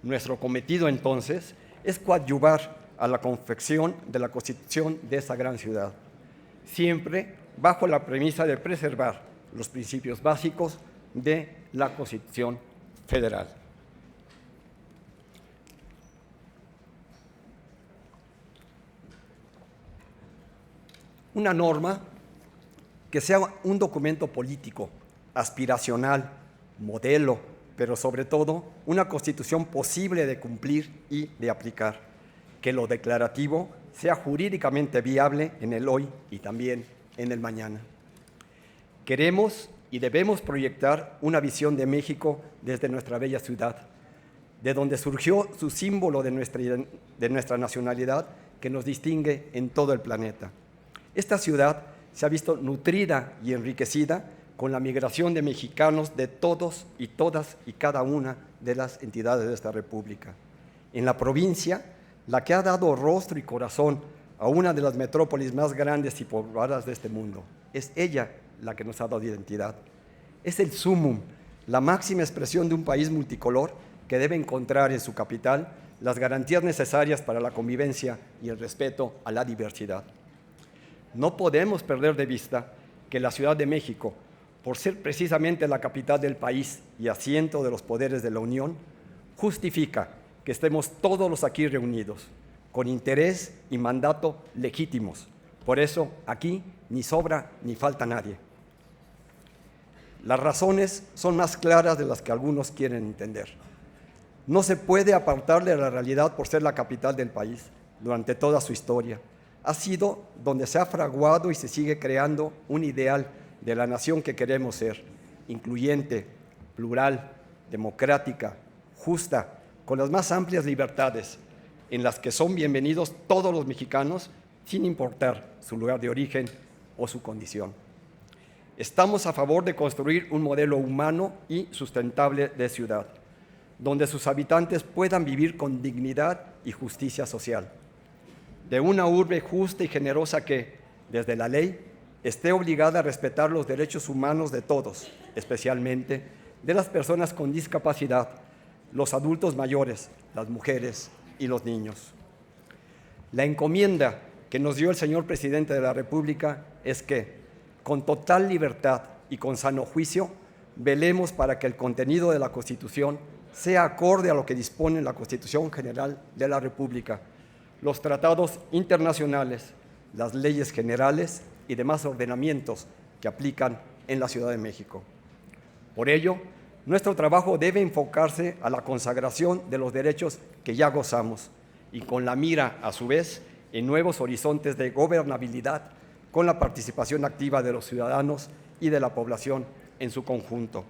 Nuestro cometido, entonces, es coadyuvar a la confección de la Constitución de esta gran ciudad, siempre bajo la premisa de preservar los principios básicos de la Constitución Federal. Una norma que sea un documento político, aspiracional, modelo, pero sobre todo una Constitución posible de cumplir y de aplicar, que lo declarativo sea jurídicamente viable en el hoy y también en el mañana. Queremos y debemos proyectar una visión de México desde nuestra bella ciudad, de donde surgió su símbolo de nuestra nacionalidad que nos distingue en todo el planeta. Esta ciudad se ha visto nutrida y enriquecida con la migración de mexicanos de todos y todas y cada una de las entidades de esta república. En la provincia, la que ha dado rostro y corazón a una de las metrópolis más grandes y pobladas de este mundo. es ella la que nos ha dado identidad. Es el sumum, la máxima expresión de un país multicolor que debe encontrar en su capital las garantías necesarias para la convivencia y el respeto a la diversidad. No podemos perder de vista que la Ciudad de México, por ser precisamente la capital del país y asiento de los poderes de la Unión, justifica que estemos todos los aquí reunidos, con interés y mandato legítimos. Por eso, aquí ni sobra ni falta nadie. Las razones son más claras de las que algunos quieren entender. No se puede apartar de la realidad por ser la capital del país durante toda su historia. Ha sido donde se ha fraguado y se sigue creando un ideal de la nación que queremos ser, incluyente, plural, democrática, justa, con las más amplias libertades, en las que son bienvenidos todos los mexicanos, sin importar su lugar de origen o su condición. Estamos a favor de construir un modelo humano y sustentable de ciudad, donde sus habitantes puedan vivir con dignidad y justicia social, de una urbe justa y generosa que, desde la ley, esté obligada a respetar los derechos humanos de todos, especialmente de las personas con discapacidad, los adultos mayores, las mujeres y los niños. La encomienda que nos dio el señor presidente de la República es que, con total libertad y con sano juicio, velemos para que el contenido de la Constitución sea acorde a lo que dispone la Constitución General de la República, los tratados internacionales, las leyes generales y demás ordenamientos que aplican en la Ciudad de México. Por ello, nuestro trabajo debe enfocarse a la consagración de los derechos que ya gozamos y con la mira, a su vez, en nuevos horizontes de gobernabilidad con la participación activa de los ciudadanos y de la población en su conjunto,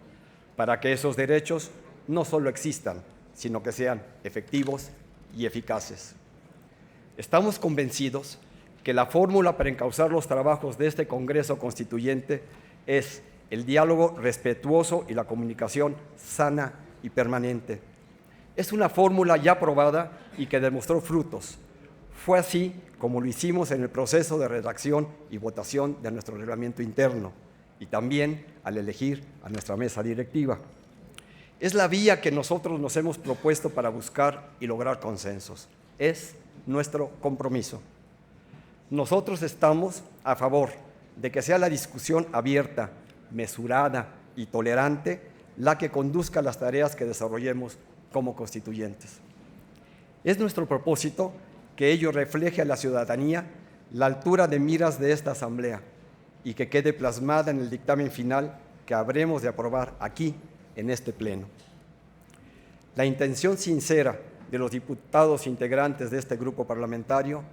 para que esos derechos no solo existan, sino que sean efectivos y eficaces. Estamos convencidos que la fórmula para encauzar los trabajos de este Congreso Constituyente es el diálogo respetuoso y la comunicación sana y permanente. Es una fórmula ya probada y que demostró frutos. Fue así como lo hicimos en el proceso de redacción y votación de nuestro reglamento interno y también al elegir a nuestra mesa directiva. Es la vía que nosotros nos hemos propuesto para buscar y lograr consensos. Es nuestro compromiso. Nosotros estamos a favor de que sea la discusión abierta, mesurada y tolerante la que conduzca las tareas que desarrollemos como constituyentes. Es nuestro propósito que ello refleje a la ciudadanía la altura de miras de esta Asamblea y que quede plasmada en el dictamen final que habremos de aprobar aquí, en este Pleno. La intención sincera de los diputados integrantes de este grupo parlamentario